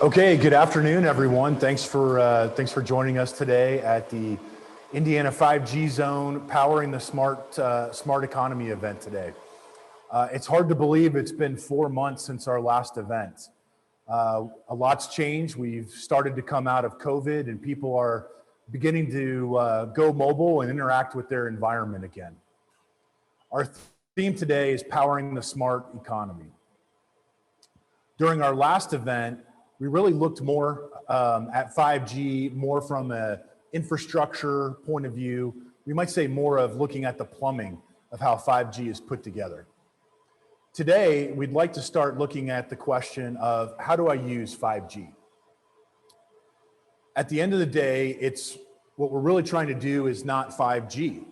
Okay, good afternoon, everyone. Thanks for joining us today at the Indiana 5G Zone Powering the Smart Economy event today. It's hard to believe it's been 4 months since our last event. A lot's changed. We've started to come out of COVID, and people are beginning to go mobile and interact with their environment again. Our theme today is Powering the Smart Economy. During our last event, we really looked more at 5G, more from an infrastructure point of view. We might say more of looking at the plumbing of how 5G is put together. Today, we'd like to start looking at the question of how do I use 5G? At the end of the day, what we're really trying to do is not 5G.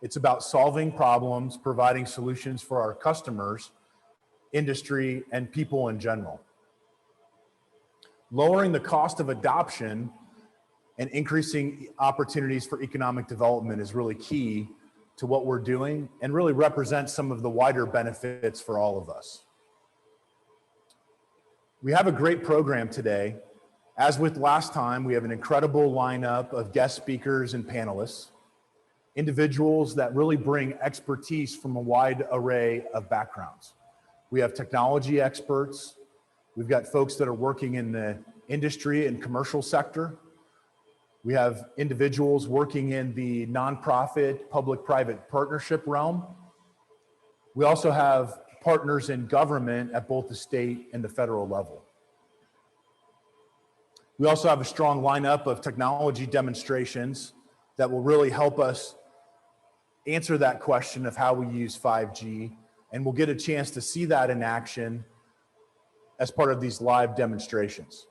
It's about solving problems, providing solutions for our customers, industry, and people in general. Lowering the cost of adoption and increasing opportunities for economic development is really key to what we're doing and really represents some of the wider benefits for all of us. We have a great program today. As with last time, we have an incredible lineup of guest speakers and panelists, individuals that really bring expertise from a wide array of backgrounds. We have technology experts. We've got folks that are working in the industry and commercial sector. We have individuals working in the nonprofit, public-private partnership realm. We also have partners in government at both the state and the federal level. We also have a strong lineup of technology demonstrations that will really help us answer that question of how we use 5G, and we'll get a chance to see that in action as part of these live demonstrations.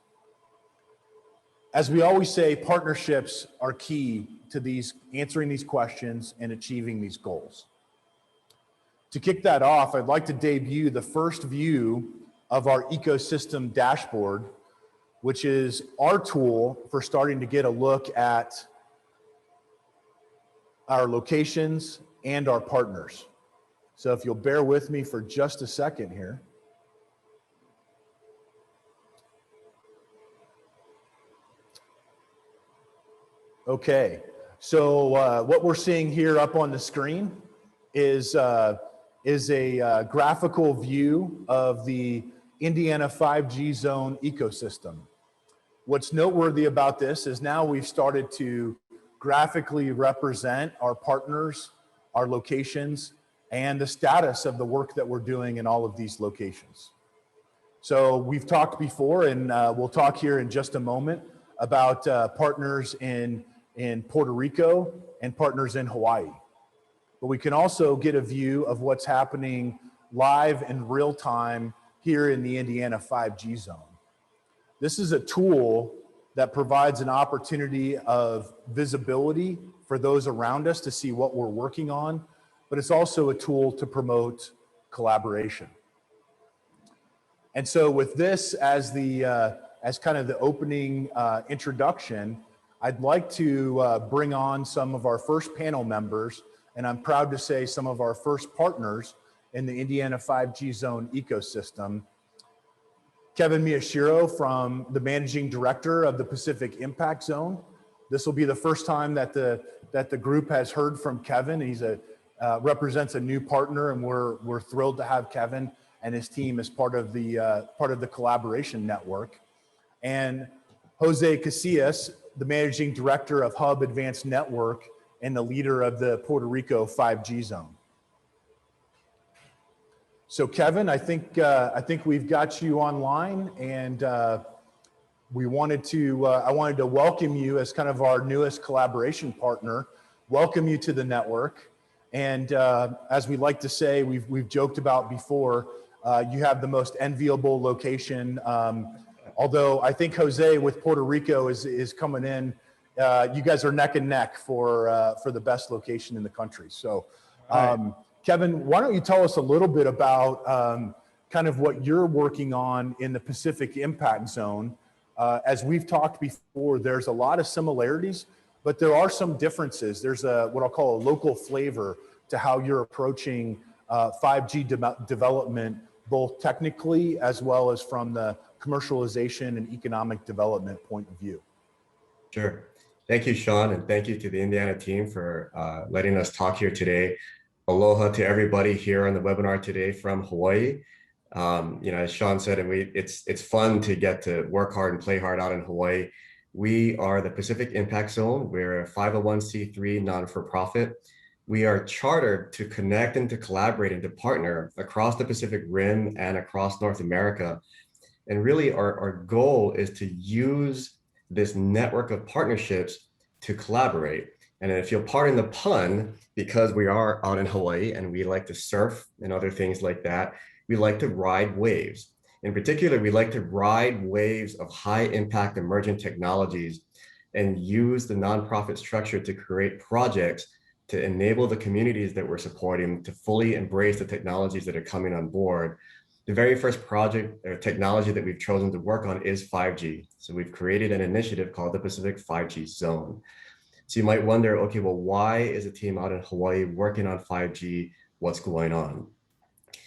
As we always say, partnerships are key to answering these questions and achieving these goals. To kick that off, I'd like to debut the first view of our ecosystem dashboard, which is our tool for starting to get a look at our locations and our partners. So if you'll bear with me for just a second here. Okay, so what we're seeing here up on the screen is a graphical view of the Indiana 5G Zone ecosystem. What's noteworthy about this is now we've started to graphically represent our partners, our locations, and the status of the work that we're doing in all of these locations. So we've talked before, and we'll talk here in just a moment about partners in Puerto Rico and partners in Hawaii. But we can also get a view of what's happening live in real time here in the Indiana 5G zone. This is a tool that provides an opportunity of visibility for those around us to see what we're working on, but it's also a tool to promote collaboration. And so with this as kind of the opening introduction, I'd like to bring on some of our first panel members, and I'm proud to say some of our first partners in the Indiana 5G Zone ecosystem. Kevin Miyashiro, from the Managing Director of the Pacific Impact Zone. This will be the first time that the group has heard from Kevin. He's represents a new partner, and we're thrilled to have Kevin and his team as part of the collaboration network. And Jose Casillas, the Managing Director of Hub Advanced Network and the leader of the Puerto Rico 5G Zone. So Kevin, I think we've got you online, and I wanted to welcome you as kind of our newest collaboration partner, welcome you to the network. And as we like to say, we've joked about before, you have the most enviable location. Although I think Jose with Puerto Rico is coming in. You guys are neck and neck for the best location in the country. So Kevin, why don't you tell us a little bit about kind of what you're working on in the Pacific Impact Zone. As we've talked before, there's a lot of similarities, but there are some differences. There's what I'll call a local flavor to how you're approaching 5G development both technically as well as from the commercialization and economic development point of view. Sure. Thank you, Sean, and thank you to the Indiana team for letting us talk here today. Aloha to everybody here on the webinar today from Hawaii. As Sean said, and it's fun to get to work hard and play hard out in Hawaii. We are the Pacific Impact Zone. We're a 501c3 non-for-profit. We are chartered to connect and to collaborate and to partner across the Pacific Rim and across North America. And really our goal is to use this network of partnerships to collaborate. And if you'll pardon the pun, because we are out in Hawaii and we like to surf and other things like that, we like to ride waves. In particular, we like to ride waves of high impact emergent technologies and use the nonprofit structure to create projects to enable the communities that we're supporting to fully embrace the technologies that are coming on board. The very first project or technology that we've chosen to work on is 5G. So we've created an initiative called the Pacific 5G Zone. So you might wonder, okay, well, why is a team out in Hawaii working on 5G? What's going on?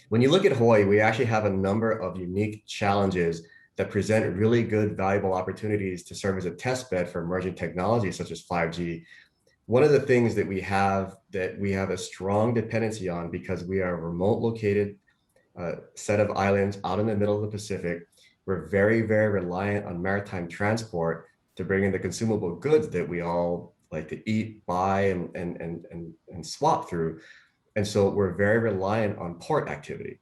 When you look at Hawaii, we actually have a number of unique challenges that present really good, valuable opportunities to serve as a test bed for emerging technologies such as 5G. One of the things that we have a strong dependency on, because we are a remote located set of islands out in the middle of the Pacific, we're very, very reliant on maritime transport to bring in the consumable goods that we all like to eat, buy, and swap through. And so we're very reliant on port activity.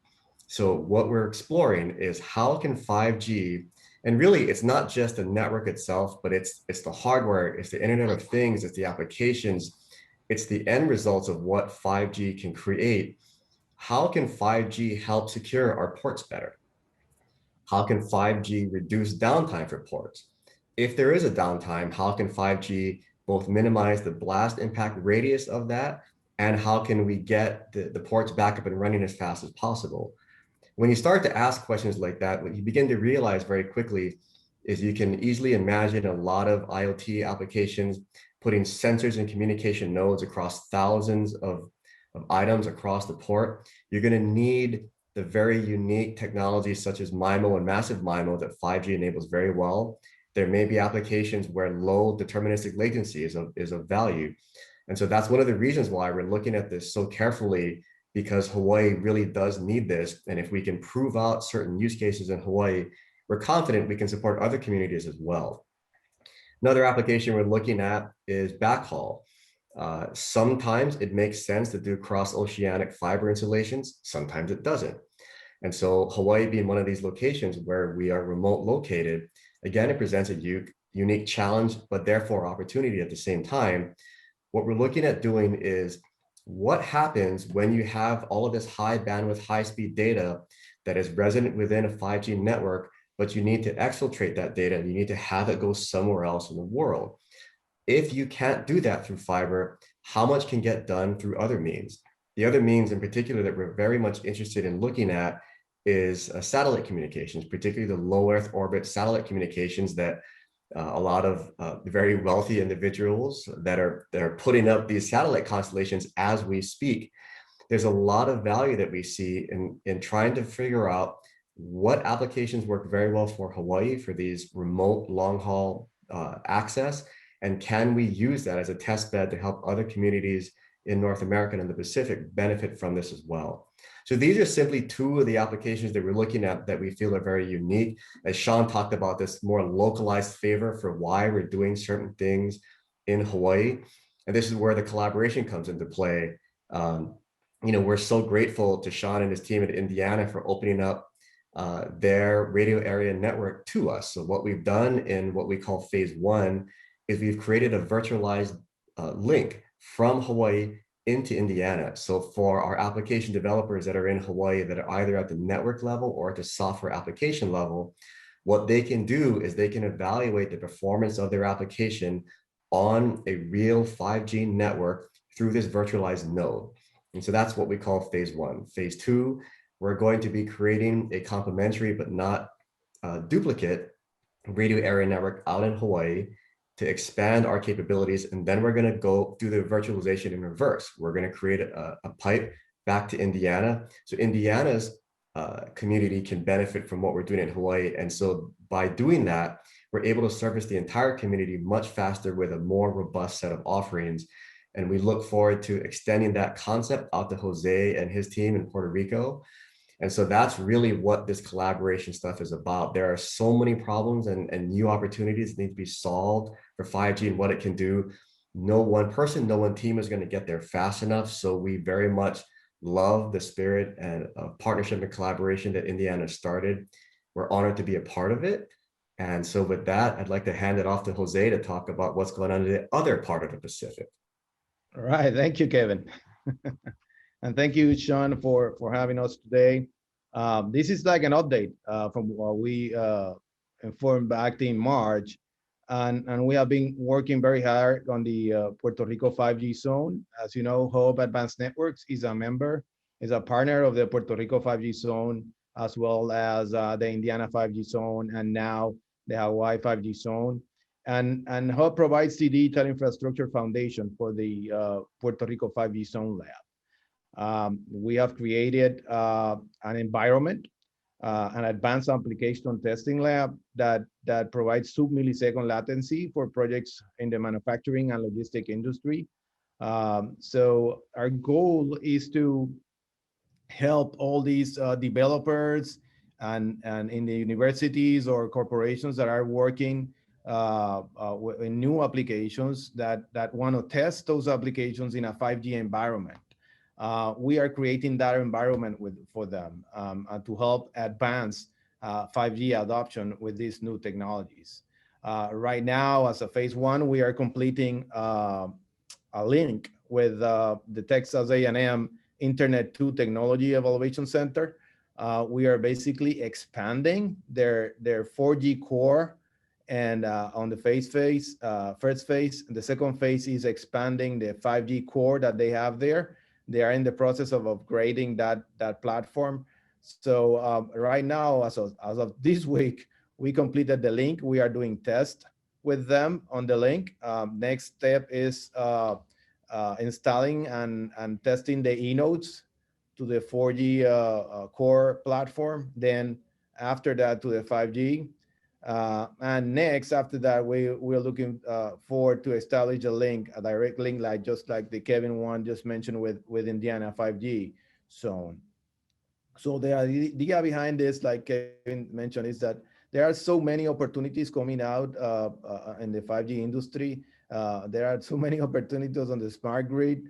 So what we're exploring is how can 5G, and really it's not just the network itself, but it's the hardware, it's the Internet of Things, it's the applications, it's the end results of what 5G can create. How can 5G help secure our ports better? How can 5G reduce downtime for ports? If there is a downtime, how can 5G both minimize the blast impact radius of that, and how can we get the ports back up and running as fast as possible? When you start to ask questions like that, what you begin to realize very quickly is you can easily imagine a lot of IoT applications putting sensors and communication nodes across thousands of items across the port. You're going to need the very unique technologies such as MIMO and massive MIMO that 5G enables very well. There may be applications where low deterministic latency is of value. And so that's one of the reasons why we're looking at this so carefully, because Hawaii really does need this. And if we can prove out certain use cases in Hawaii, we're confident we can support other communities as well. Another application we're looking at is backhaul. Sometimes it makes sense to do cross-oceanic fiber installations, sometimes it doesn't. And so Hawaii being one of these locations where we are remote located, again, it presents a unique challenge, but therefore opportunity at the same time. What we're looking at doing is what happens when you have all of this high bandwidth, high speed data that is resident within a 5G network, but you need to exfiltrate that data and you need to have it go somewhere else in the world. If you can't do that through fiber, how much can get done through other means? The other means in particular that we're very much interested in looking at is satellite communications, particularly the low Earth orbit satellite communications that a lot of very wealthy individuals that are putting up these satellite constellations as we speak. There's a lot of value that we see in trying to figure out what applications work very well for Hawaii for these remote long haul access, and can we use that as a test bed to help other communities in North America and the Pacific benefit from this as well. So these are simply two of the applications that we're looking at that we feel are very unique. As Sean talked about, this more localized favor for why we're doing certain things in Hawaii. And this is where the collaboration comes into play. We're so grateful to Sean and his team at Indiana for opening up their radio area network to us. So what we've done in what we call phase 1 is we've created a virtualized link from Hawaii into Indiana. So for our application developers that are in Hawaii that are either at the network level or at the software application level, what they can do is they can evaluate the performance of their application on a real 5G network through this virtualized node. And so that's what we call phase 1. Phase 2, we're going to be creating a complementary but not duplicate radio area network out in Hawaii to expand our capabilities. And then we're going to go do the virtualization in reverse. We're going to create a pipe back to Indiana. So Indiana's community can benefit from what we're doing in Hawaii. And so by doing that, we're able to service the entire community much faster with a more robust set of offerings. And we look forward to extending that concept out to Jose and his team in Puerto Rico. And so that's really what this collaboration stuff is about. There are so many problems and new opportunities that need to be solved for 5G and what it can do. No one person, no one team is going to get there fast enough. So we very much love the spirit and partnership and collaboration that Indiana started. We're honored to be a part of it. And so with that, I'd like to hand it off to Jose to talk about what's going on in the other part of the Pacific. All right, thank you, Kevin. And thank you, Sean, for having us today. This is like an update from what we informed back in March. And we have been working very hard on the Puerto Rico 5G zone. As you know, Hub Advanced Networks is a member, is a partner of the Puerto Rico 5G zone, as well as the Indiana 5G zone, and now the Hawaii 5G zone. And Hub provides the digital infrastructure foundation for the Puerto Rico 5G zone lab. We have created an environment, an advanced application testing lab that provides sub-millisecond latency for projects in the manufacturing and logistic industry. So our goal is to help all these developers and in the universities or corporations that are working in new applications that want to test those applications in a 5G environment. We are creating that environment for them to help advance 5G adoption with these new technologies. Right now, as a phase one, we are completing a link with the Texas A&M Internet 2 Technology Evaluation Center. We are basically expanding their 4G core, and on the first phase, the second phase is expanding the 5G core that they have there. They are in the process of upgrading that platform. So right now, as of this week, we completed the link. We are doing tests with them on the link. Next step is installing and testing the eNodes to the 4G core platform. Then after that to the 5G. And next, after that, we're looking forward to establish a link, a direct link, just like the Kevin one just mentioned with Indiana 5G zone. So the idea behind this, like Kevin mentioned, is that there are so many opportunities coming out in the 5G industry. There are so many opportunities on the smart grid,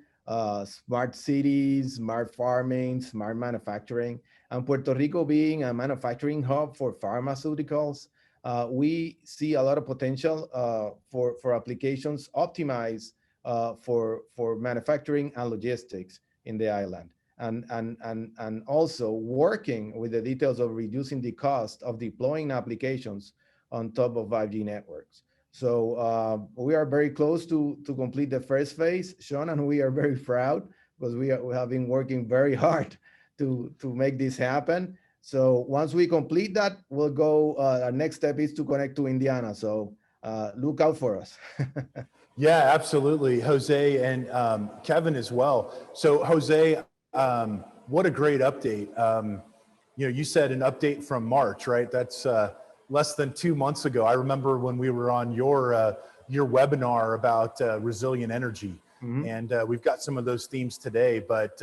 smart cities, smart farming, smart manufacturing, and Puerto Rico being a manufacturing hub for pharmaceuticals. We see a lot of potential for applications optimized for manufacturing and logistics in the island, and also working with the details of reducing the cost of deploying applications on top of 5G networks. So we are very close to complete the first phase, Sean, and we are very proud because we have been working very hard to make this happen. So once we complete that, we'll go, our next step is to connect to Indiana. So look out for us. Yeah, absolutely. Jose and Kevin as well. So Jose, what a great update. You said an update from March, right? That's less than 2 months ago. I remember when we were on your webinar about resilient energy. Mm-hmm. And we've got some of those themes today, but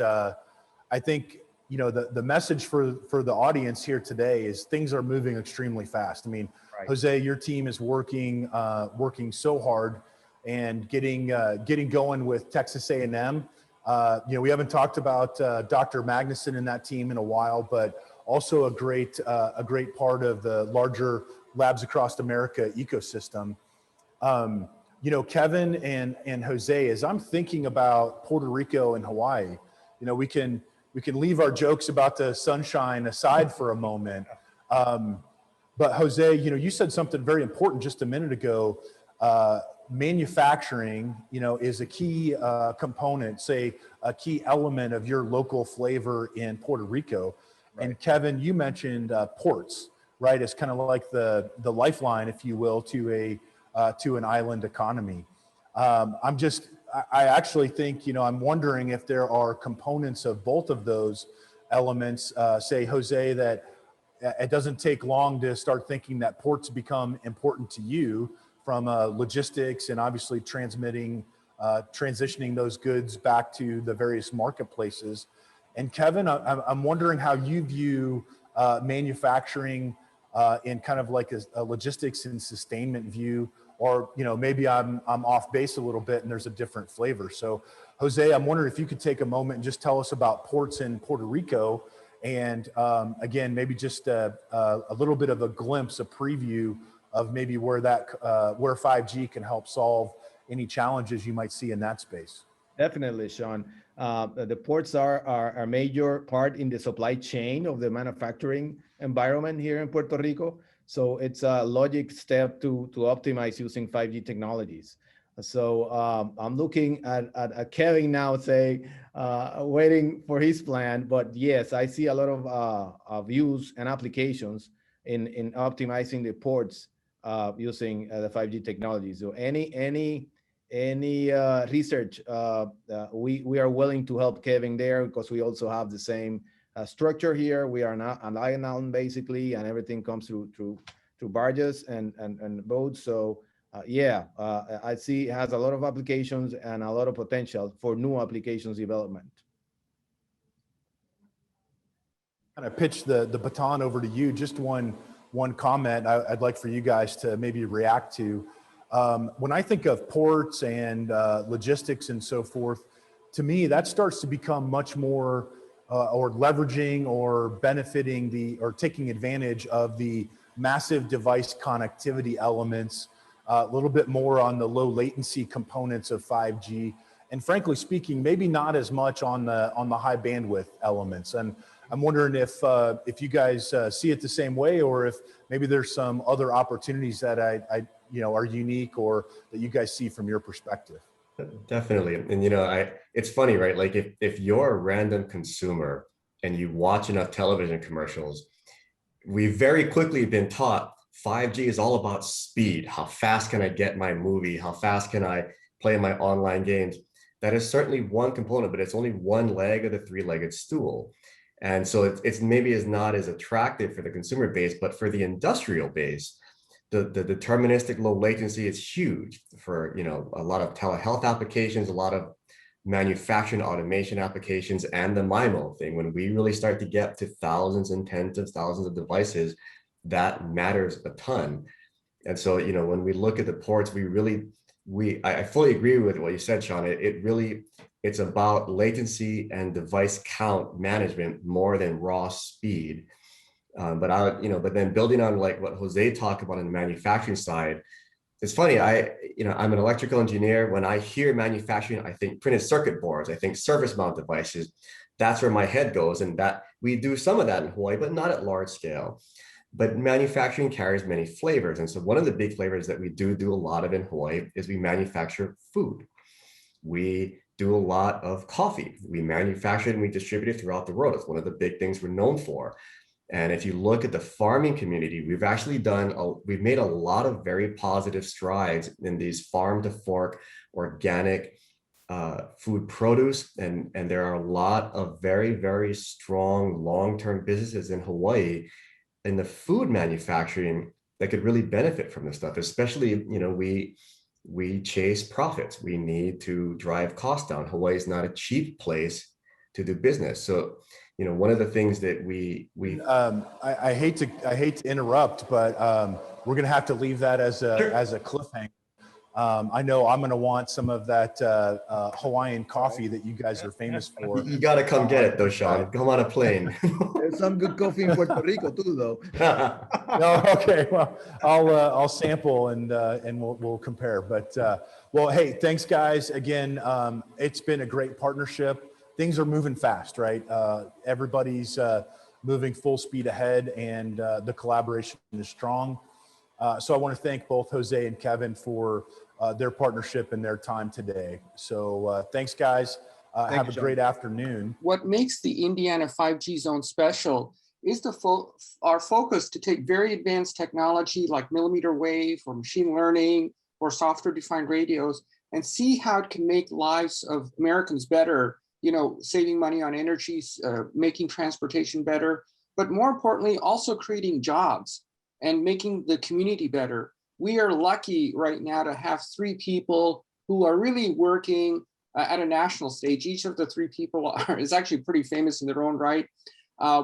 I think the message for the audience here today is things are moving extremely fast. I mean, right. Jose, your team is working so hard and getting going with Texas A&M. We haven't talked about Dr. Magnuson and that team in a while, but also a great part of the larger Labs Across America ecosystem. Kevin and Jose, as I'm thinking about Puerto Rico and Hawaii, we can leave our jokes about the sunshine aside for a moment. But Jose, you said something very important just a minute ago. Manufacturing, is a key component, say a key element of your local flavor in Puerto Rico. Right. And Kevin, you mentioned ports, right? It's kind of like the lifeline, if you will, to an island economy. I actually think, I'm wondering if there are components of both of those elements, say, Jose, that it doesn't take long to start thinking that ports become important to you from logistics and obviously transitioning those goods back to the various marketplaces. And Kevin, I'm wondering how you view manufacturing in kind of like a logistics and sustainment view, or maybe I'm off base a little bit and there's a different flavor. So Jose, I'm wondering if you could take a moment and just tell us about ports in Puerto Rico, and again, maybe just a little bit of a glimpse, a preview of maybe where 5G can help solve any challenges you might see in that space. Definitely, Sean. The ports are a major part in the supply chain of the manufacturing environment here in Puerto Rico. So it's a logic step to optimize using 5G technologies. So I'm looking at Kevin now, waiting for his plan. But yes, I see a lot of views and applications in optimizing the ports using the 5G technology. So any research, we are willing to help Kevin there, because we also have the same structure here. We are not an island basically, and everything comes through barges and boats. So I see it has a lot of applications and a lot of potential for new applications development. Kind of pitch the baton over to you. Just one comment I'd like for you guys to maybe react to. When I think of ports and logistics and so forth, to me, that starts to become much more or leveraging or benefiting or taking advantage of the massive device connectivity elements, a little bit more on the low latency components of 5G. And frankly speaking, maybe not as much on the high bandwidth elements. And I'm wondering if you guys see it the same way, or if maybe there's some other opportunities that are unique or that you guys see from your perspective. Definitely. And it's funny, right? Like if you're a random consumer and you watch enough television commercials, we've very quickly been taught 5G is all about speed. How fast can I get my movie? How fast can I play my online games? That is certainly one component, but it's only one leg of the three-legged stool. And so it's maybe is not as attractive for the consumer base, but for the industrial base, the deterministic low latency is huge for a lot of telehealth applications, a lot of manufacturing automation applications, and the MIMO thing. When we really start to get to thousands and tens of thousands of devices, that matters a ton. And so when we look at the ports, I fully agree with what you said, Sean. It's about latency and device count management more than raw speed. But then building on like what Jose talked about on the manufacturing side, it's funny. I'm an electrical engineer. When I hear manufacturing, I think printed circuit boards. I think surface mount devices. That's where my head goes, and that we do some of that in Hawaii, but not at large scale. But manufacturing carries many flavors, and so one of the big flavors that we do a lot of in Hawaii is we manufacture food. We do a lot of coffee. We manufacture it and we distribute it throughout the world. It's one of the big things we're known for. And if you look at the farming community, we've made a lot of very positive strides in these farm to fork organic food produce. And there are a lot of very, very strong long-term businesses in Hawaii in the food manufacturing that could really benefit from this stuff, especially, we chase profits. We need to drive costs down. Hawaii is not a cheap place to do business. So, one of the things that I hate to interrupt, but we're going to have to leave that as a cliffhanger. I know I'm going to want some of that Hawaiian coffee that you guys are famous for. You got to come get it though, Sean. Come on a plane. There's some good coffee in Puerto Rico too, though. No, okay. Well, I'll sample and we'll compare. But well, hey, thanks guys again. It's been a great partnership. Things are moving fast, right? Everybody's moving full speed ahead, and the collaboration is strong. So I want to thank both Jose and Kevin for their partnership and their time today. So thanks, guys. Have a great afternoon. What makes the Indiana 5G zone special is our focus to take very advanced technology like millimeter wave or machine learning or software-defined radios and see how it can make lives of Americans better saving money on energy, making transportation better, but more importantly, also creating jobs and making the community better. We are lucky right now to have 3 people who are really working at a national stage. Each of the 3 people is actually pretty famous in their own right.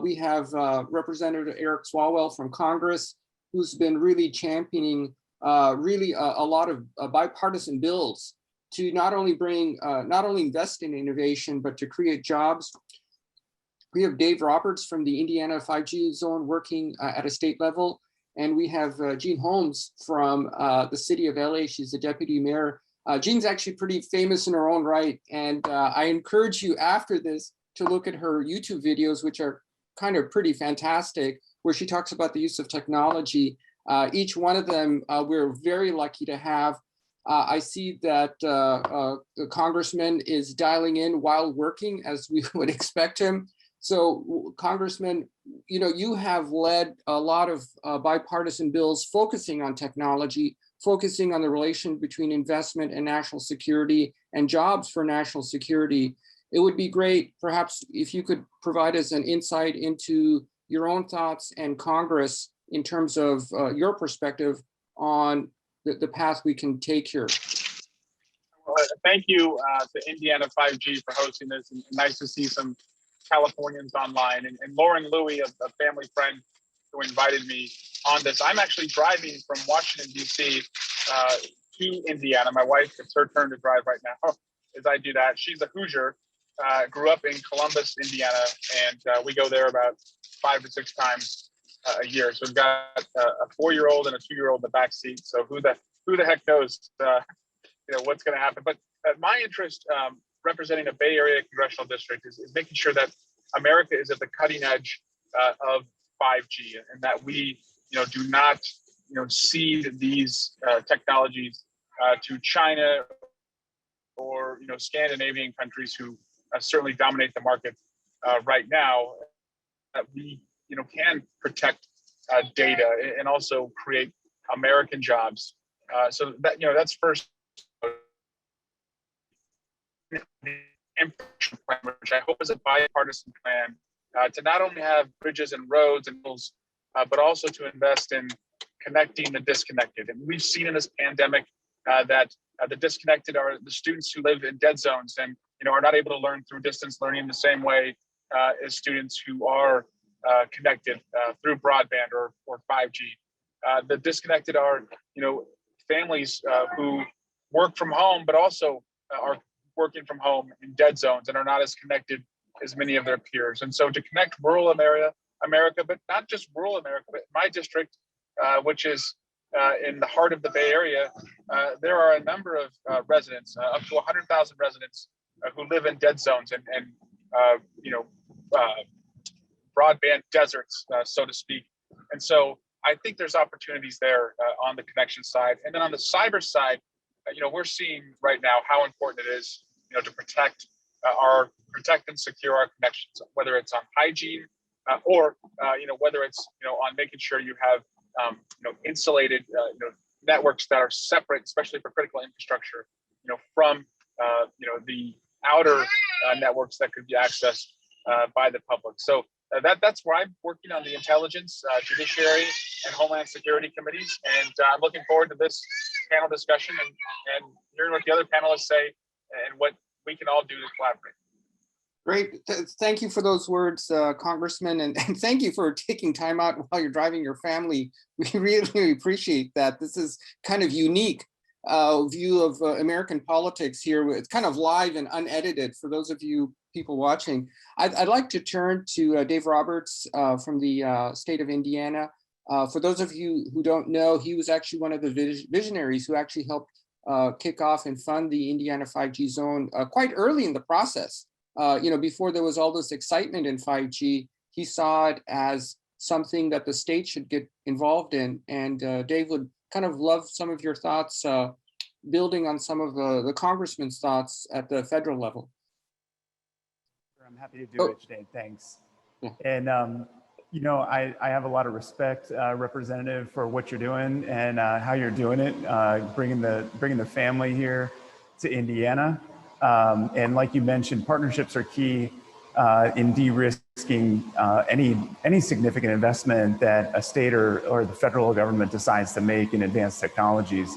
We have Representative Eric Swalwell from Congress, who's been really championing really a lot of bipartisan bills to not only invest in innovation, but to create jobs. We have Dave Roberts from the Indiana 5G zone working at a state level. And we have Jean Holmes from the city of LA. She's the deputy mayor. Jean's actually pretty famous in her own right. And I encourage you after this to look at her YouTube videos, which are kind of pretty fantastic, where she talks about the use of technology. Each one of them, we're very lucky to have. I see that the congressman is dialing in while working, as we would expect him. So Congressman, you have led a lot of bipartisan bills focusing on technology, focusing on the relation between investment and national security and jobs for national security. It would be great, perhaps, if you could provide us an insight into your own thoughts and Congress in terms of your perspective on the path we can take here. Well, thank you to Indiana 5G for hosting this, and nice to see some Californians online, and Lauren Louie, a family friend who invited me on this. I'm actually driving from Washington, D.C. To Indiana. My wife, it's her turn to drive right now as I do that. She's a Hoosier, grew up in Columbus, Indiana, and we go there about 5 to 6 times a year. So we've got a 4-year-old and a 2-year-old in the back seat. So who the heck knows what's going to happen. But my interest representing a Bay Area congressional district is making sure that America is at the cutting edge of 5G, and that we do not cede these technologies to China or Scandinavian countries who certainly dominate the market right now. That we can protect data and also create American jobs. So that that's first. Infrastructure plan, which I hope is a bipartisan plan, to not only have bridges and roads and hills, but also to invest in connecting the disconnected. And we've seen in this pandemic that the disconnected are the students who live in dead zones and are not able to learn through distance learning the same way as students who are connected through broadband or 5G. The disconnected are families who work from home, but also are working from home in dead zones and are not as connected as many of their peers. And so to connect rural America, but not just rural America, but my district, which is in the heart of the Bay Area, there are a number of residents, up to 100,000 residents who live in dead zones and broadband deserts, so to speak. And so I think there's opportunities there on the connection side. And then on the cyber side, we're seeing right now how important it is, to protect and secure our connections, whether it's on hygiene or whether it's on making sure you have insulated networks that are separate, especially for critical infrastructure, from the outer networks that could be accessed by the public. So that's where I'm working on the intelligence, judiciary, and homeland security committees, and I'm looking forward to this panel discussion and hearing what the other panelists say and what we can all do to collaborate. Great. Thank you for those words, Congressman, and thank you for taking time out while you're driving your family. We really appreciate that. This is kind of unique view of American politics here. It's kind of live and unedited for those of you people watching. I'd like to turn to Dave Roberts from the state of Indiana. For those of you who don't know, he was actually one of the visionaries who actually helped kick off and fund the Indiana 5G zone quite early in the process. Before there was all this excitement in 5G, he saw it as something that the state should get involved in. And Dave would kind of love some of your thoughts, building on some of the congressman's thoughts at the federal level. I'm happy to do it, Dave. Thanks. Yeah. And I have a lot of respect, Representative, for what you're doing and how you're doing it, bringing the family here to Indiana. And like you mentioned, partnerships are key in de-risking any significant investment that a state or the federal government decides to make in advanced technologies.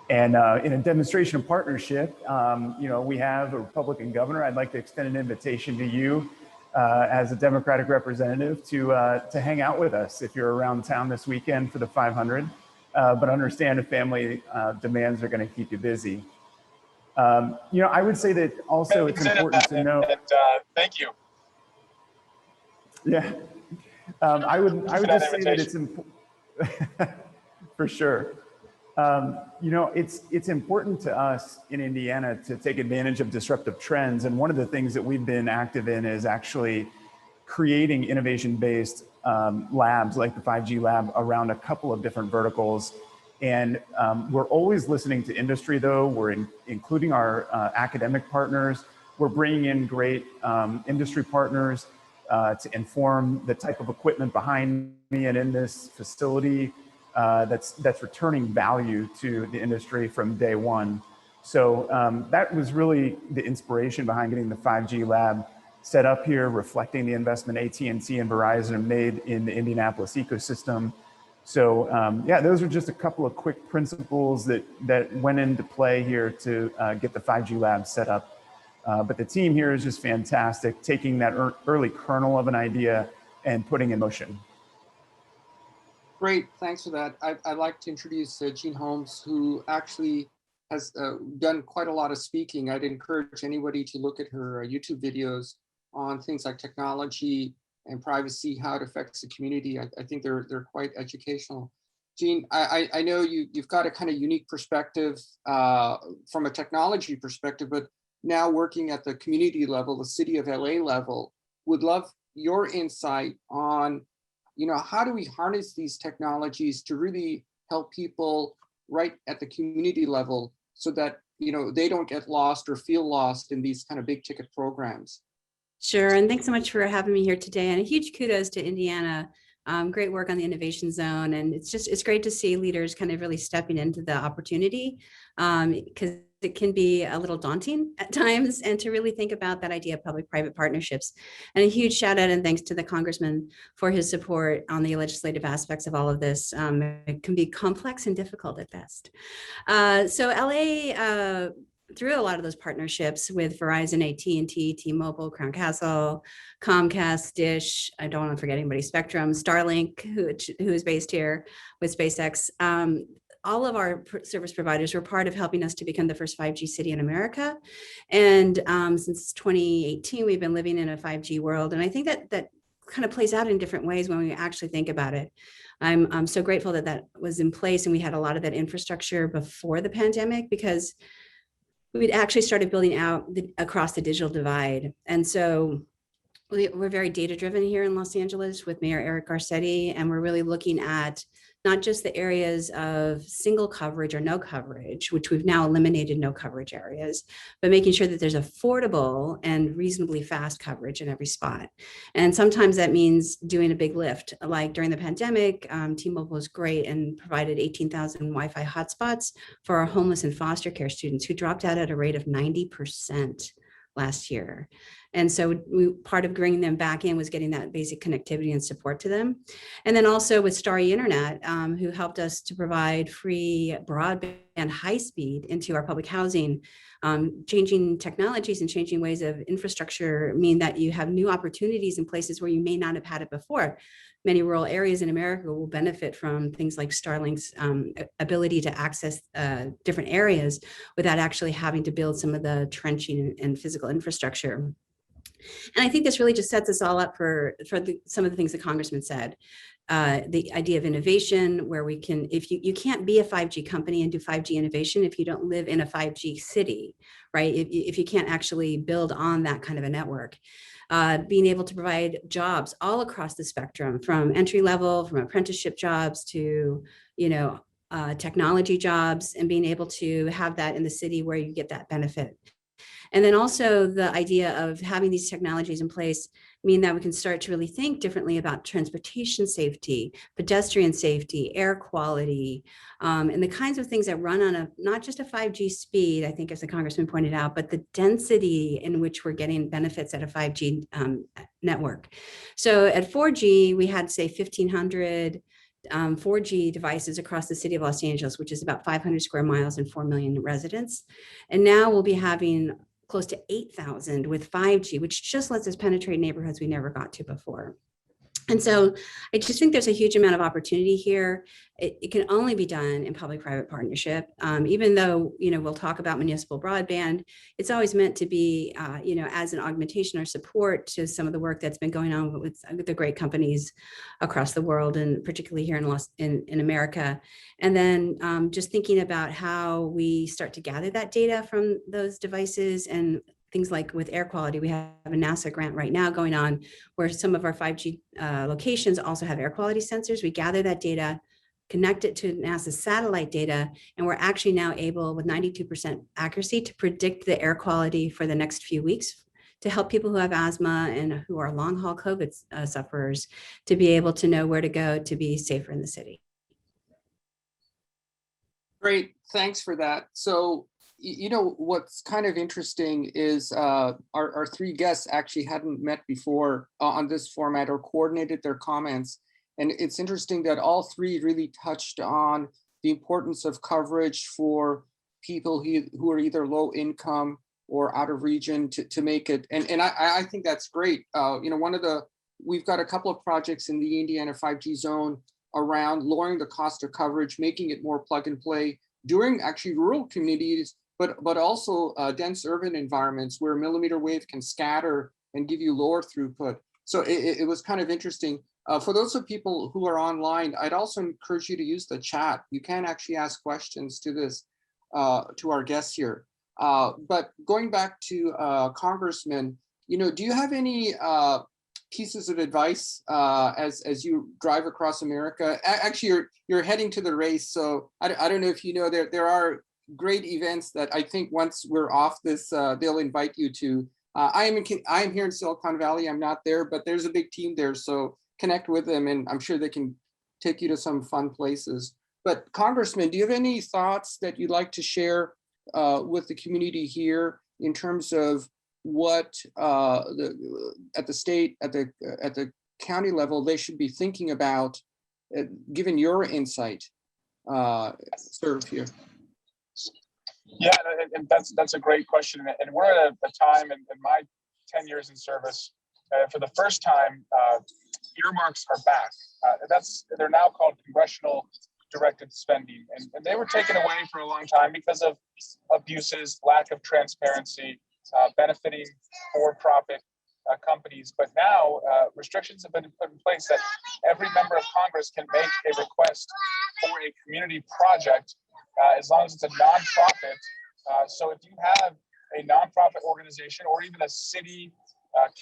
And in a demonstration of partnership, we have a Republican governor. I'd like to extend an invitation to you as a Democratic representative to hang out with us if you're around town this weekend for the 500. But understand if family demands are going to keep you busy. I would say that also it's important to know. Thank you. Yeah, I would just say that it's important for sure. It's important to us in Indiana to take advantage of disruptive trends. And one of the things that we've been active in is actually creating innovation-based labs like the 5G lab around a couple of different verticals. And we're always listening to industry though. We're including our academic partners. We're bringing in great industry partners to inform the type of equipment behind me and in this facility that's returning value to the industry from day one. So that was really the inspiration behind getting the 5G lab set up here, reflecting the investment AT&T and Verizon made in the Indianapolis ecosystem. So yeah, those are just a couple of quick principles that went into play here to get the 5G lab set up. But the team here is just fantastic, taking that early kernel of an idea and putting in motion. Great, thanks for that. I'd like to introduce Gene Holmes, who actually has done quite a lot of speaking. I'd encourage anybody to look at her YouTube videos on things like technology and privacy, how it affects the community. I think they're quite educational. Gene, I know you've got a kind of unique perspective from a technology perspective, but now working at the community level, the city of LA level, would love your insight on, how do we harness these technologies to really help people right at the community level so that, they don't get lost or feel lost in these kind of big ticket programs? Sure, and thanks so much for having me here today. And a huge kudos to Indiana. Great work on the innovation zone. And it's great to see leaders kind of really stepping into the opportunity because it can be a little daunting at times, and to really think about that idea of public-private partnerships. And a huge shout out and thanks to the Congressman for his support on the legislative aspects of all of this. It can be complex and difficult at best. So LA, through a lot of those partnerships with Verizon, AT&T, T-Mobile, Crown Castle, Comcast, Dish, I don't want to forget anybody, Spectrum, Starlink, who is based here with SpaceX. All of our service providers were part of helping us to become the first 5G city in America. And since 2018, we've been living in a 5G world. And I think that kind of plays out in different ways when we actually think about it. I'm so grateful that was in place and we had a lot of that infrastructure before the pandemic, because we'd actually started building out across the digital divide. And so we're very data driven here in Los Angeles with Mayor Eric Garcetti, and we're really looking at not just the areas of single coverage or no coverage, which we've now eliminated no coverage areas, but making sure that there's affordable and reasonably fast coverage in every spot. And sometimes that means doing a big lift. Like during the pandemic, T-Mobile was great and provided 18,000 Wi-Fi hotspots for our homeless and foster care students who dropped out at a rate of 90% last year. And so part of bringing them back in was getting that basic connectivity and support to them. And then also with Starry Internet, who helped us to provide free broadband high speed into our public housing. Changing technologies and changing ways of infrastructure mean that you have new opportunities in places where you may not have had it before. Many rural areas in America will benefit from things like Starlink's ability to access different areas without actually having to build some of the trenching and physical infrastructure. And I think this really just sets us all up for some of the things the Congressman said. The idea of innovation, where we can, if you can't be a 5G company and do 5G innovation if you don't live in a 5G city, right? If you can't actually build on that kind of a network. Being able to provide jobs all across the spectrum, from entry level, from apprenticeship jobs to, technology jobs, and being able to have that in the city where you get that benefit. And then also the idea of having these technologies in place mean that we can start to really think differently about transportation safety, pedestrian safety, air quality, and the kinds of things that run on a not just a 5G speed, I think as the congressman pointed out, but the density in which we're getting benefits at a 5G network. So at 4G, we had say 1,500 4G devices across the city of Los Angeles, which is about 500 square miles and 4 million residents. And now we'll be having close to 8,000 with 5G, which just lets us penetrate neighborhoods we never got to before. And so I just think there's a huge amount of opportunity here. It can only be done in public-private partnership. Even though, we'll talk about municipal broadband, it's always meant to be, as an augmentation or support to some of the work that's been going on with the great companies across the world, and particularly here in America. And then just thinking about how we start to gather that data from those devices, and things like with air quality, we have a NASA grant right now going on where some of our 5G locations also have air quality sensors. We gather that data, connect it to NASA's satellite data, and we're actually now able with 92% accuracy to predict the air quality for the next few weeks to help people who have asthma and who are long haul COVID sufferers to be able to know where to go to be safer in the city. Great, thanks for that. So, what's kind of interesting is our three guests actually hadn't met before on this format or coordinated their comments. And it's interesting that all three really touched on the importance of coverage for people who are either low income or out of region to make it. And I think that's great. We've got a couple of projects in the Indiana 5G zone around lowering the cost of coverage, making it more plug and play during actually rural communities, but also dense urban environments where millimeter wave can scatter and give you lower throughput. So it was kind of interesting. For those of people who are online, I'd also encourage you to use the chat. You can actually ask questions to to our guests here. But going back to Congressman, do you have any pieces of advice as you drive across America? Actually, you're heading to the race, so I don't know if you know there are great events that I think once we're off this, they'll invite you to. I am here in Silicon Valley. I'm not there, but there's a big team there, so connect with them, and I'm sure they can take you to some fun places. But Congressman, do you have any thoughts that you'd like to share with the community here in terms of what at the state, at the county level, they should be thinking about, given your insight, sir, here? Yeah, and that's a great question. And we're at a time in my 10 years in service, for the first time, earmarks are back. They're now called congressional directed spending, and they were taken away for a long time because of abuses, lack of transparency, benefiting for-profit companies. But now restrictions have been put in place that every member of Congress can make a request for a community project as long as it's a nonprofit. So if you have a nonprofit organization or even a city,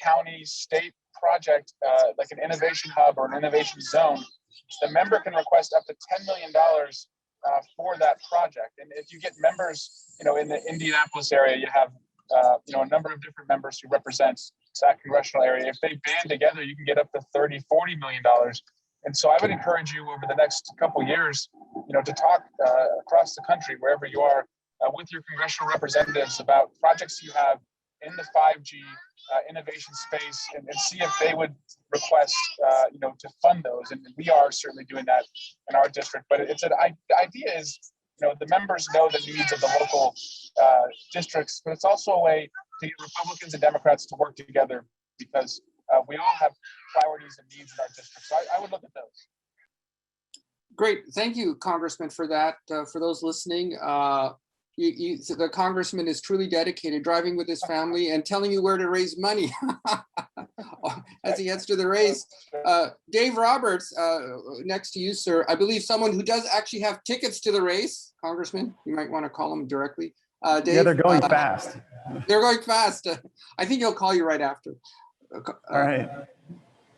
county, state project, like an innovation hub or an innovation zone, the member can request up to $10 million for that project. And if you get members, in the Indianapolis area, you have a number of different members who represent that congressional area. If they band together, you can get up to $30, $40 million. And so I would encourage you over the next couple of years, to talk across the country, wherever you are, with your congressional representatives about projects you have in the 5G innovation space, and see if they would request, to fund those. And we are certainly doing that in our district. But the idea is, the members know the needs of the local districts, but it's also a way to get Republicans and Democrats to work together, because we all have priorities and needs in our district. So I would look at those. Great, thank you, Congressman, for that. For those listening, the Congressman is truly dedicated, driving with his family and telling you where to raise money as he heads to the race. Dave Roberts, next to you, sir. I believe someone who does actually have tickets to the race. Congressman, you might want to call him directly. Dave, yeah, they're going fast. They're going fast. I think he'll call you right after. All right.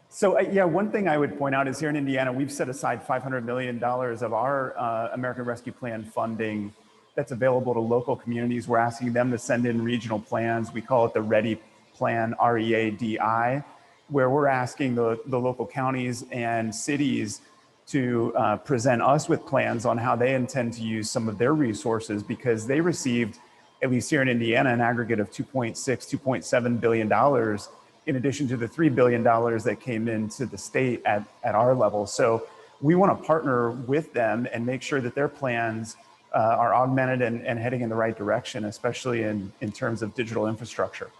So one thing I would point out is here in Indiana, we've set aside $500 million of our American Rescue Plan funding that's available to local communities. We're asking them to send in regional plans. We call it the READI plan, READI, where we're asking the local counties and cities to present us with plans on how they intend to use some of their resources, because they received, at least here in Indiana, an aggregate of $2.7 billion, in addition to the $3 billion that came into the state at our level. So we want to partner with them and make sure that their plans are augmented and heading in the right direction, especially in terms of digital infrastructure.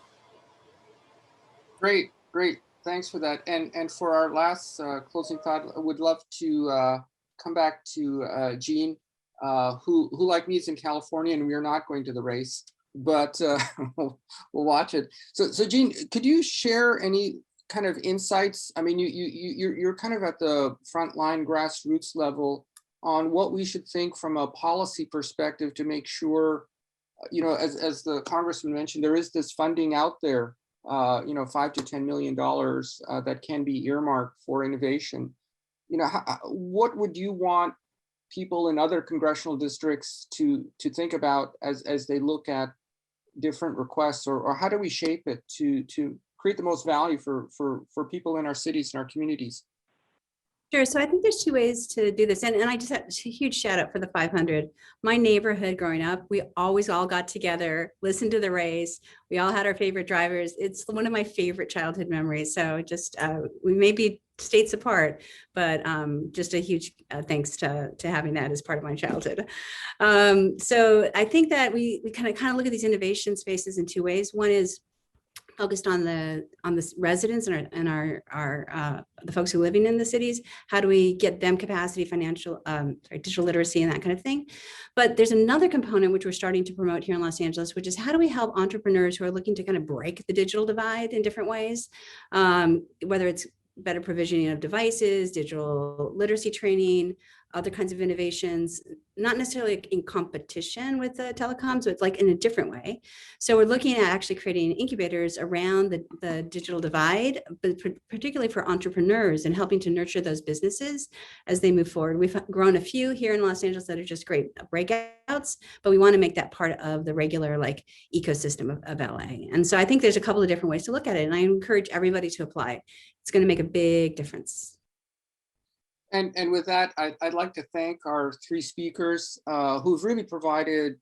Great, great. Thanks for that. And for our last closing thought, I would love to come back to Gene, who like me is in California, and we are not going to the race, but we'll watch it. So Gene, could you share any kind of insights? I mean, you're kind of at the frontline grassroots level on what we should think from a policy perspective to make sure, you know, as the Congressman mentioned, there is this funding out there, you know, $5 to $10 million that can be earmarked for innovation. You know, what would you want people in other congressional districts to think about as they look at different requests, or how do we shape it to create the most value for people in our cities and our communities? Sure. So I think there's two ways to do this. And I just have a huge shout out for the 500. My neighborhood growing up, we always all got together, listened to the race. We all had our favorite drivers. It's one of my favorite childhood memories. So just, we may be states apart, but just a huge thanks to having that as part of my childhood. So I think that we kind of look at these innovation spaces in two ways. One is focused on the residents and the folks who are living in the cities. How do we get them capacity, financial, digital literacy, and that kind of thing? But there's another component which we're starting to promote here in Los Angeles, which is how do we help entrepreneurs who are looking to kind of break the digital divide in different ways, whether it's better provisioning of devices, digital literacy training, other kinds of innovations, not necessarily in competition with the telecoms, but it's like in a different way. So we're looking at actually creating incubators around the digital divide, but particularly for entrepreneurs and helping to nurture those businesses as they move forward. We've grown a few here in Los Angeles that are just great breakouts, but we want to make that part of the regular like ecosystem of LA. And so I think there's a couple of different ways to look at it, and I encourage everybody to apply. It's going to make a big difference. And with that, I'd like to thank our three speakers who've really provided,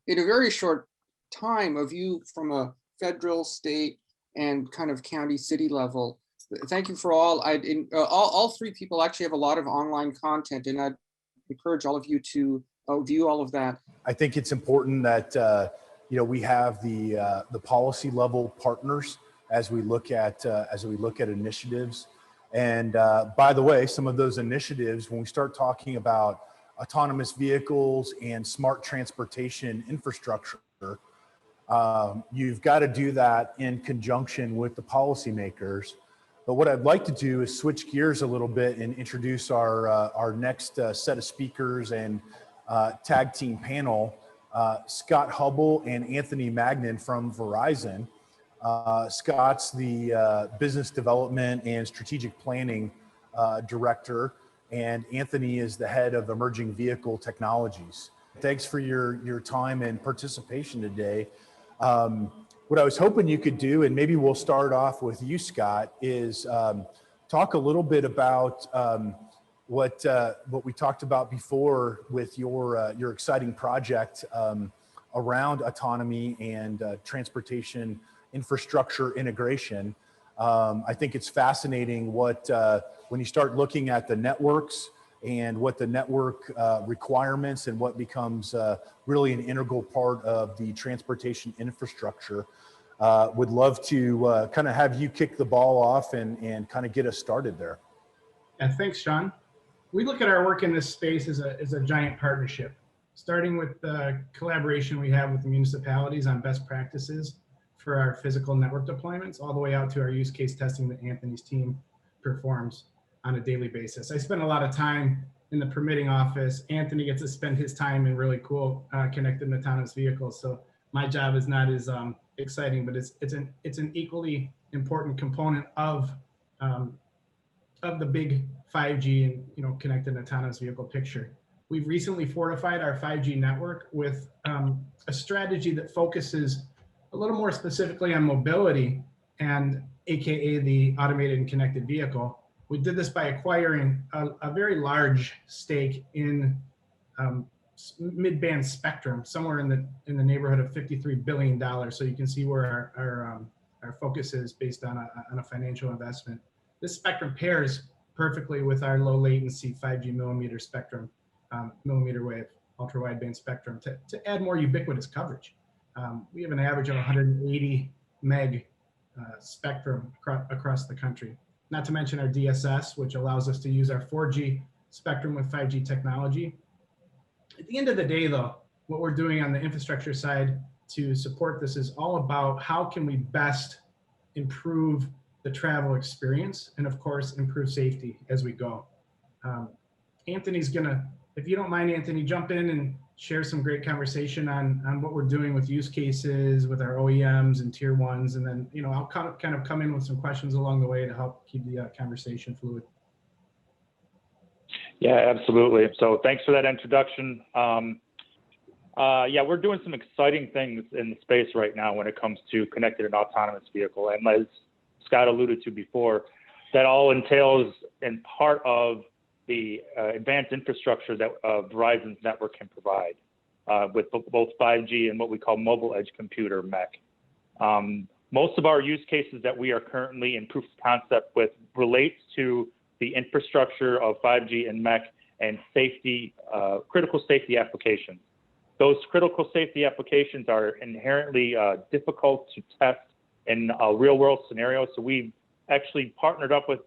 in a very short time, a view from a federal, state, and kind of county, city level. Thank you for all. All three people actually have a lot of online content, and I'd encourage all of you to view all of that. I think it's important that you know, we have the policy level partners as we look at initiatives. And by the way, some of those initiatives, when we start talking about autonomous vehicles and smart transportation infrastructure, you've got to do that in conjunction with the policymakers. But what I'd like to do is switch gears a little bit and introduce our next set of speakers and tag team panel, Scott Hubble and Anthony Magnan from Verizon. Scott's the business development and strategic planning director, and Anthony is the head of emerging vehicle technologies. Thanks for your time and participation today. What I was hoping you could do, and maybe we'll start off with you, Scott, is talk a little bit about what we talked about before with your exciting project around autonomy and transportation infrastructure integration. I think it's fascinating what, when you start looking at the networks and what the network requirements and what becomes really an integral part of the transportation infrastructure. Would love to kind of have you kick the ball off and kind of get us started there. Yeah, thanks, Sean. We look at our work in this space as a giant partnership, starting with the collaboration we have with the municipalities on best practices for our physical network deployments, all the way out to our use case testing that Anthony's team performs on a daily basis. I spend a lot of time in the permitting office. Anthony gets to spend his time in really cool connected and autonomous vehicles. So my job is not as exciting, but it's an equally important component of the big 5G and connected and autonomous vehicle picture. we've recently fortified our 5G network with a strategy that focuses a little more specifically on mobility and AKA the automated and connected vehicle. We did this by acquiring a very large stake in mid-band spectrum, somewhere in the neighborhood of $53 billion. So you can see where our focus is based on a financial investment. This spectrum pairs perfectly with our low latency 5G millimeter spectrum, millimeter wave, ultra wideband spectrum to add more ubiquitous coverage. We have an average of 180 meg spectrum across the country. Not to mention our DSS, which allows us to use our 4G spectrum with 5G technology. At the end of the day, though, what we're doing on the infrastructure side to support this is all about how can we best improve the travel experience and, of course, improve safety as we go. Anthony's gonna, if you don't mind, Anthony, jump in and share some great conversation on what we're doing with use cases with our OEMs and tier ones, and then I'll kind of come in with some questions along the way to help keep the conversation fluid. Yeah, absolutely. So thanks for that introduction. Yeah, we're doing some exciting things in the space right now when it comes to connected and autonomous vehicle. And as Scott alluded to before, that all entails in part of the advanced infrastructure that Verizon's network can provide with both 5G and what we call mobile edge computer, MEC. Most of our use cases that we are currently in proof of concept with relates to the infrastructure of 5G and MEC and safety, critical safety applications. Those critical safety applications are inherently difficult to test in a real world scenario. So we've actually partnered up with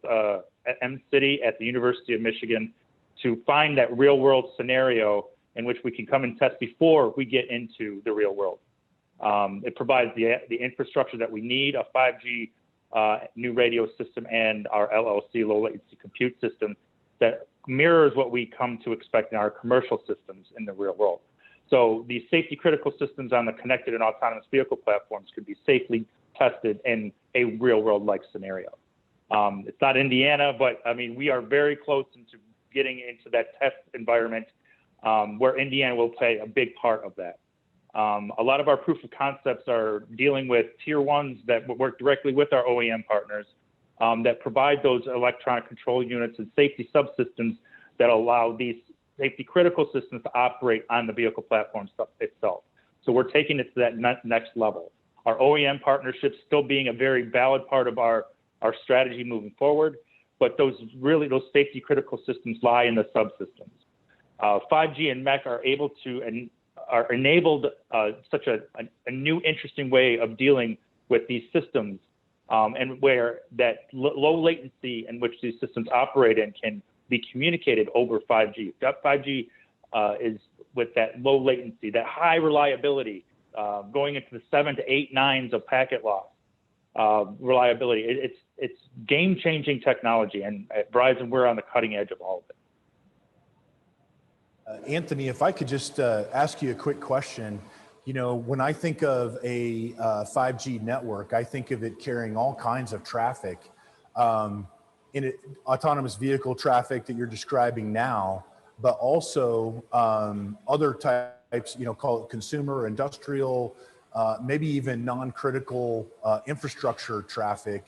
M-City at the University of Michigan to find that real world scenario in which we can come and test before we get into the real world. It provides the infrastructure that we need, a 5G new radio system and our LLC, low latency compute system that mirrors what we come to expect in our commercial systems in the real world. So these safety critical systems on the connected and autonomous vehicle platforms could be safely tested in a real world like scenario. It's not Indiana, but I mean, we are very close into getting into that test environment where Indiana will play a big part of that. A lot of our proof of concepts are dealing with tier ones that work directly with our OEM partners that provide those electronic control units and safety subsystems that allow these safety critical systems to operate on the vehicle platform itself. So we're taking it to that next level. Our OEM partnerships still being a very valid part of our strategy moving forward, but those safety critical systems lie in the subsystems. 5G and MEC are able to and are enabled such a new interesting way of dealing with these systems and where that low latency in which these systems operate in can be communicated over 5G. That 5G is with that low latency, that high reliability, going into the 7 to 8 nines of packet loss reliability. It's game-changing technology, and at Verizon, we're on the cutting edge of all of it. Anthony, if I could just ask you a quick question. When I think of a 5G network, I think of it carrying all kinds of traffic, autonomous vehicle traffic that you're describing now, but also other types, call it consumer, industrial, maybe even non-critical infrastructure traffic.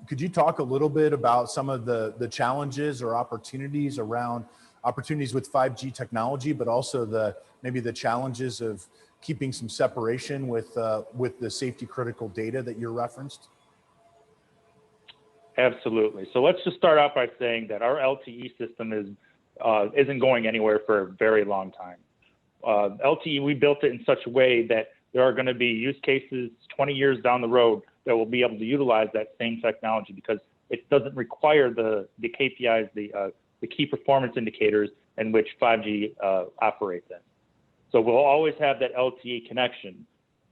Could you talk a little bit about some of the challenges or opportunities with 5G technology, but also maybe the challenges of keeping some separation with the safety critical data that you referenced? Absolutely. So let's just start out by saying that our LTE system isn't going anywhere for a very long time. LTE, we built it in such a way that there are going to be use cases 20 years down the road that will be able to utilize that same technology because it doesn't require the KPIs, the key performance indicators in which 5G operates in. So we'll always have that LTE connection.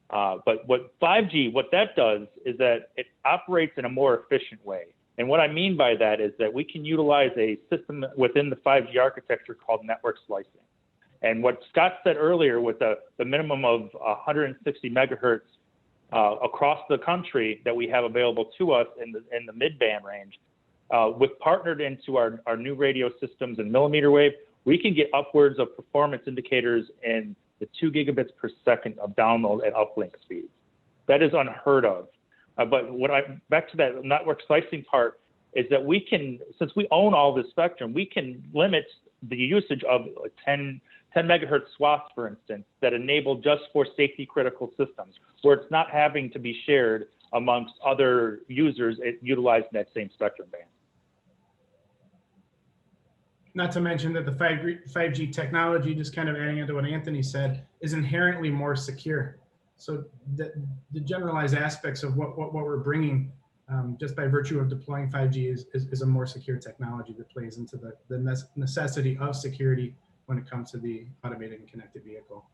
But what 5G, what that does is that it operates in a more efficient way. And what I mean by that is that we can utilize a system within the 5G architecture called network slicing. And what Scott said earlier with the minimum of 160 megahertz across the country that we have available to us in the mid-band range, with partnered into our new radio systems and millimeter wave, we can get upwards of performance indicators in the 2 gigabits per second of download and uplink speeds. That is unheard of. But back to that network slicing part, is that we can, since we own all this spectrum, we can limit the usage of 10 megahertz swaths, for instance, that enable just for safety critical systems, where it's not having to be shared amongst other users utilizing that same spectrum band. Not to mention that the 5G technology, just kind of adding into what Anthony said, is inherently more secure. So the generalized aspects of what we're bringing just by virtue of deploying 5G is a more secure technology that plays into the necessity of security when it comes to the automated and connected vehicle.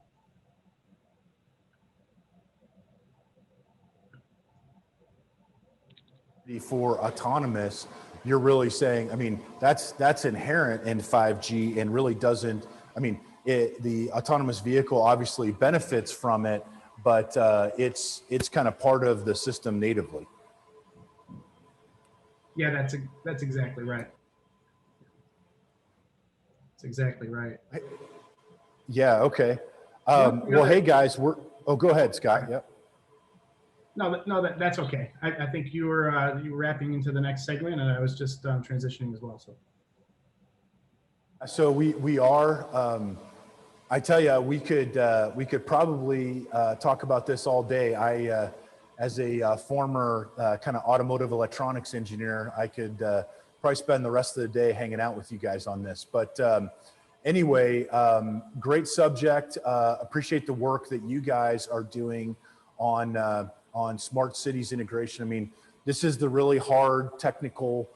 For autonomous, you're really saying, I mean, that's inherent in 5G and really doesn't, I mean, the autonomous vehicle obviously benefits from it, but it's kind of part of the system natively. Yeah, that's exactly right. That's exactly right. Yeah, okay. Well, hey guys, oh, go ahead, Scott. Yep. No, that's okay. I think you were wrapping into the next segment, and I was just transitioning as well. So we are. I tell you, we could probably talk about this all day. As a former kind of automotive electronics engineer, I could probably spend the rest of the day hanging out with you guys on this. But anyway, great subject. Appreciate the work that you guys are doing on smart cities integration. I mean, this is the really hard technical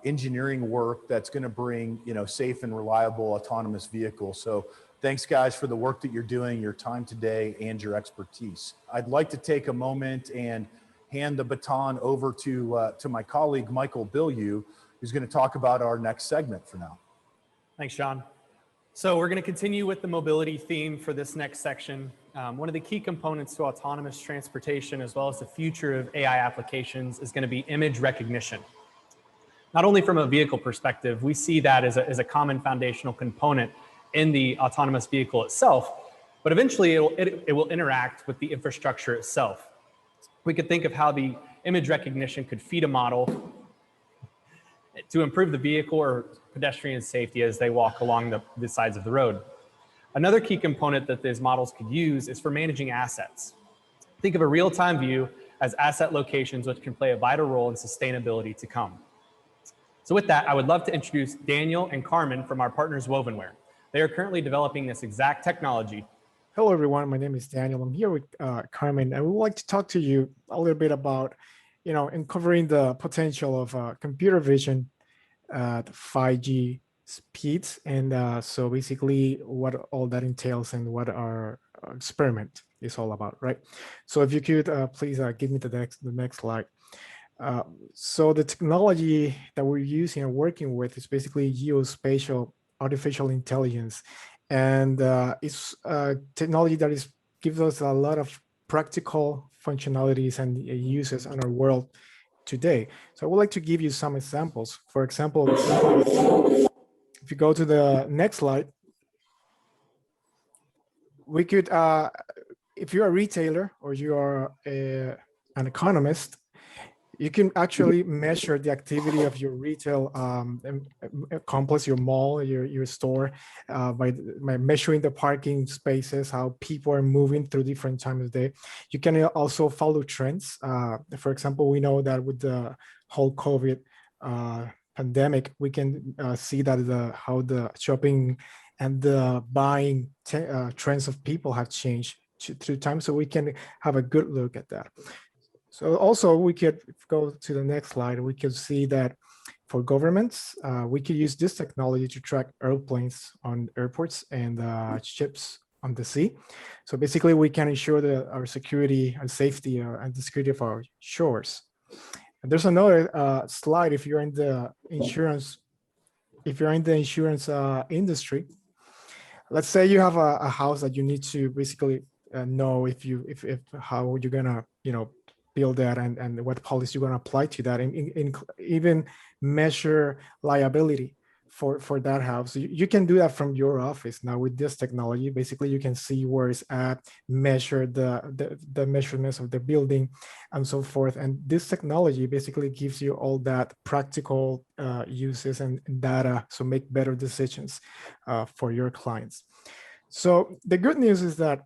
engineering work that's going to bring, safe and reliable autonomous vehicles. So thanks guys for the work that you're doing, your time today, and your expertise. I'd like to take a moment and hand the baton over to my colleague, Michael Bilyeu, who's going to talk about our next segment for now. Thanks, Sean. So we're going to continue with the mobility theme for this next section. One of the key components to autonomous transportation, as well as the future of AI applications, is going to be image recognition. Not only from a vehicle perspective, we see that as a common foundational component in the autonomous vehicle itself, but eventually it will interact with the infrastructure itself. We could think of how the image recognition could feed a model to improve the vehicle or pedestrian safety as they walk along the sides of the road. Another key component that these models could use is for managing assets. Think of a real-time view as asset locations, which can play a vital role in sustainability to come. So with that, I would love to introduce Daniel and Carmen from our partners Wovenware. They are currently developing this exact technology. Hello, everyone. My name is Daniel. I'm here with Carmen. I would like to talk to you a little bit about, uncovering the potential of computer vision at 5G speeds. And so basically what all that entails and what our experiment is all about, right? So if you could please give me the next slide. So the technology that we're using and working with is basically geospatial artificial intelligence. And it's technology that gives us a lot of practical functionalities and uses in our world today. So I would like to give you some examples. For example, if you go to the next slide, we could, if you're a retailer or you are an economist, you can actually measure the activity of your retail complex, your mall, your store, by measuring the parking spaces, how people are moving through different times of day. You can also follow trends. For example, we know that with the whole COVID pandemic, we can see that how the shopping and the buying trends of people have changed through time. So we can have a good look at that. So also we could go to the next slide. We can see that for governments, we could use this technology to track airplanes on airports and ships on the sea. So basically we can ensure that our security and safety and the security of our shores. And there's another slide. If you're in the insurance, industry, let's say you have a house that you need to basically know how you're gonna, build that and what policy you're going to apply to that, and even measure liability for that house. You can do that from your office now with this technology. Basically, you can see where it's at, measure the measurements of the building, and so forth. And this technology basically gives you all that practical uses and data, so make better decisions for your clients. So the good news is that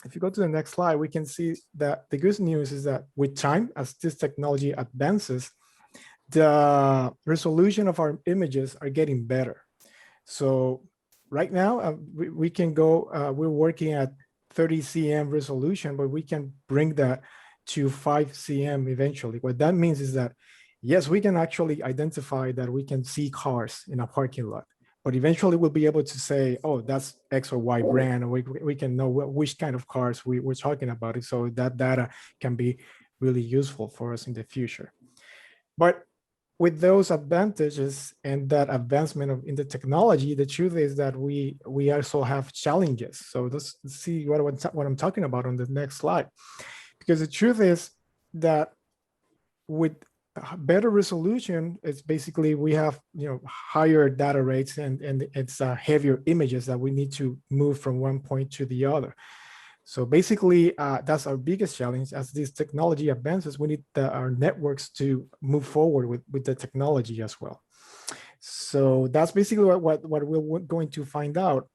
if you go to the next slide, we can see that the good news is that with time, as this technology advances, the resolution of our images are getting better. So right now, we can go, we're working at 30 cm resolution, but we can bring that to 5 cm eventually. What that means is that, yes, we can actually identify that we can see cars in a parking lot, but eventually we'll be able to say, oh, that's X or Y brand, or we can know which kind of cars we're talking about it. So that data can be really useful for us in the future. But with those advantages and that advancement in the technology, the truth is that we also have challenges. So let's see what I'm talking about on the next slide. Because the truth is that with better resolution, it's basically we have higher data rates and it's heavier images that we need to move from one point to the other. So basically, that's our biggest challenge. As this technology advances, we need our networks to move forward with the technology as well. So that's basically what we're going to find out.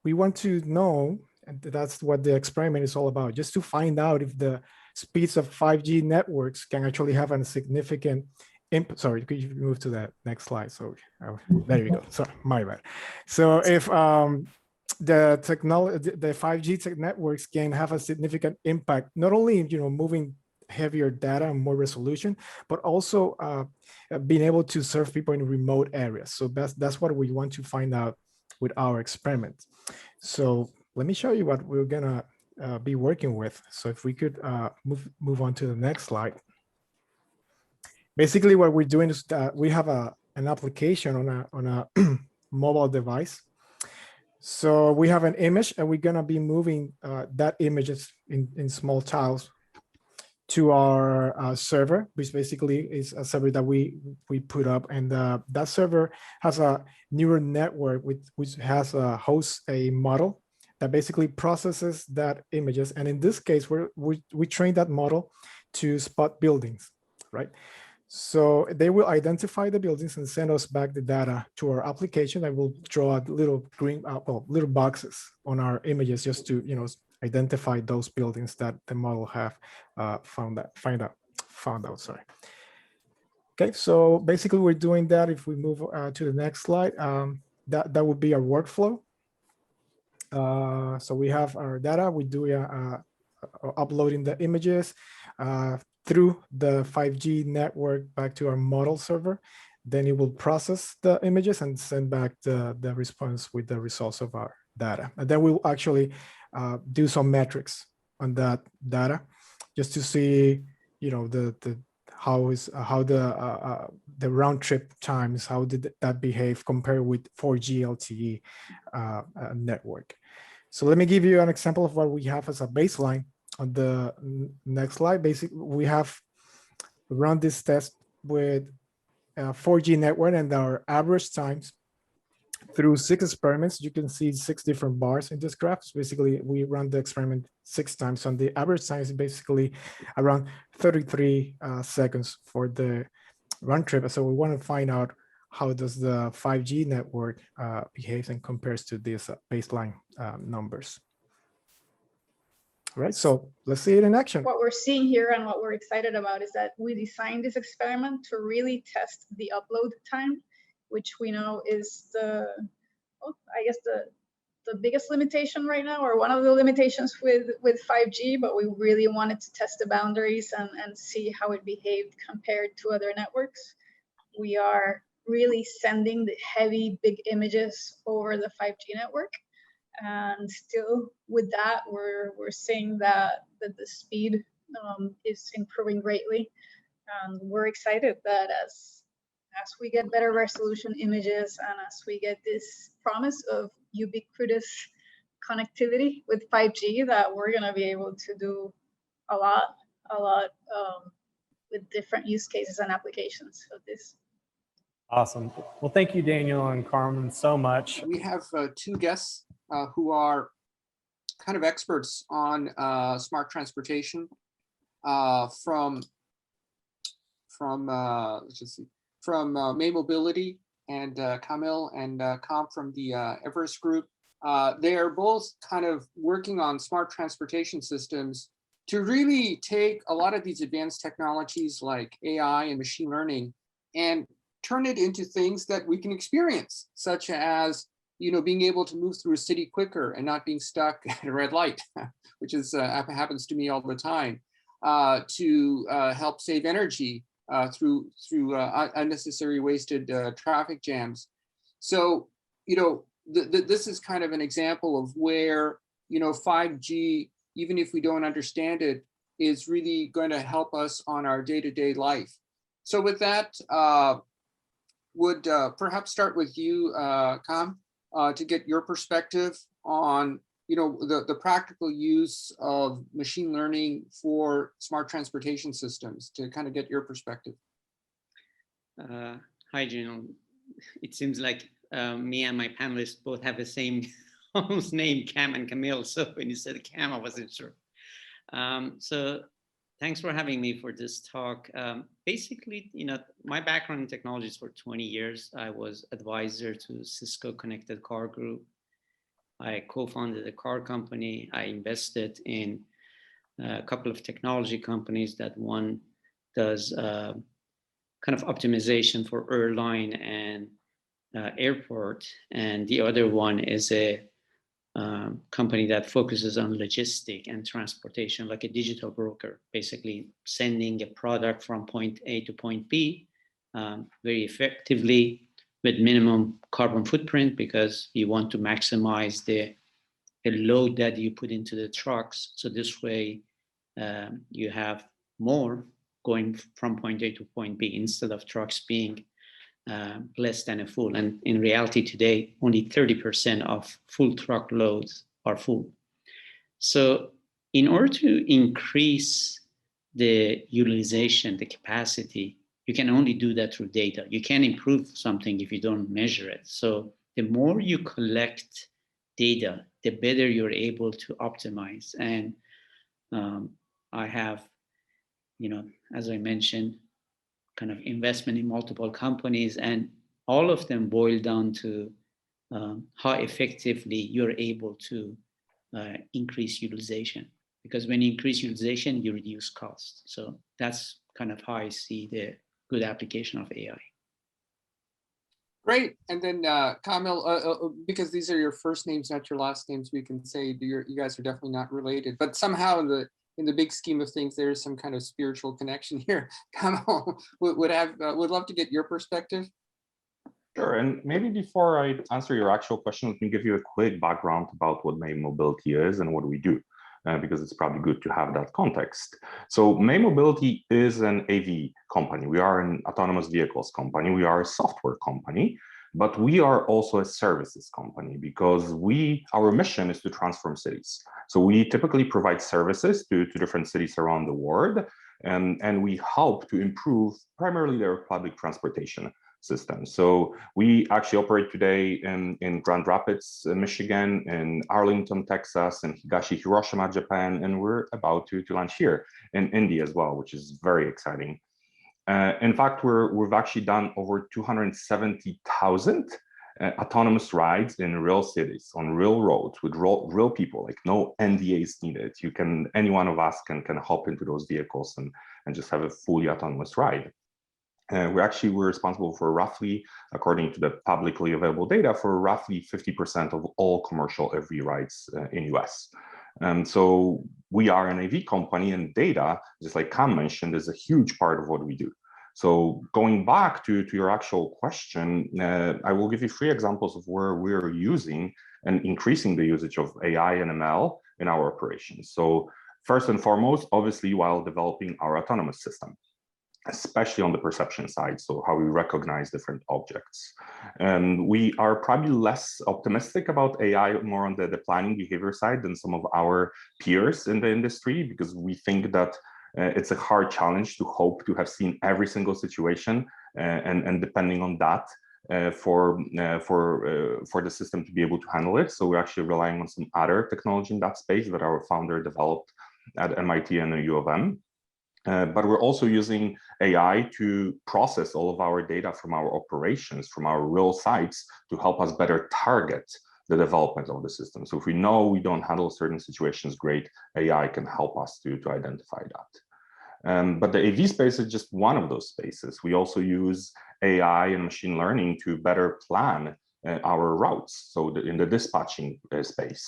We want to know, and that's what the experiment is all about, just to find out if the speeds of 5G networks can actually have a significant impact. Sorry, could you move to that next slide? So there you go. Sorry, my bad. So if the technology, the 5G networks can have a significant impact, not only in moving heavier data and more resolution, but also being able to serve people in remote areas. So that's what we want to find out with our experiment. So let me show you what we're gonna be working with. So if we could move on to the next slide. Basically, what we're doing is that we have an application on a mobile device. So we have an image, and we're gonna be moving that image in small tiles to our server, which basically is a server that we put up, and that server has a neural network which has hosts a model that basically processes that images. And in this case, we train that model to spot buildings, right? So they will identify the buildings and send us back the data to our application. I will draw little green, little boxes on our images just to identify those buildings that the model have found out. Sorry. Okay, so basically we're doing that. If we move to the next slide, that would be our workflow. So we have our data. We do uploading the images through the 5G network back to our model server. Then it will process the images and send back the response with the results of our data. And then we'll actually do some metrics on that data just to see, how the round trip times, how did that behave compared with 4G LTE network. So let me give you an example of what we have as a baseline on the next slide. Basically, we have run this test with 4G network, and our average times through 6 experiments. You can see 6 different bars in this graph. So basically, we run the experiment 6 times. On the average time is basically around 33 seconds for the round trip. So we want to find out how does the 5G network behaves and compares to these baseline numbers. Right, so let's see it in action. What we're seeing here and what we're excited about is that we designed this experiment to really test the upload time, which we know is the biggest limitation right now, or one of the limitations with 5G, but we really wanted to test the boundaries and see how it behaved compared to other networks. We are really sending the heavy big images over the 5G network. And still with that, we're seeing that the speed is improving greatly. And we're excited that as we get better resolution images and as we get this promise of ubiquitous connectivity with 5G, that we're going to be able to do a lot with different use cases and applications of this. Awesome. Well, thank you, Daniel and Carmen, so much. We have two guests who are kind of experts on smart transportation from let's just see, from May Mobility and Camille and Com from the Everest Group. They are both kind of working on smart transportation systems to really take a lot of these advanced technologies like AI and machine learning and turn it into things that we can experience, such as, you know, being able to move through a city quicker and not being stuck at a red light, which is happens to me all the time, to help save energy through unnecessary wasted traffic jams. So, you know, this is kind of an example of where, you know, 5G, even if we don't understand it, is really going to help us on our day-to-day life. So with that, would perhaps start with you, Kam, to get your perspective on, you know, the practical use of machine learning for smart transportation systems, to kind of get your perspective. Hi, Janelle. It seems like me and my panelists both have the same almost name, Cam and Camille. So when you said Cam, I wasn't sure. So thanks for having me for this talk. Basically, you know, my background in technologies for 20 years. I was advisor to Cisco Connected Car Group. I co-founded a car company. I invested in a couple of technology companies. That one does kind of optimization for airline and airport, and the other one is a company that focuses on logistic and transportation, like a digital broker, basically sending a product from point A to point B very effectively with minimum carbon footprint, because you want to maximize the load that you put into the trucks. So this way you have more going from point A to point B instead of trucks being less than a full. And in reality today, only 30% of full truck loads are full. So in order to increase the utilization, the capacity, you can only do that through data. You can't improve something if you don't measure it. So the more you collect data, the better you're able to optimize. And I have, you know, as I mentioned, kind of investment in multiple companies, and all of them boil down to how effectively you're able to increase utilization. Because when you increase utilization, you reduce costs. So that's kind of how I see the good application of AI. Great. And then Kamil, because these are your first names, not your last names, we can say you guys are definitely not related, but somehow in the big scheme of things, there is some kind of spiritual connection here. Kamil, would love to get your perspective. Sure, and maybe before I answer your actual question, let me give you a quick background about what May Mobility is and what we do, because it's probably good to have that context. So May Mobility is an AV company. We are an autonomous vehicles company. We are a software company, but we are also a services company, because our mission is to transform cities. So we typically provide services to different cities around the world, and we help to improve primarily their public transportation system. So we actually operate today in Grand Rapids, Michigan, in Arlington, Texas, and Higashi, Hiroshima, Japan, and we're about to launch here in India as well, which is very exciting. In fact, we've actually done over 270,000 autonomous rides in real cities, on real roads, with real people, like no NDAs needed. Any one of us can hop into those vehicles and just have a fully autonomous ride. We're responsible for roughly, according to the publicly available data, for roughly 50% of all commercial AV rides in US. So we are an AV company, and data, just like Cam mentioned, is a huge part of what we do. So going back to your actual question, I will give you 3 examples of where we're using and increasing the usage of AI and ML in our operations. So first and foremost, obviously, while developing our autonomous system, especially on the perception side, so how we recognize different objects. And we are probably less optimistic about AI, more on the planning behavior side than some of our peers in the industry, because we think that it's a hard challenge to hope to have seen every single situation and depending on that for the system to be able to handle it. So we're actually relying on some other technology in that space that our founder developed at MIT and the U of M. But we're also using AI to process all of our data from our operations, from our real sites, to help us better target the development of the system. So if we know we don't handle certain situations great, AI can help us to identify that. But the AV space is just one of those spaces. We also use AI and machine learning to better plan our routes. So in the dispatching space.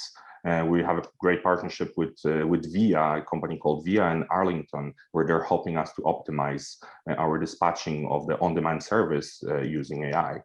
We have a great partnership with VIA, a company called VIA in Arlington, where they're helping us to optimize our dispatching of the on-demand service using AI.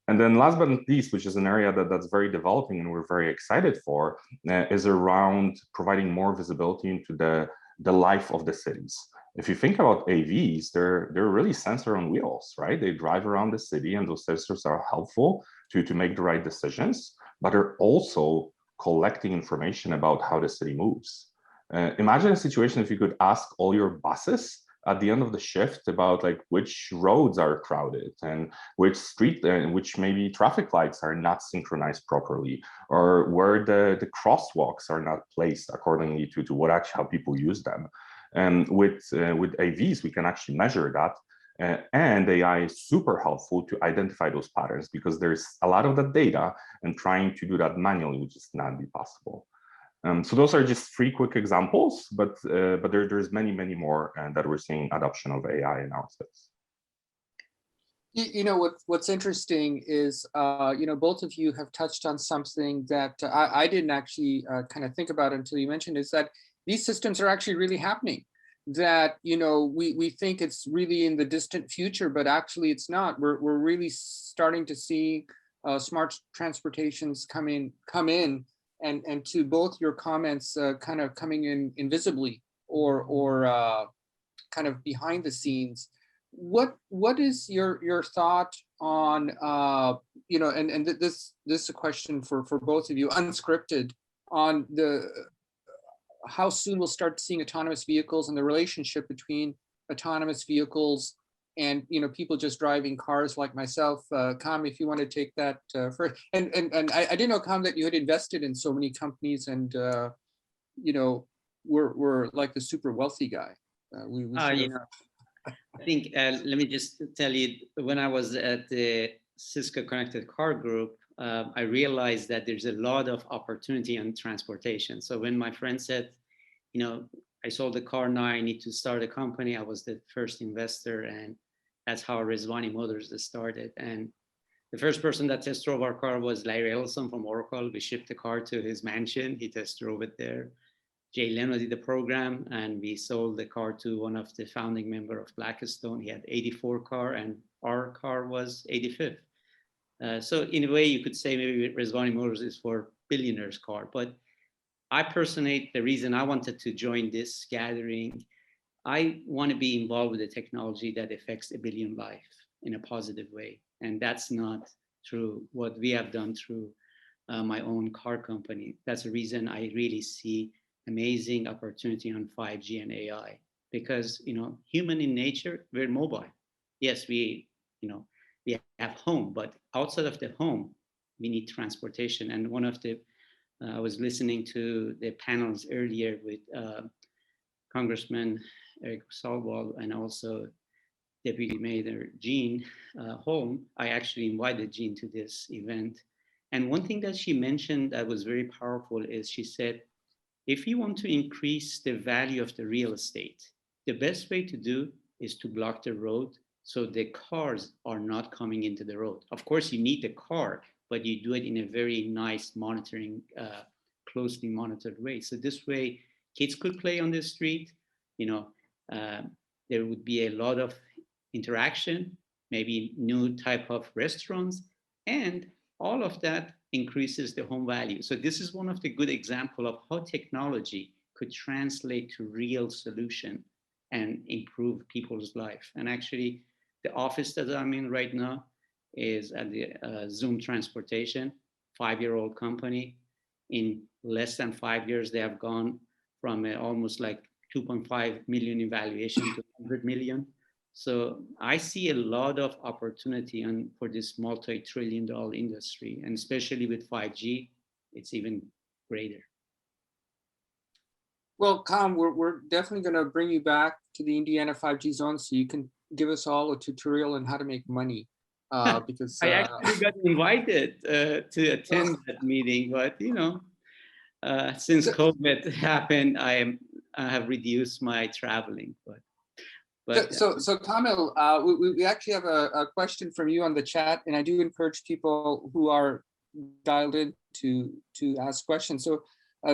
And then last but not least, which is an area that's very developing and we're very excited for, is around providing more visibility into the life of the cities. If you think about AVs, they're really sensor on wheels, right? They drive around the city and those sensors are helpful to make the right decisions, but they're also collecting information about how the city moves. Imagine a situation if you could ask all your buses at the end of the shift about like which roads are crowded and which street and which maybe traffic lights are not synchronized properly, or where the crosswalks are not placed accordingly to what actually how people use them. And with AVs, we can actually measure that. And AI is super helpful to identify those patterns because there's a lot of that data, and trying to do that manually would just not be possible. So those are just 3 quick examples, but there's many more that we're seeing adoption of AI in our space. You know, what's interesting is, you know, both of you have touched on something that I didn't actually kind of think about until you mentioned, is that these systems are actually really happening. That, you know, we think it's really in the distant future, but actually it's not. We're really starting to see smart transportations come in, and to both your comments, kind of coming in invisibly or kind of behind the scenes. What is your thought on you know, and this is a question for both of you, unscripted, on how soon we'll start seeing autonomous vehicles and the relationship between autonomous vehicles and, you know, people just driving cars like myself. Kam, if you want to take that first. And I didn't know, Kam, that you had invested in so many companies and, you know, we're like the super wealthy guy. We you know, I think, let me just tell you, when I was at the Cisco Connected Car Group, I realized that there's a lot of opportunity on transportation. So when my friend said, you know, I sold the car, now I need to start a company, I was the first investor, and that's how Rizvani Motors started. And the first person that test drove our car was Larry Ellison from Oracle. We shipped the car to his mansion. He test drove it there. Jay Leno did the program, and we sold the car to one of the founding member of Blackstone. He had 84 car, and our car was 85th. So in a way, you could say maybe Rizvani Motors is for billionaires car. But I personally, the reason I wanted to join this gathering, I want to be involved with the technology that affects 1 billion lives in a positive way. And that's not through what we have done through my own car company. That's the reason I really see amazing opportunity on 5G and AI, because, you know, human in nature, we're mobile. Yes, we have home, but outside of the home, we need transportation. And one of the, I was listening to the panels earlier with Congressman Eric Salwal and also Deputy Mayor Jean Holm. I actually invited Jean to this event. And one thing that she mentioned that was very powerful is she said, if you want to increase the value of the real estate, the best way to do is to block the road so the cars are not coming into the road. Of course, you need the car, but you do it in a very nice monitoring, closely monitored way. So this way, kids could play on the street. You know, there would be a lot of interaction, maybe new type of restaurants, and all of that increases the home value. So this is one of the good example of how technology could translate to real solution and improve people's life. And actually, the office that I'm in right now is at the Zoom Transportation, 5-year-old company. In less than 5 years, they have gone from almost like 2.5 million in valuation to 100 million. So I see a lot of opportunity for this multi-trillion-dollar industry, and especially with 5G, it's even greater. Well, Tom, we're definitely going to bring you back to the Indiana 5G zone so you can give us all a tutorial on how to make money. Because I actually got invited to attend that meeting, but since COVID happened, I have reduced my traveling. So Kamil, we actually have a question from you on the chat, and I do encourage people who are dialed in to ask questions. So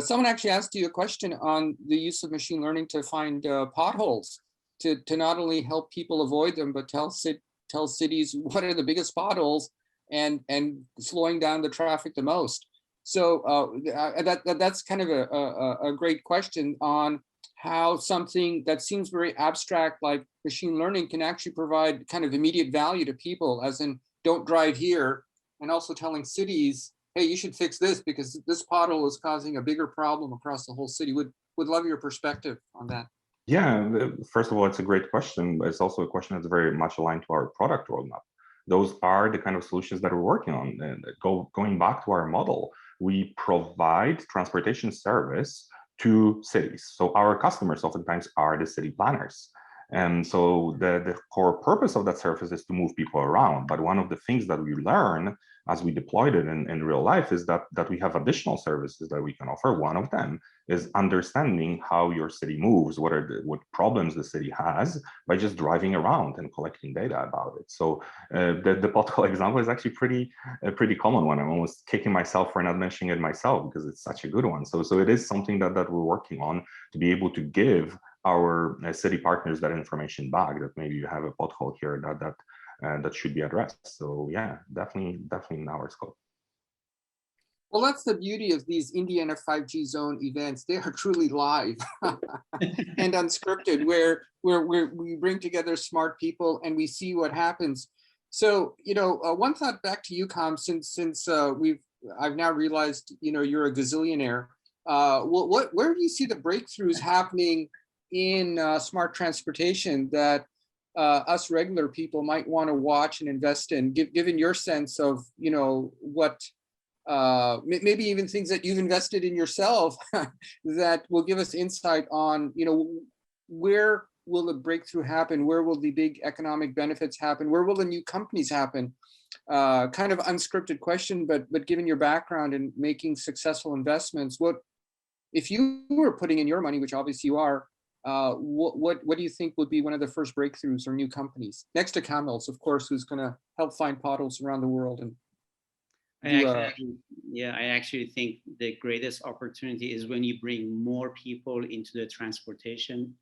someone actually asked you a question on the use of machine learning to find potholes, to not only help people avoid them, but tell cities what are the biggest potholes and slowing down the traffic the most. So that's kind of a great question on how something that seems very abstract like machine learning can actually provide kind of immediate value to people, as in don't drive here, and also telling cities, hey, you should fix this because this pothole is causing a bigger problem across the whole city. Would love your perspective on that. Yeah, first of all, it's a great question, but it's also a question that's very much aligned to our product roadmap. Those are the kind of solutions that we're working on. And going back to our model, we provide transportation service to cities. So our customers oftentimes are the city planners. And so the core purpose of that service is to move people around. But one of the things that we learn as we deployed it in real life is that we have additional services that we can offer. One of them is understanding how your city moves, what problems the city has, by just driving around and collecting data about it. So the pothole example is actually a pretty common one. I'm almost kicking myself for not mentioning it myself because it's such a good one. So it is something that we're working on to be able to give our city partners that information back, that maybe you have a pothole here that should be addressed. So yeah, definitely in our scope. Well, that's the beauty of these Indiana 5G zone events. They are truly live and unscripted, where we bring together smart people and we see what happens. So, one thought back to you, Com, since I've now realized, you're a gazillionaire. Where do you see the breakthroughs happening in smart transportation that us regular people might want to watch and invest in, given your sense of, what maybe even things that you've invested in yourself that will give us insight on, where will the breakthrough happen? Where will the big economic benefits happen? Where will the new companies happen? Kind of unscripted question, but given your background in making successful investments, what if you were putting in your money, which obviously you are, what do you think would be one of the first breakthroughs or new companies next to Kamil's, of course, who's going to help find potholes around the world? And I actually think the greatest opportunity is when you bring more people into the transportation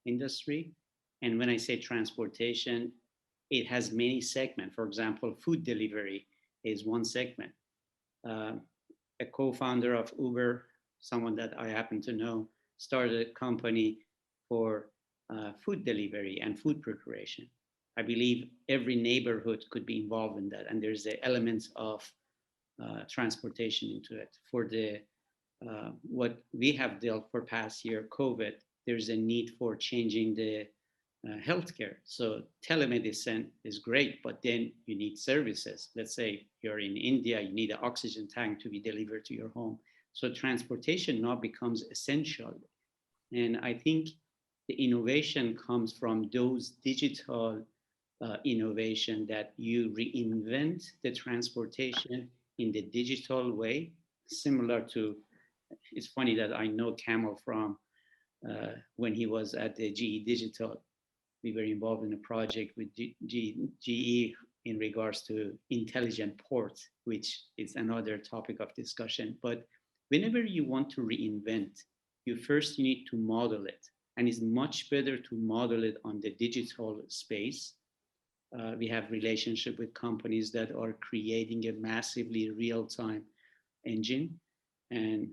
industry. And when I say transportation, it has many segments. For example, food delivery is one segment. A co-founder of Uber, someone that I happen to know, started a company for food delivery and food preparation. I believe every neighborhood could be involved in that, and there's the elements of transportation into it. For the what we have dealt for past year, COVID, there's a need for changing the healthcare. So telemedicine is great, but then you need services. Let's say you're in India, you need an oxygen tank to be delivered to your home. So transportation now becomes essential. And I think the innovation comes from those digital innovation that you reinvent the transportation in the digital way, similar to, it's funny that I know Kamil from when he was at the GE Digital. We were involved in a project with GE in regards to intelligent ports, which is another topic of discussion. But whenever you want to reinvent, you need to model it. And it's much better to model it on the digital space. We have relationship with companies that are creating a massively real-time engine. And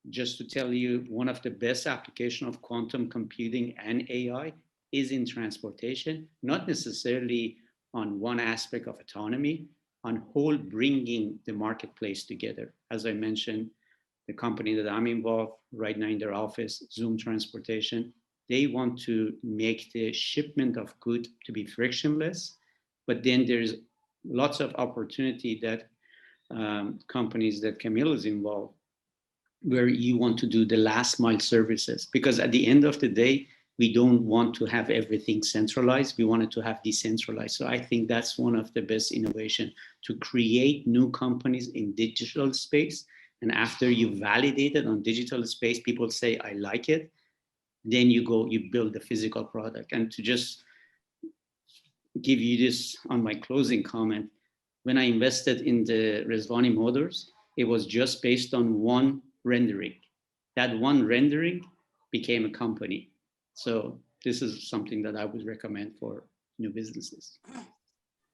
just to tell you, one of the best application of quantum computing and AI is in transportation, not necessarily on one aspect of autonomy, on whole bringing the marketplace together. As I mentioned, the company that I'm involved right now in their office, Zoom Transportation, they want to make the shipment of good to be frictionless, but then there's lots of opportunity that companies that Camille is involved, where you want to do the last mile services, because at the end of the day, we don't want to have everything centralized. We wanted to have decentralized. So I think that's one of the best innovation, to create new companies in digital space. And after you validate it on digital space, people say, I like it. Then you go, you build the physical product. And to just give you this on my closing comment, when I invested in the Rezvani Motors, it was just based on one rendering. That one rendering became a company. So this is something that I would recommend for new businesses.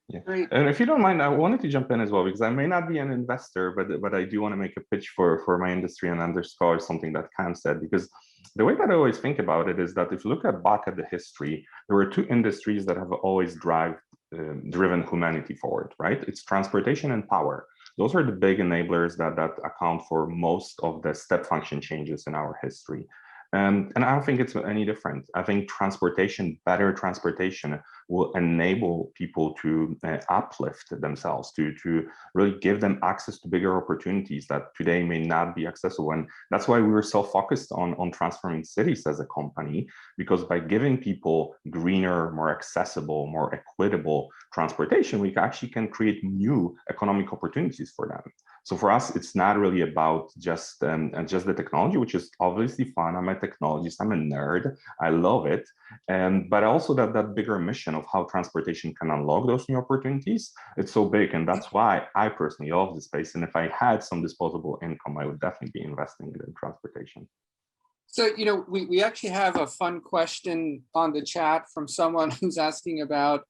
Yeah. Great. And if you don't mind, I wanted to jump in as well, because I may not be an investor, but I do want to make a pitch for my industry and underscore something that Cam said, because the way that I always think about it is that if you look back at the history, there were two industries that have always driven humanity forward, right? It's transportation and power. Those are the big enablers that account for most of the step function changes in our history. And I don't think it's any different. I think better transportation will enable people to uplift themselves, to really give them access to bigger opportunities that today may not be accessible. And that's why we were so focused on transforming cities as a company, because by giving people greener, more accessible, more equitable transportation, we actually can create new economic opportunities for them. So for us, it's not really about just the technology, which is obviously fun. I'm a technologist, I'm a nerd, I love it. But also that bigger mission of how transportation can unlock those new opportunities, it's so big. And that's why I personally love the space. And if I had some disposable income, I would definitely be investing in transportation. So, you know, we actually have a fun question on the chat from someone who's asking about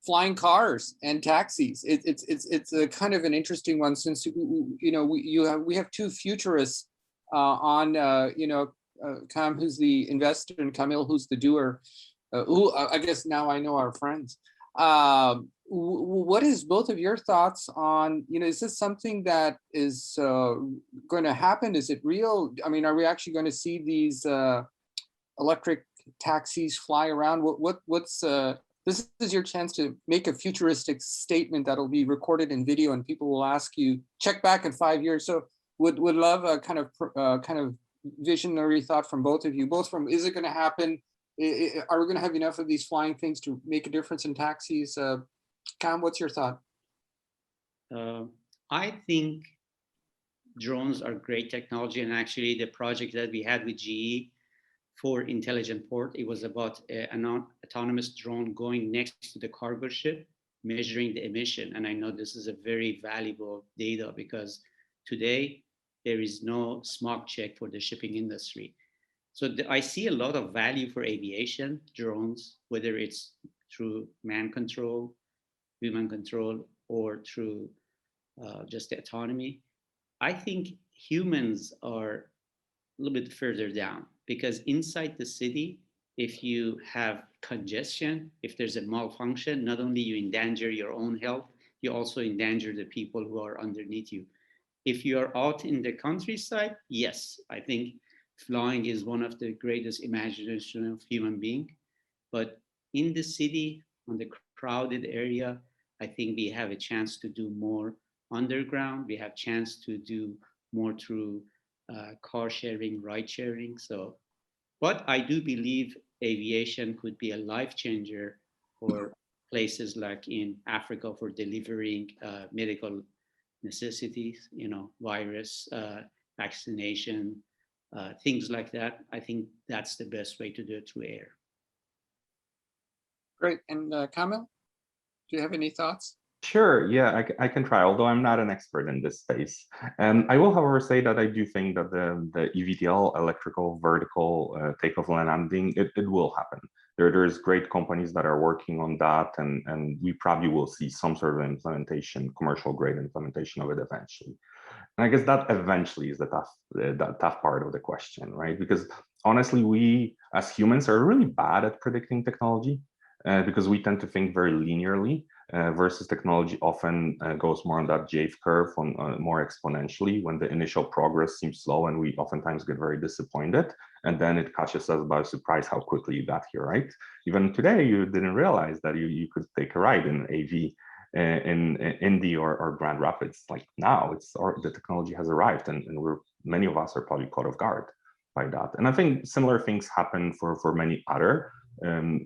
flying cars and taxis. It's a kind of an interesting one, since you know we have two futurists on Cam, who's the investor, and Camille, who's the doer. Who I guess now I know our friends. What is both of your thoughts on, you know, is this something that is going to happen? Is it real? I mean, are we actually going to see these electric taxis fly around? What's this is your chance to make a futuristic statement that'll be recorded in video, and people will ask you, check back in 5 years. So would love a kind of visionary thought from both of you, both from, is it going to happen? Are we going to have enough of these flying things to make a difference in taxis? Cam, what's your thought? I think drones are great technology. And actually the project that we had with GE for Intelligent Port, it was about an autonomous drone going next to the cargo ship, measuring the emission. And I know this is a very valuable data, because today there is no smog check for the shipping industry. So I see a lot of value for aviation, drones, whether it's through man control, human control, or through just the autonomy. I think humans are a little bit further down, because inside the city, if you have congestion, if there's a malfunction, not only you endanger your own health, you also endanger the people who are underneath you. If you are out in the countryside, yes, I think flying is one of the greatest imagination of human being. But in the city, on the crowded area, I think we have a chance to do more underground. We have a chance to do more through car sharing, ride sharing. So, but I do believe aviation could be a life changer for places like in Africa for delivering medical necessities, you know, virus, vaccination, things like that. I think that's the best way to do it, through air. Great. And Kamil, do you have any thoughts? Sure, yeah, I can try, although I'm not an expert in this space. I will, however, say that I do think that the eVTOL, electrical vertical takeoff and landing, it will happen. There's great companies that are working on that, and we probably will see some sort of implementation, commercial grade implementation of it eventually. And I guess that eventually is the tough part of the question, right? Because honestly, we as humans are really bad at predicting technology, because we tend to think very linearly. versus technology often goes more on that J curve, on more exponentially, when the initial progress seems slow and we oftentimes get very disappointed. And then it catches us by surprise how quickly you got here, right? Even today, you didn't realize that you could take a ride in AV in Indy or Grand Rapids. Like now, the technology has arrived, and many of us are probably caught off guard by that. And I think similar things happen for many other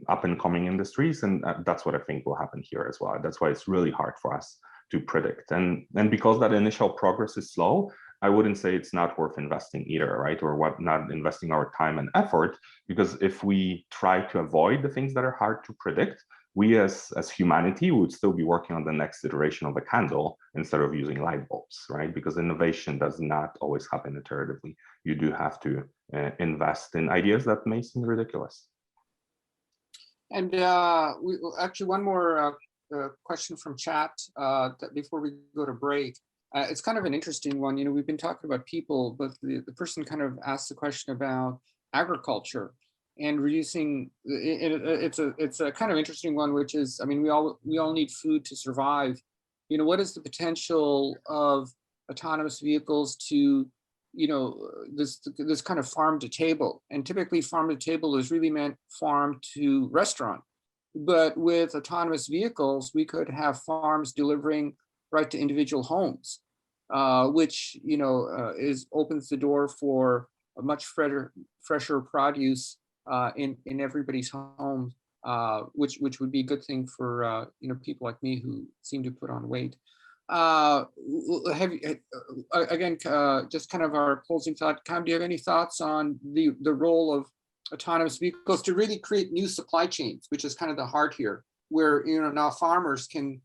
up and coming industries, and that's what I think will happen here as well. That's why it's really hard for us to predict. And because that initial progress is slow, I wouldn't say it's not worth investing either, right? Or not investing our time and effort, because if we try to avoid the things that are hard to predict, we as humanity would still be working on the next iteration of a candle instead of using light bulbs, right? Because innovation does not always happen iteratively. You do have to invest in ideas that may seem ridiculous. And actually one more question from chat before we go to break. It's kind of an interesting one. You know, we've been talking about people, but the person kind of asked the question about agriculture and reducing. It's a kind of interesting one, which is, I mean, we all need food to survive. You know, what is the potential of autonomous vehicles to, you know, this kind of farm to table? And typically farm to table is really meant farm to restaurant. But with autonomous vehicles, we could have farms delivering right to individual homes, which, you know, opens the door for a much fresher produce in everybody's home, which would be a good thing for you know, people like me who seem to put on weight. Have you, again, just kind of our closing thought, Cam, do you have any thoughts on the role of autonomous vehicles to really create new supply chains, which is kind of the heart here, where, you know, now farmers can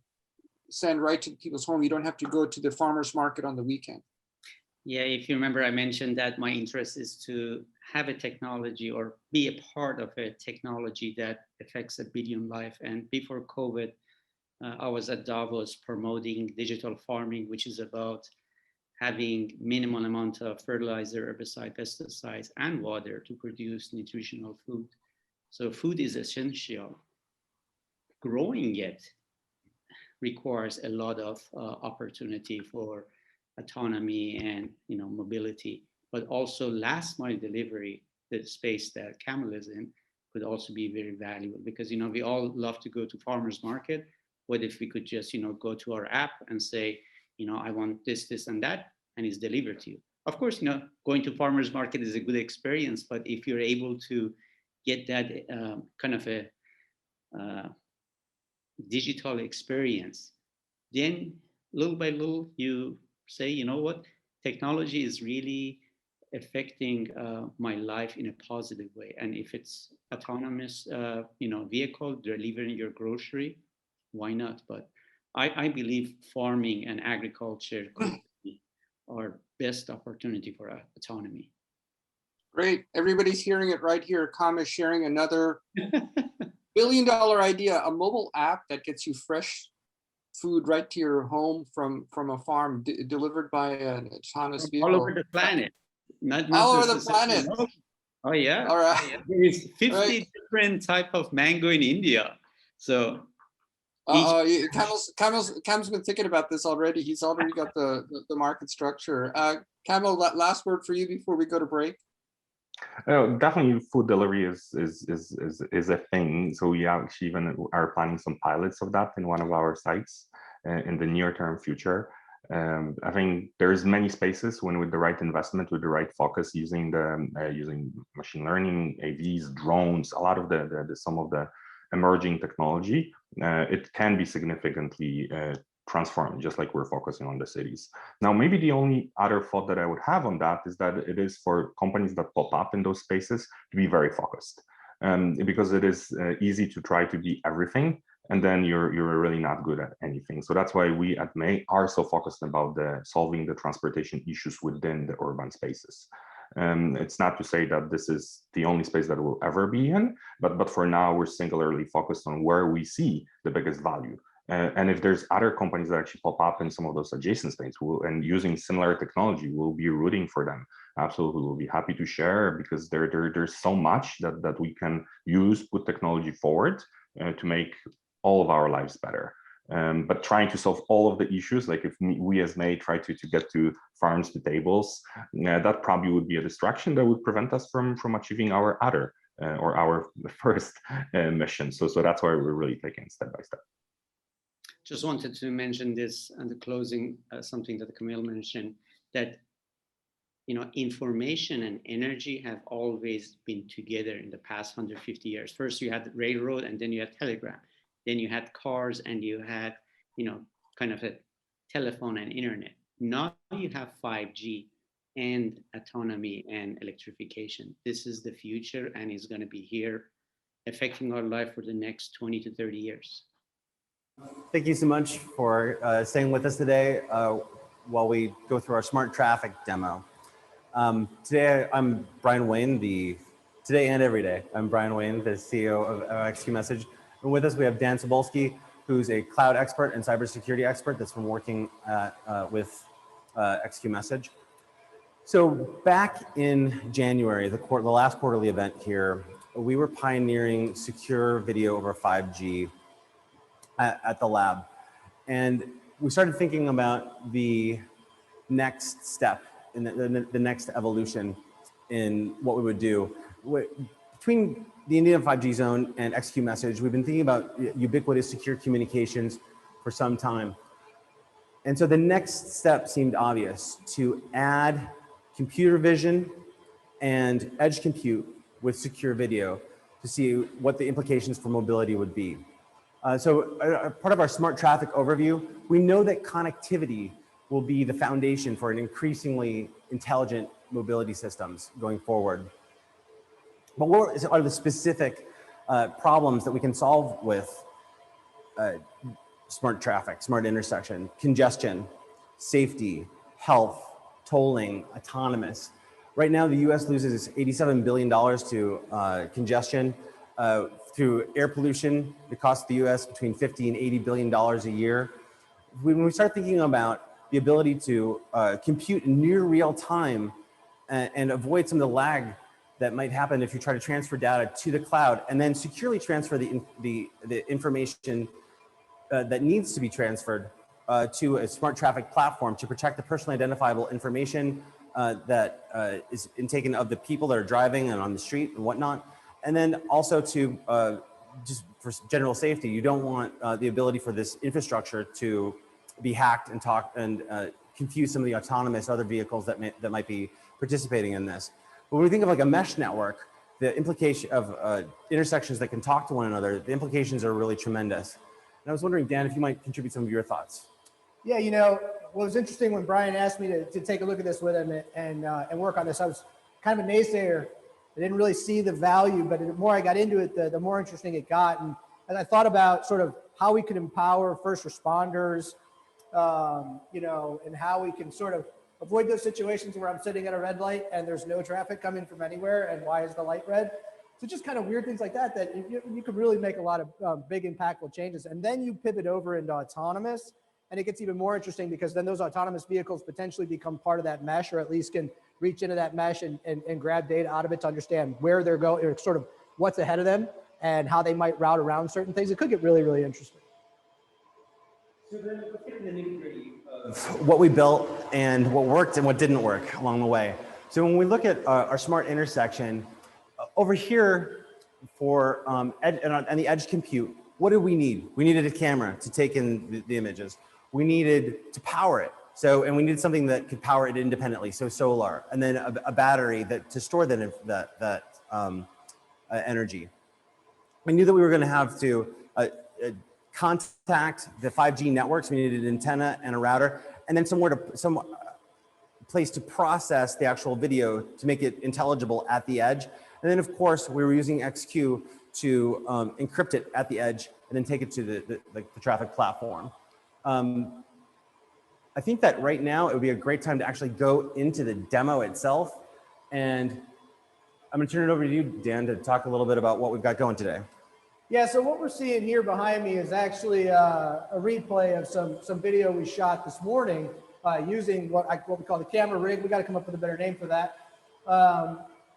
send right to people's home. You don't have to go to the farmer's market on the weekend. Yeah, if you remember, I mentioned that my interest is to have a technology or be a part of a technology that affects 1 billion lives. And before COVID, I was at Davos promoting digital farming, which is about having minimum amount of fertilizer, herbicide, pesticides, and water to produce nutritional food. So food is essential. Growing it requires a lot of opportunity for autonomy and, you know, mobility, but also last mile delivery, the space that Camel is in, could also be very valuable, because, you know, we all love to go to farmers market. What if we could just, you know, go to our app and say, you know, I want this, this, and that, and it's delivered to you. Of course, you know, going to farmers market is a good experience, but if you're able to get that kind of a digital experience, then little by little you say, you know what, technology is really affecting my life in a positive way. And if it's autonomous, you know, vehicle delivering your grocery, why not? But I believe farming and agriculture could be our best opportunity for autonomy. Great, everybody's hearing it right here. Com is sharing another billion-dollar idea, a mobile app that gets you fresh food right to your home from a farm, delivered by an autonomous vehicle. All over the planet. Not all over the planet. Oh yeah. All right. There is 50 different type of mango in India. So Cam's been thinking about this already. He's already got the market structure. Camel, last word for you before we go to break. Definitely, food delivery is a thing. So we actually even are planning some pilots of that in one of our sites in the near-term future. I think there's many spaces when, with the right investment, with the right focus, using machine learning, AVs, drones, a lot of some of the emerging technology, it can be significantly transformed, just like we're focusing on the cities. Now, maybe the only other thought that I would have on that is that it is for companies that pop up in those spaces to be very focused, because it is easy to try to be everything, and then you're really not good at anything. So that's why we at May are so focused about solving the transportation issues within the urban spaces. It's not to say that this is the only space that we'll ever be in, but for now, we're singularly focused on where we see the biggest value. And if there's other companies that actually pop up in some of those adjacent spaces and using similar technology, we'll be rooting for them. Absolutely, we'll be happy to share, because there's so much that we can use, put technology forward to make all of our lives better. But trying to solve all of the issues, like if we as May try to get to farms to tables, that probably would be a distraction that would prevent us from achieving our other or our first mission. So that's why we're really taking step by step. Just wanted to mention this and the closing, something that Camille mentioned, that information and energy have always been together in the past 150 years. First, you had the railroad, and then you had telegraph. Then you had cars, and you had, kind of a telephone and internet. Now you have 5G and autonomy and electrification. This is the future, and it's going to be here, affecting our life for the next 20 to 30 years. Thank you so much for staying with us today while we go through our smart traffic demo. Today, I'm Brian Wayne, today and every day, I'm Brian Wayne, the CEO of XQ Message. And with us, we have Dan Sobolski, who's a cloud expert and cybersecurity expert that's been working with XQ Message. So back in January, the last quarterly event here, we were pioneering secure video over 5G at the lab. And we started thinking about the next step in the next evolution in what we would do. Between the Indiana 5G zone and XQ Message, we've been thinking about ubiquitous secure communications for some time. And so the next step seemed obvious, to add computer vision and edge compute with secure video to see what the implications for mobility would be. So part of our smart traffic overview, we know that connectivity will be the foundation for an increasingly intelligent mobility systems going forward. But what are the specific problems that we can solve with smart traffic, smart intersection, congestion, safety, health, tolling, autonomous? Right now, the US loses $87 billion to congestion. Through air pollution, it costs the US between $50 and $80 billion a year. When we start thinking about the ability to compute in near real time and avoid some of the lag that might happen if you try to transfer data to the cloud, and then securely transfer the information that needs to be transferred to a smart traffic platform to protect the personally identifiable information that is taken of the people that are driving and on the street and whatnot. And then also to just for general safety, you don't want the ability for this infrastructure to be hacked and confuse some of the autonomous other vehicles that might be participating in this. But when we think of like a mesh network, the implication of intersections that can talk to one another, the implications are really tremendous. And I was wondering, Dan, if you might contribute some of your thoughts. Yeah, what was interesting when Brian asked me to take a look at this with him and work on this, I was kind of a naysayer. I didn't really see the value, but the more I got into it, the more interesting it got. And as I thought about sort of how we could empower first responders, and how we can sort of avoid those situations where I'm sitting at a red light and there's no traffic coming from anywhere, and why is the light red? So just kind of weird things like that you could really make a lot of big impactful changes. And then you pivot over into autonomous, and it gets even more interesting because then those autonomous vehicles potentially become part of that mesh, or at least can reach into that mesh and grab data out of it to understand where they're going, or sort of what's ahead of them and how they might route around certain things. It could get really, really interesting. So then let's get into the nitty-gritty of what we built and what worked and what didn't work along the way. So when we look at our smart intersection, over here for and the edge compute, what did we need? We needed a camera to take in the images. We needed to power it. And we needed something that could power it independently, so solar, and then a battery to store that energy. We knew that we were going to have to contact the 5G networks. We needed an antenna and a router, and then some place to process the actual video to make it intelligible at the edge. And then, of course, we were using XQ to encrypt it at the edge and then take it to the traffic platform. I think that right now it would be a great time to actually go into the demo itself. And I'm going to turn it over to you, Dan, to talk a little bit about what we've got going today. Yeah, so what we're seeing here behind me is actually a replay of some video we shot this morning using what we call the camera rig. We got to come up with a better name for that.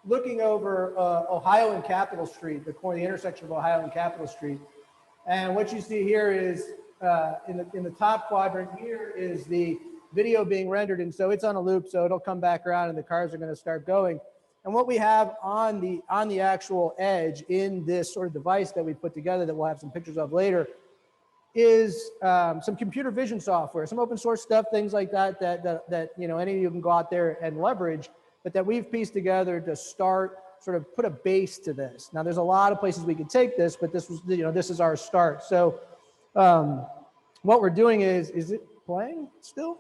Looking over Ohio and Capitol Street, the intersection of Ohio and Capitol Street. And what you see here is in the top quadrant here is the video being rendered. And so it's on a loop, so it'll come back around and the cars are going to start going. And what we have on the actual edge in this sort of device that we put together that we'll have some pictures of later is some computer vision software, some open source stuff, things like that, that you know, any of you can go out there and leverage, but that we've pieced together to start sort of put a base to this. Now there's a lot of places we could take this, but this was, you know, this is our start. So what we're doing is it playing still?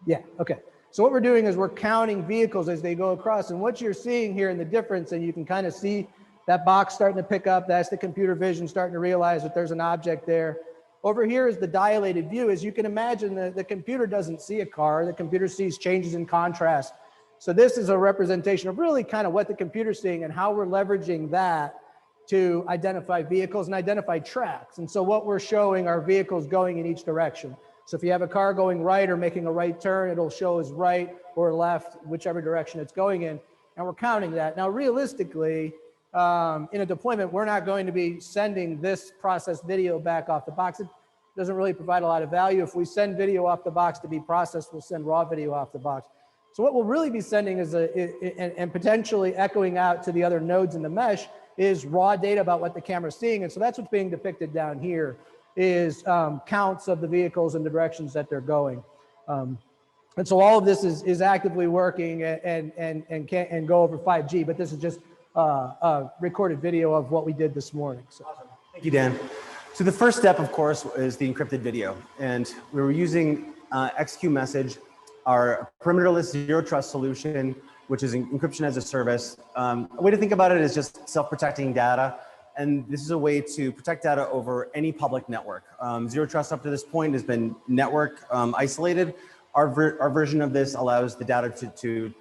Yeah, okay. So what we're doing is we're counting vehicles as they go across, and what you're seeing here in the difference, and you can kind of see that box starting to pick up, that's the computer vision starting to realize that there's an object there. Over here is the dilated view. As you can imagine, the computer doesn't see a car, the computer sees changes in contrast. So this is a representation of really kind of what the computer's seeing and how we're leveraging that to identify vehicles and identify tracks. And so what we're showing are vehicles going in each direction. So if you have a car going right or making a right turn, it'll show as right or left, whichever direction it's going in. And we're counting that. Now, realistically, in a deployment, we're not going to be sending this processed video back off the box. It doesn't really provide a lot of value. If we send video off the box to be processed, we'll send raw video off the box. So what we'll really be sending is and potentially echoing out to the other nodes in the mesh is raw data about what the camera's seeing. And so that's what's being depicted down here is counts of the vehicles and the directions that they're going. And so all of this is actively working and go over 5G, but this is just a recorded video of what we did this morning. So. Awesome. Thank you, Dan. So the first step, of course, is the encrypted video. And we were using XQ Message, our perimeterless zero trust solution, which is encryption as a service. A way to think about it is just self-protecting data. And this is a way to protect data over any public network. Zero trust up to this point has been network isolated. Our version of this allows the data to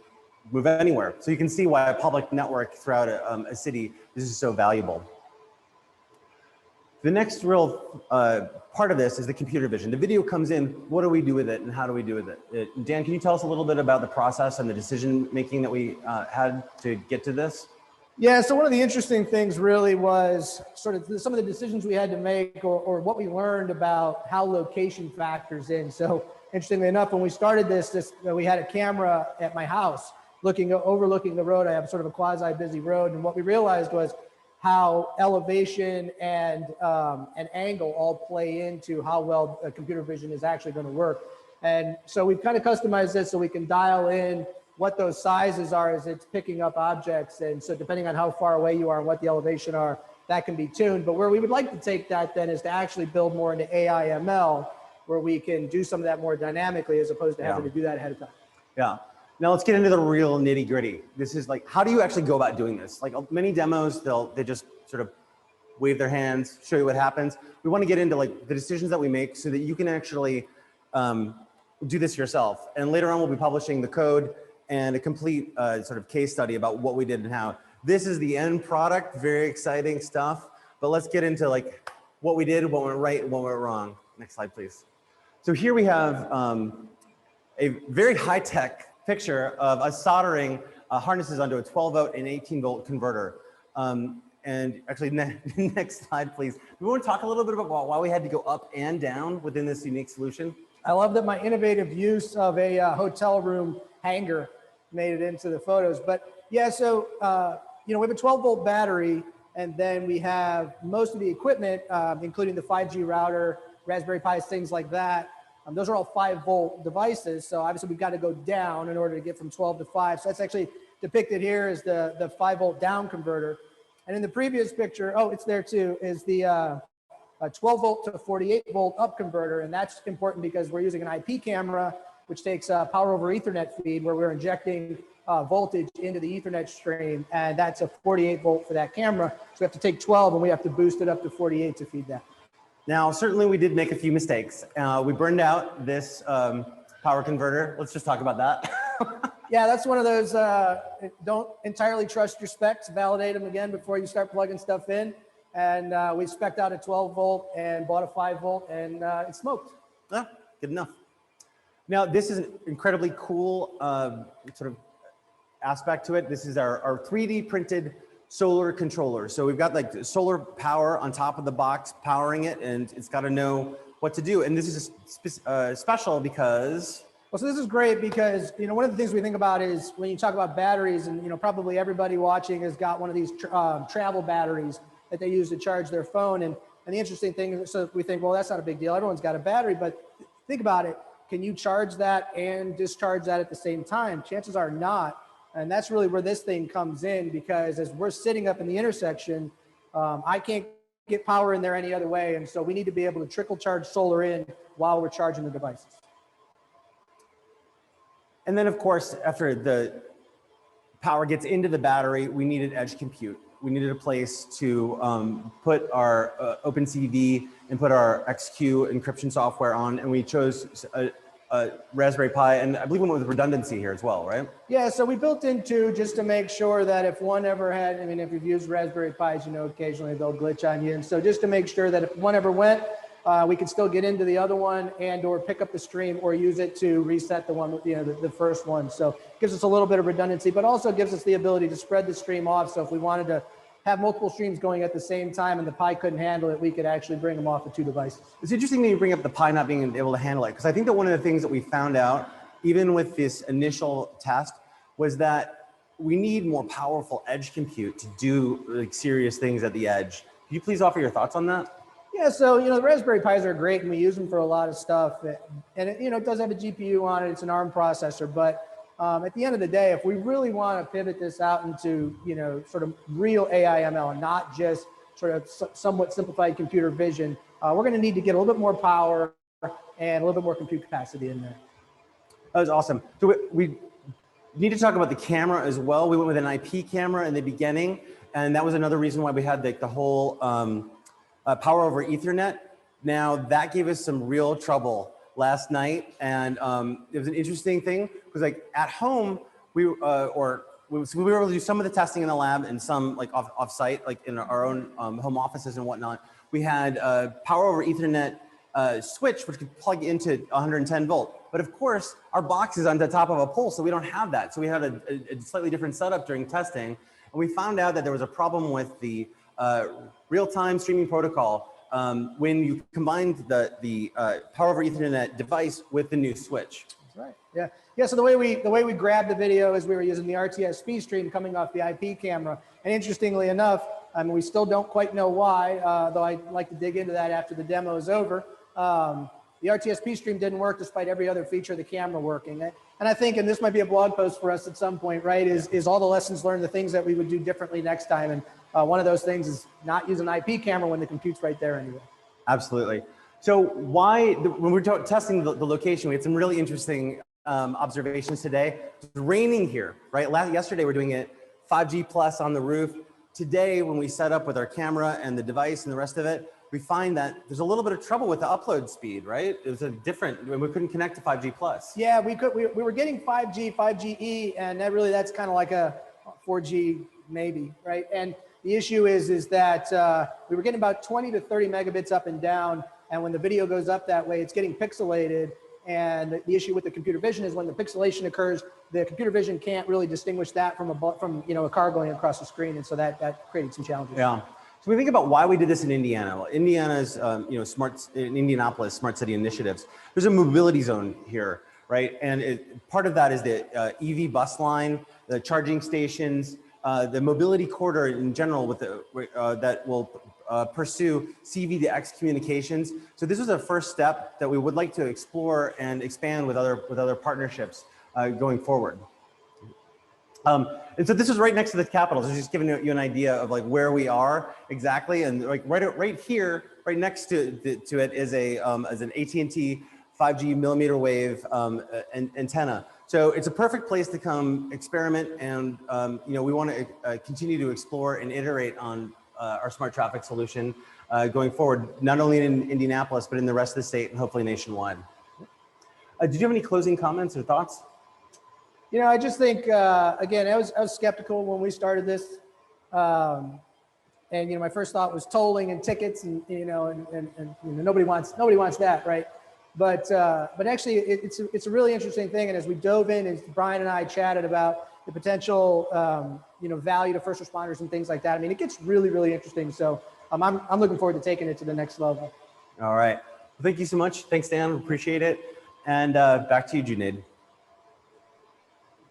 move anywhere. So you can see why a public network throughout a city, this is so valuable. The next real part of this is the computer vision. The video comes in, what do we do with it and how do we do with it? Dan, can you tell us a little bit about the process and the decision making that we had to get to this? Yeah, so one of the interesting things really was sort of some of the decisions we had to make or what we learned about how location factors in. So interestingly enough, when we started this we had a camera at my house overlooking the road. I have sort of a quasi-busy road. And what we realized was how elevation and angle all play into how well computer vision is actually going to work. And so we've kind of customized this so we can dial in what those sizes are as it's picking up objects. And so depending on how far away you are and what the elevation are, that can be tuned. But where we would like to take that then is to actually build more into AI ML, where we can do some of that more dynamically as opposed to having to do that ahead of time. Yeah. Now let's get into the real nitty gritty. This is like, how do you actually go about doing this? Like many demos, they just sort of wave their hands, show you what happens. We want to get into like the decisions that we make so that you can actually do this yourself. And later on, we'll be publishing the code and a complete sort of case study about what we did and how. This is the end product, very exciting stuff. But let's get into like what we did, what went right, and what went wrong. Next slide, please. So here we have a very high-tech picture of us soldering harnesses onto a 12-volt and 18-volt converter. And actually, next slide, please. We want to talk a little bit about why we had to go up and down within this unique solution. I love that my innovative use of a hotel room hanger made it into the photos. But yeah, so you know, we have a 12-volt battery, and then we have most of the equipment, including the 5G router, Raspberry Pis, things like that. Those are all 5-volt devices. So obviously we've got to go down in order to get from 12 to 5. So that's actually depicted here as the 5-volt down converter. And in the previous picture, oh, it's there too, is the 12-volt to 48-volt up converter. And that's important because we're using an IP camera, which takes power over Ethernet feed, where we're injecting voltage into the Ethernet stream. And that's a 48-volt for that camera. So we have to take 12 and we have to boost it up to 48 to feed that. Now, certainly we did make a few mistakes. We burned out this power converter. Let's just talk about that. Yeah, that's one of those, don't entirely trust your specs, validate them again before you start plugging stuff in. And we spec'd out a 12-volt and bought a 5-volt, and it smoked. Ah, good enough. Now, this is an incredibly cool sort of aspect to it. This is our 3D printed solar controller. So we've got like solar power on top of the box powering it, and it's got to know what to do. And this is special because. Well, so this is great because, you know, one of the things we think about is when you talk about batteries, and, you know, probably everybody watching has got one of these travel batteries that they use to charge their phone. And the interesting thing is, so we think, well, that's not a big deal. Everyone's got a battery, but think about it. Can you charge that and discharge that at the same time? Chances are not. And that's really where this thing comes in, because as we're sitting up in the intersection, I can't get power in there any other way. And so we need to be able to trickle charge solar in while we're charging the devices. And then, of course, after the power gets into the battery, we needed edge compute. We needed a place to put our OpenCV and put our XQ encryption software on, and we chose a Raspberry Pi, and I believe we went with redundancy here as well, right? Yeah, so we built in two just to make sure that if one ever had, I mean, if you've used Raspberry Pis, you know, occasionally they'll glitch on you. And so just to make sure that if one ever went, we could still get into the other one and or pick up the stream or use it to reset the one, you know, the first one. So it gives us a little bit of redundancy, but also gives us the ability to spread the stream off. So if we wanted to have multiple streams going at the same time and the Pi couldn't handle it, we could actually bring them off of two devices. It's interesting that you bring up the Pi not being able to handle it, because I think that one of the things that we found out, even with this initial test, was that we need more powerful edge compute to do like serious things at the edge. Can you please offer your thoughts on that? Yeah, so, you know, the Raspberry Pis are great and we use them for a lot of stuff. And it, you know, it does have a GPU on it. It's an ARM processor, but at the end of the day, if we really want to pivot this out into, you know, sort of real AI ML, not just sort of somewhat simplified computer vision, we're going to need to get a little bit more power and a little bit more compute capacity in there. That was awesome. So we need to talk about the camera as well. We went with an IP camera in the beginning, and that was another reason why we had the whole power over Ethernet. Now that gave us some real trouble last night, and it was an interesting thing because like at home we were able to do some of the testing in the lab and some like off-site, like in our own home offices and whatnot. We had power over Ethernet switch which could plug into 110 volt, but of course our box is on the top of a pole, so we don't have that. So we had a slightly different setup during testing, and we found out that there was a problem with the real-time streaming protocol when you combined the power over Ethernet device with the new switch. That's right. Yeah. Yeah. So the way we grabbed the video is we were using the RTSP stream coming off the IP camera, and interestingly enough, I mean, we still don't quite know why, though I'd like to dig into that after the demo is over. The RTSP stream didn't work despite every other feature of the camera working. And I think, and this might be a blog post for us at some point, right, is all the lessons learned, the things that we would do differently next time. And one of those things is not use an IP camera when the compute's right there anyway. Absolutely. So when we're testing the location, we had some really interesting observations today. It's raining here, right? Yesterday we're doing it 5G plus on the roof. Today, when we set up with our camera and the device and the rest of it, we find that there's a little bit of trouble with the upload speed, right? It was we couldn't connect to 5G plus. Yeah, we were getting 5G, 5GE, and that's kind of like a 4G maybe, right? And the issue is that we were getting about 20 to 30 megabits up and down, and when the video goes up that way, it's getting pixelated. And the issue with the computer vision is when the pixelation occurs, the computer vision can't really distinguish that from a car going across the screen, and so that created some challenges. Yeah. So we think about why we did this in Indiana. Well, Indiana's, in Indianapolis, Smart City Initiatives. There's a mobility zone here, right? And part of that is the EV bus line, the charging stations, the mobility corridor in general with that will pursue CV to X communications. So this was a first step that we would like to explore and expand with other partnerships going forward. And so this is right next to the Capitol. So just giving you an idea of like where we are exactly, and like right here, right next to it is an AT&T 5G millimeter wave antenna. So it's a perfect place to come experiment, and we want to continue to explore and iterate on our smart traffic solution going forward, not only in Indianapolis but in the rest of the state and hopefully nationwide. Did you have any closing comments or thoughts? You know, I just think, again, I was skeptical when we started this. And, my first thought was tolling and tickets and nobody wants that, right? But actually it's a really interesting thing. And as we dove in, as Brian and I chatted about the potential value to first responders and things like that. I mean, it gets really, really interesting. So I'm looking forward to taking it to the next level. All right. Well, thank you so much. Thanks, Dan. Appreciate it. And back to you, Junaid.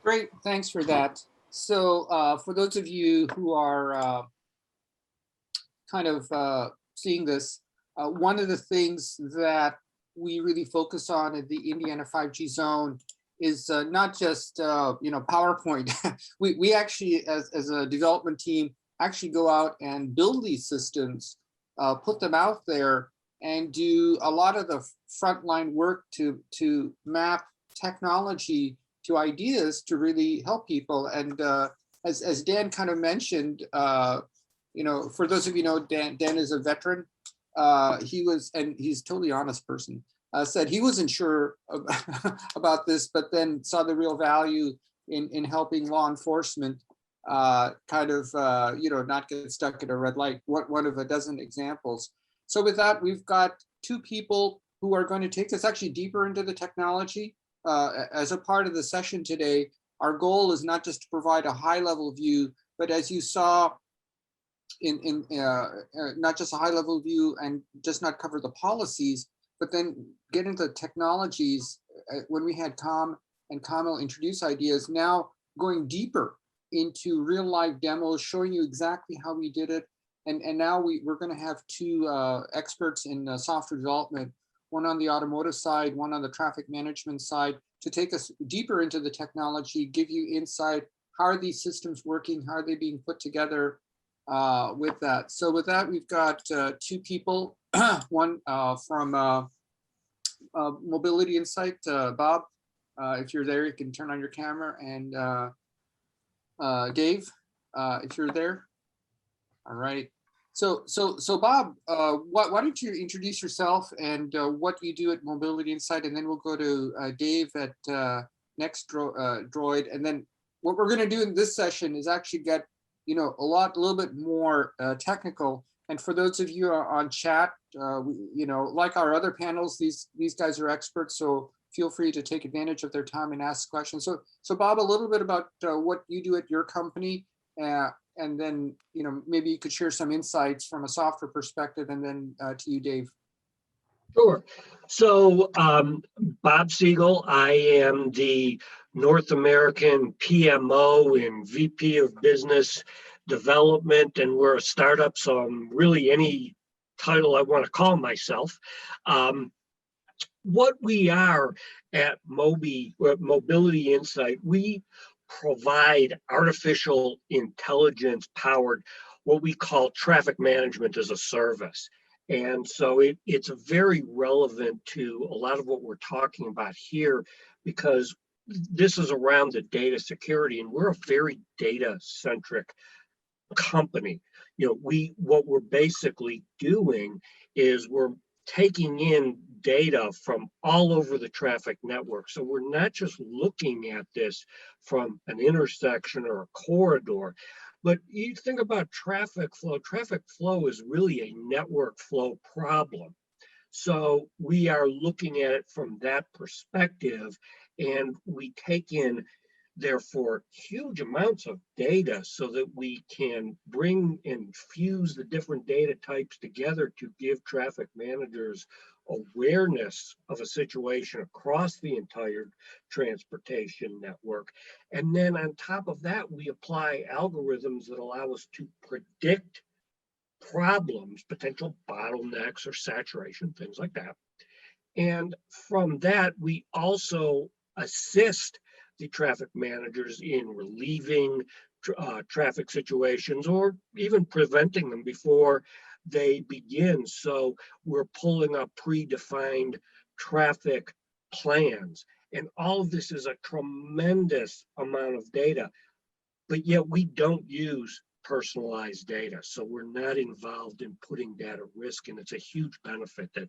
Great, thanks for that. So for those of you who are kind of seeing this, one of the things that we really focus on in the Indiana 5G zone is not just PowerPoint. we actually, as a development team, actually go out and build these systems, put them out there, and do a lot of the frontline work to map technology to ideas to really help people. And as Dan kind of mentioned, for those of you know, Dan is a veteran. He's a totally honest person. Said he wasn't sure about this, but then saw the real value in helping law enforcement not get stuck at a red light. One of a dozen examples. So with that, we've got two people who are going to take us actually deeper into the technology. As a part of the session today, our goal is not just to provide a high-level view, but as you saw, not just a high-level view and just not cover the policies, but then get into technologies. When we had Tom and Kamil introduce ideas, now going deeper into real life demos, showing you exactly how we did it. And now we're going to have two experts in software development, one on the automotive side, one on the traffic management side, to take us deeper into the technology, give you insight. How are these systems working? How are they being put together with that? So with that, we've got two people, one from Mobility Insight, Bob, if you're there, you can turn on your camera, and Dave, if you're there. All right. So Bob, why don't you introduce yourself and what you do at Mobility Insight, and then we'll go to Dave at Droid, and then what we're going to do in this session is actually get a little bit more technical. And for those of you on chat, like our other panels, these guys are experts, so feel free to take advantage of their time and ask questions. So Bob, a little bit about what you do at your company. And then, maybe you could share some insights from a software perspective, and then to you, Dave. Sure. So Bob Siegel, I am the North American PMO and VP of Business Development, and we're a startup, so I'm really any title I want to call myself. What we are at Mobility Insight, we provide artificial intelligence powered what we call traffic management as a service. And so it's very relevant to a lot of what we're talking about here, because this is around the data security, and we're a very data centric company. What we're basically doing is we're taking in data from all over the traffic network. So we're not just looking at this from an intersection or a corridor, but you think about traffic flow. Traffic flow is really a network flow problem. So we are looking at it from that perspective, and we take in, therefore, huge amounts of data so that we can bring and fuse the different data types together to give traffic managers awareness of a situation across the entire transportation network. And then on top of that, we apply algorithms that allow us to predict problems, potential bottlenecks or saturation, things like that. And from that, we also assist the traffic managers in relieving traffic situations, or even preventing them before they begin. So we're pulling up predefined traffic plans. And all of this is a tremendous amount of data, but yet we don't use personalized data. So we're not involved in putting data at risk, and it's a huge benefit that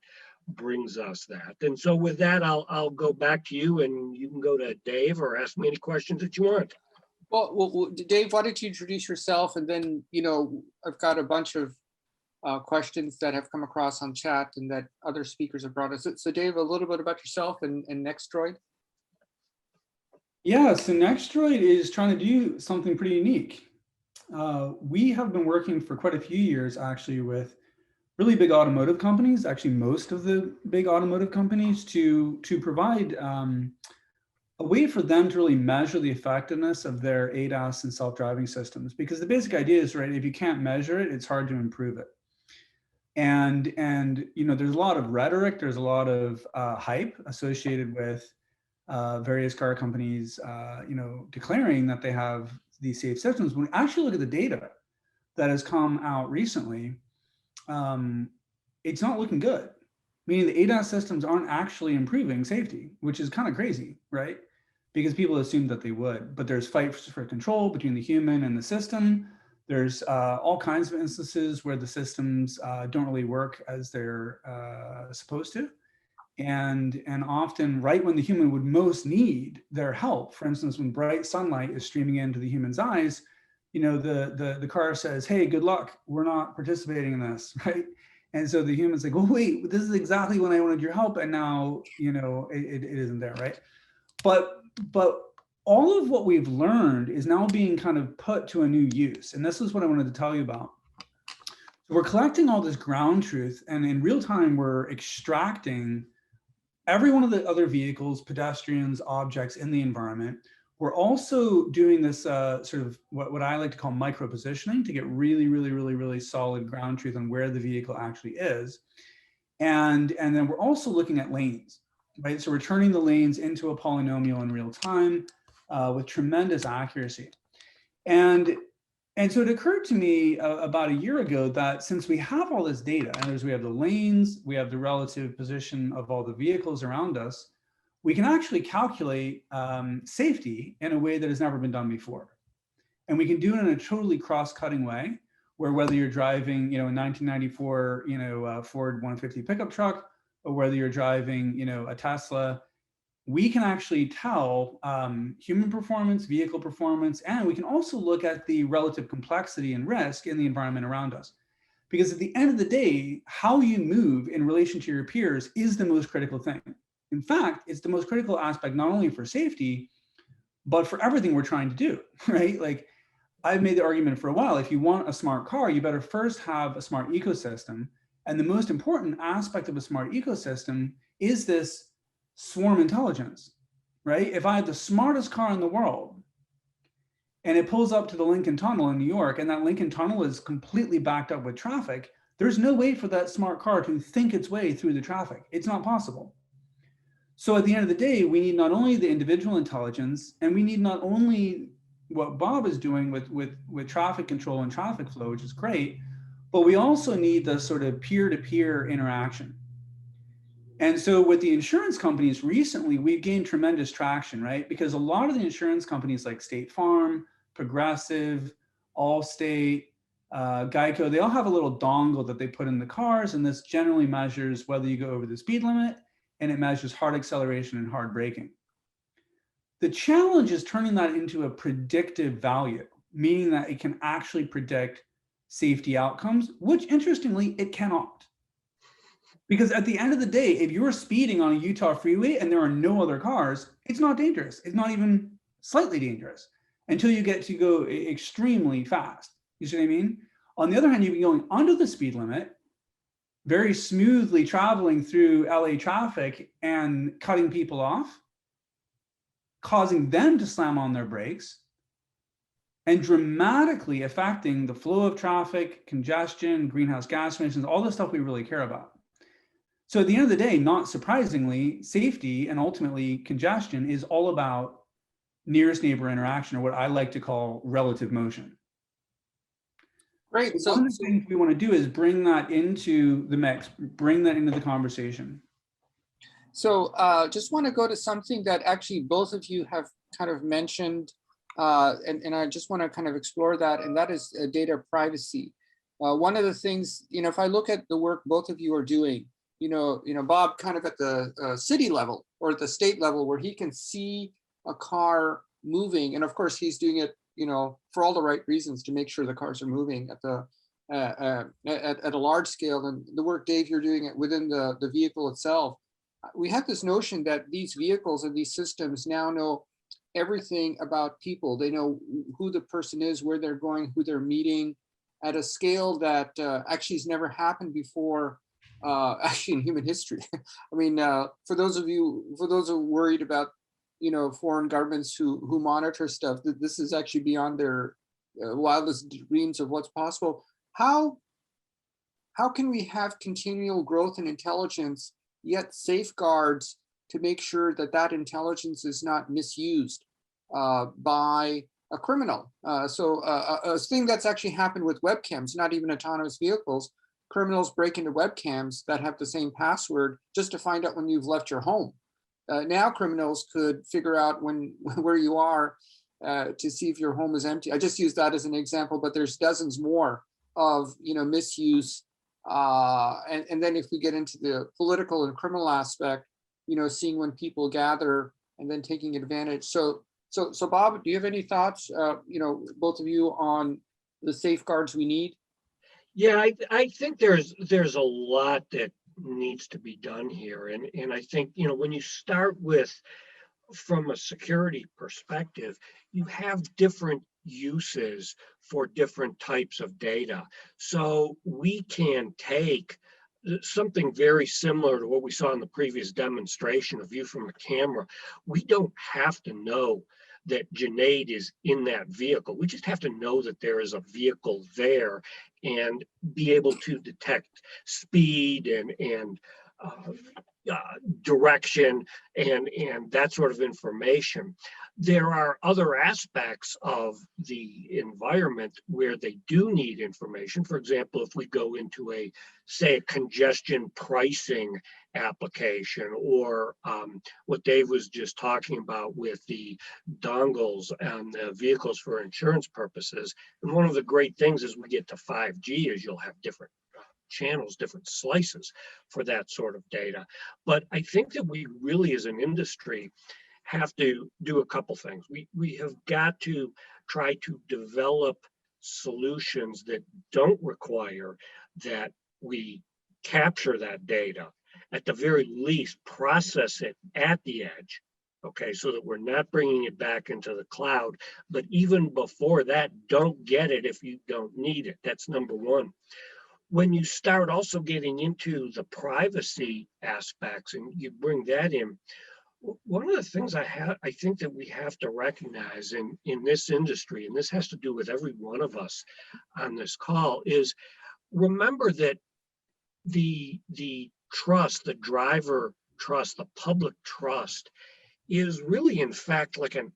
brings us that. And so with that, I'll go back to you, and you can go to Dave or ask me any questions that you want. Well, Dave, why don't you introduce yourself, and then, I've got a bunch of questions that have come across on chat and that other speakers have brought us. So Dave, a little bit about yourself and Nextdroid. Yeah, so Nextdroid is trying to do something pretty unique. we have been working for quite a few years actually with really big automotive companies, actually most of the big automotive companies, to provide a way for them to really measure the effectiveness of their ADAS and self-driving systems. Because the basic idea is, right, if you can't measure it, it's hard to improve it. And you know, there's a lot of rhetoric, there's a lot of hype associated with various car companies, you know, declaring that they have these safe systems. When we actually look at the data that has come out recently, it's not looking good. Meaning the ADAS systems aren't actually improving safety, which is kind of crazy, right? Because people assume that they would, but there's fights for control between the human and the system. There's all kinds of instances where the systems don't really work as they're supposed to. And often right when the human would most need their help, for instance, when bright sunlight is streaming into the human's eyes, you know, the car says, hey, good luck, we're not participating in this, right? And so the human's like, oh, wait, this is exactly when I wanted your help. And now, you know, it isn't there, right? But all of what we've learned is now being kind of put to a new use. And this is what I wanted to tell you about. So we're collecting all this ground truth, and in real time, we're extracting every one of the other vehicles, pedestrians, objects in the environment. We're also doing this sort of what I like to call micro positioning to get really solid ground truth on where the vehicle actually is. And then we're also looking at lanes, right? So we're turning the lanes into a polynomial in real time with tremendous accuracy. And so it occurred to me about a year ago that since we have all this data, and we have the lanes, we have the relative position of all the vehicles around us, we can actually calculate safety in a way that has never been done before. And we can do it in a totally cross-cutting way, where whether you're driving, you know, a 1994, you know, Ford 150 pickup truck, or whether you're driving, you know, a Tesla, we can actually tell human performance, vehicle performance, and we can also look at the relative complexity and risk in the environment around us. Because at the end of the day, how you move in relation to your peers is the most critical thing. In fact, it's the most critical aspect, not only for safety, but for everything we're trying to do, right? Like, I've made the argument for a while, if you want a smart car, you better first have a smart ecosystem. And the most important aspect of a smart ecosystem is this swarm intelligence, right? If I have the smartest car in the world and it pulls up to the Lincoln Tunnel in New York, and that Lincoln Tunnel is completely backed up with traffic, there's no way for that smart car to think its way through the traffic. It's not possible. So at the end of the day, we need not only the individual intelligence, and we need not only what Bob is doing with traffic control and traffic flow, which is great, but we also need the sort of peer-to-peer interaction. And so with the insurance companies recently, we've gained tremendous traction, right? Because a lot of the insurance companies like State Farm, Progressive, Allstate, Geico, they all have a little dongle that they put in the cars, and this generally measures whether you go over the speed limit, and it measures hard acceleration and hard braking. The challenge is turning that into a predictive value, meaning that it can actually predict safety outcomes, which interestingly, it cannot. Because at the end of the day, if you're speeding on a Utah freeway and there are no other cars, it's not dangerous. It's not even slightly dangerous until you get to go extremely fast. You see what I mean? On the other hand, you'd be going under the speed limit, very smoothly traveling through LA traffic and cutting people off, causing them to slam on their brakes, and dramatically affecting the flow of traffic, congestion, greenhouse gas emissions, all the stuff we really care about. So at the end of the day, not surprisingly, safety and ultimately congestion is all about nearest neighbor interaction, or what I like to call relative motion. Great. So one of the things we want to do is bring that into the mix, bring that into the conversation. So just want to go to something that actually both of you have kind of mentioned, and I just want to kind of explore that, and that is data privacy. One of the things, you know, if I look at the work both of you are doing, you know, Bob kind of at the city level or at the state level where he can see a car moving, and of course he's doing it, you know, for all the right reasons to make sure the cars are moving at the at a large scale. And the work, Dave, you're doing it within the vehicle itself. We have this notion that these vehicles and these systems now know everything about people. They know who the person is, where they're going, who they're meeting, at a scale that actually has never happened before, actually in human history. I mean, for those who are worried about, foreign governments who monitor stuff, that this is actually beyond their wildest dreams of what's possible. How can we have continual growth in intelligence, yet safeguards to make sure that that intelligence is not misused by a criminal? So a thing that's actually happened with webcams, not even autonomous vehicles, criminals break into webcams that have the same password just to find out when you've left your home. Now criminals could figure out where you are to see if your home is empty. I just used that as an example, but there's dozens more of misuse. And then if we get into the political and criminal aspect, seeing when people gather and then taking advantage. So Bob, do you have any thoughts, both of you, on the safeguards we need? Yeah, I think there's a lot that needs to be done here. And I think, when you start with, from a security perspective, you have different uses for different types of data. So we can take something very similar to what we saw in the previous demonstration, a view from a camera. We don't have to know that Junaid is in that vehicle. We just have to know that there is a vehicle there and be able to detect speed and direction and that sort of information. There are other aspects of the environment where they do need information. For example, if we go into a congestion pricing application, or what Dave was just talking about with the dongles and the vehicles for insurance purposes. And one of the great things as we get to 5G is you'll have different channels, different slices for that sort of data. But I think that we really, as an industry, have to do a couple things. We have got to try to develop solutions that don't require that we capture that data. At the very least, process it at the edge, okay, so that we're not bringing it back into the cloud. But even before that, don't get it if you don't need it. That's number one. When you start also getting into the privacy aspects and you bring that in, one of the things I think that we have to recognize in this industry, and this has to do with every one of us on this call, is remember that the trust, the driver trust, the public trust is really, in fact, like an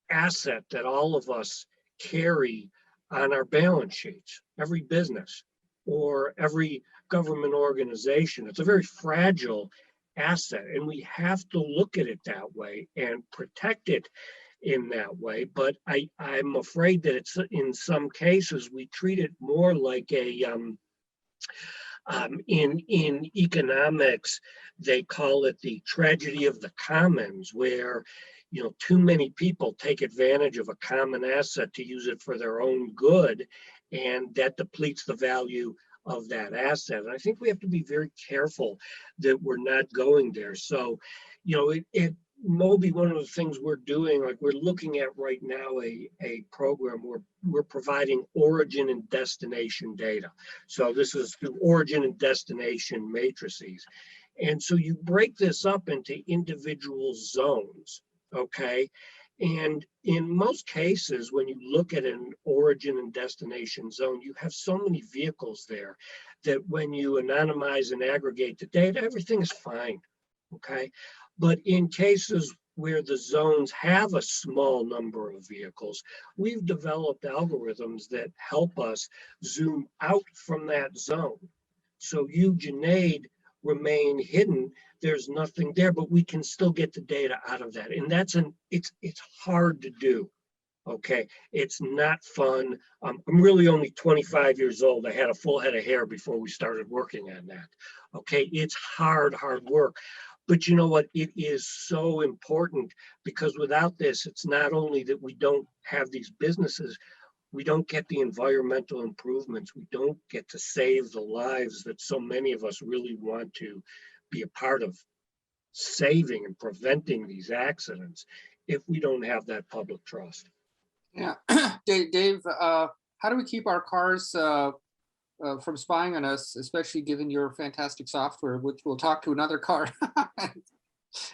asset that all of us carry on our balance sheets, every business or every government organization. It's a very fragile asset, and we have to look at it that way and protect it in that way. But I'm afraid that it's, in some cases, we treat it more like a in economics, they call it the tragedy of the commons, where too many people take advantage of a common asset to use it for their own good, and that depletes the value of that asset. And I think we have to be very careful that we're not going there. So, it Moby, one of the things we're doing, like we're looking at right now, a program where we're providing origin and destination data. So this is through origin and destination matrices. And so you break this up into individual zones, okay? And in most cases, when you look at an origin and destination zone, you have so many vehicles there that when you anonymize and aggregate the data, everything is fine, okay? But in cases where the zones have a small number of vehicles, we've developed algorithms that help us zoom out from that zone. So you, Junaid, remain hidden. There's nothing there, but we can still get the data out of that. And it's hard to do. Okay, it's not fun. I'm really only 25 years old. I had a full head of hair before we started working on that. Okay, it's hard work. But you know what? It is so important, because without this, it's not only that we don't have these businesses, we don't get the environmental improvements. We don't get to save the lives that so many of us really want to be a part of saving and preventing these accidents. if we don't have that public trust. Yeah, Dave, how do we keep our cars from spying on us, especially given your fantastic software, which we'll talk to another car?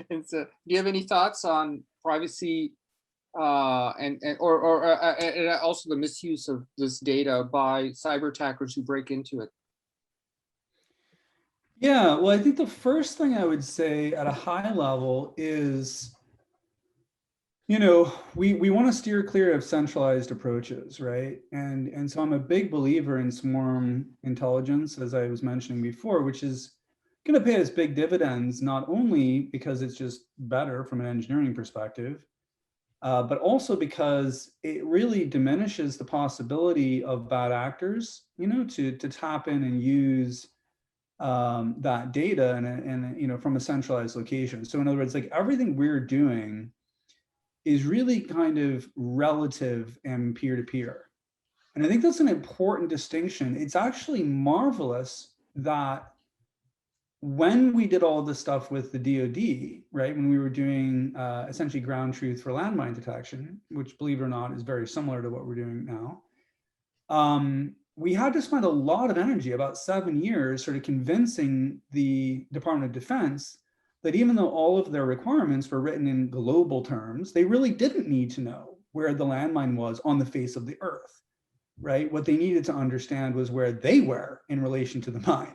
And so, do you have any thoughts on privacy and also the misuse of this data by cyber attackers who break into it? Yeah, well, I think the first thing I would say at a high level is, we want to steer clear of centralized approaches, right? And so I'm a big believer in swarm intelligence, as I was mentioning before, which is going to pay us big dividends, not only because it's just better from an engineering perspective, but also because it really diminishes the possibility of bad actors, to tap in and use that data and from a centralized location. So in other words, like everything we're doing is really kind of relative and peer-to-peer. And I think that's an important distinction. It's actually marvelous that when we did all this stuff with the DoD, right, when we were doing essentially ground truth for landmine detection, which believe it or not is very similar to what we're doing now, we had to spend a lot of energy, about 7 years, sort of convincing the Department of Defense that even though all of their requirements were written in global terms, they really didn't need to know where the landmine was on the face of the earth, right? What they needed to understand was where they were in relation to the mine.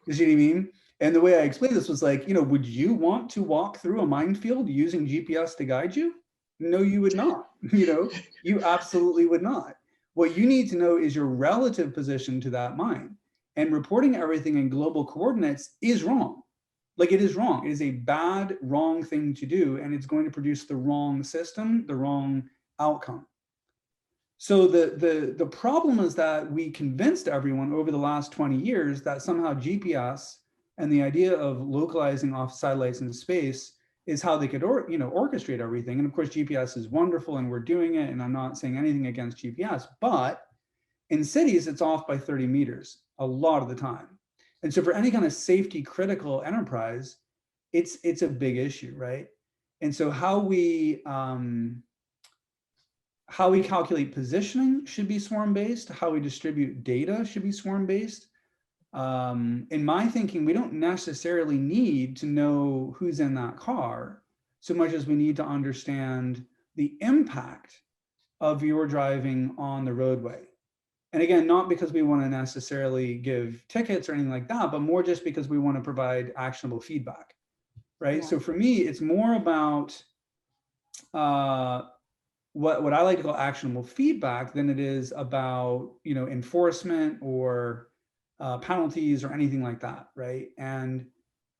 You see what I mean? And the way I explained this was like, would you want to walk through a minefield using GPS to guide you? No, you would not. You absolutely would not. What you need to know is your relative position to that mine. And reporting everything in global coordinates is wrong. Like, it is wrong. It is a bad, wrong thing to do, and it's going to produce the wrong system, the wrong outcome. So the problem is that we convinced everyone over the last 20 years that somehow GPS and the idea of localizing off satellites in space is how they could orchestrate everything. And of course, GPS is wonderful and we're doing it, and I'm not saying anything against GPS, but in cities, it's off by 30 meters a lot of the time. And so for any kind of safety critical enterprise, it's a big issue, right? And so how we calculate positioning should be swarm-based, how we distribute data should be swarm-based. In my thinking, we don't necessarily need to know who's in that car so much as we need to understand the impact of your driving on the roadway. And again, not because we want to necessarily give tickets or anything like that, but more just because we want to provide actionable feedback, right? Yeah. So for me, it's more about what I like to call actionable feedback than it is about enforcement or penalties or anything like that, right? And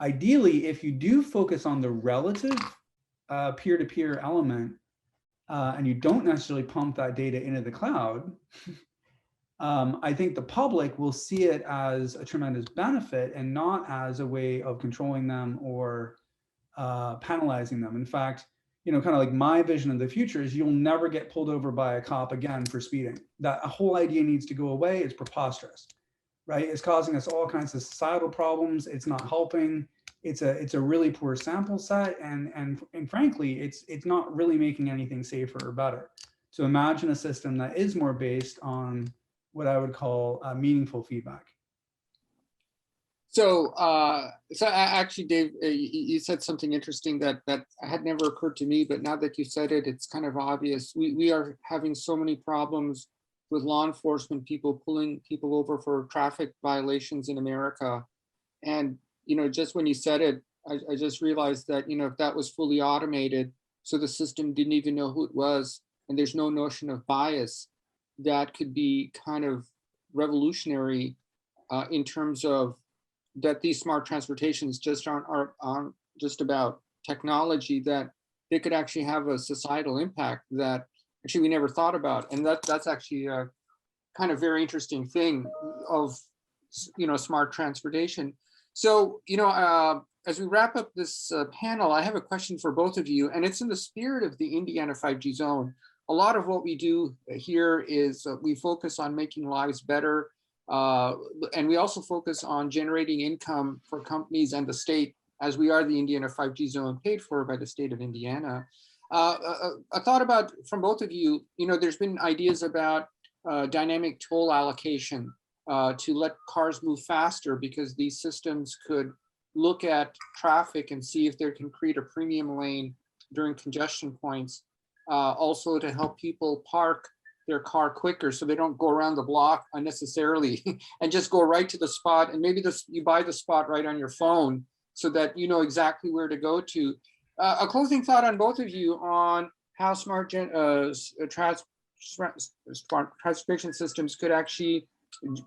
ideally, if you do focus on the relative peer-to-peer element and you don't necessarily pump that data into the cloud, I think the public will see it as a tremendous benefit and not as a way of controlling them or penalizing them. In fact, kind of like my vision of the future is you'll never get pulled over by a cop again for speeding. That whole idea needs to go away. It's preposterous, right? It's causing us all kinds of societal problems. It's not helping. It's a really poor sample set, and frankly, it's not really making anything safer or better. So imagine a system that is more based on what I would call meaningful feedback. So, actually, Dave, you said something interesting that had never occurred to me, but now that you said it, it's kind of obvious. We are having so many problems with law enforcement, people pulling people over for traffic violations in America. And, just when you said it, I just realized that, if that was fully automated, so the system didn't even know who it was, and there's no notion of bias, that could be kind of revolutionary in terms of that these smart transportations just aren't just about technology, that they could actually have a societal impact that actually we never thought about. And that's actually a kind of very interesting thing of, smart transportation. So, as we wrap up this panel, I have a question for both of you, and it's in the spirit of the Indiana 5G zone. A lot of what we do here is we focus on making lives better, and we also focus on generating income for companies and the state, as we are the Indiana 5G zone paid for by the state of Indiana. a thought about from both of you, there's been ideas about dynamic toll allocation to let cars move faster, because these systems could look at traffic and see if they can create a premium lane during congestion points. Also to help people park their car quicker so they don't go around the block unnecessarily and just go right to the spot. And maybe you buy the spot right on your phone so that you know exactly where to go to. A closing thought on both of you on how smart transportation systems could actually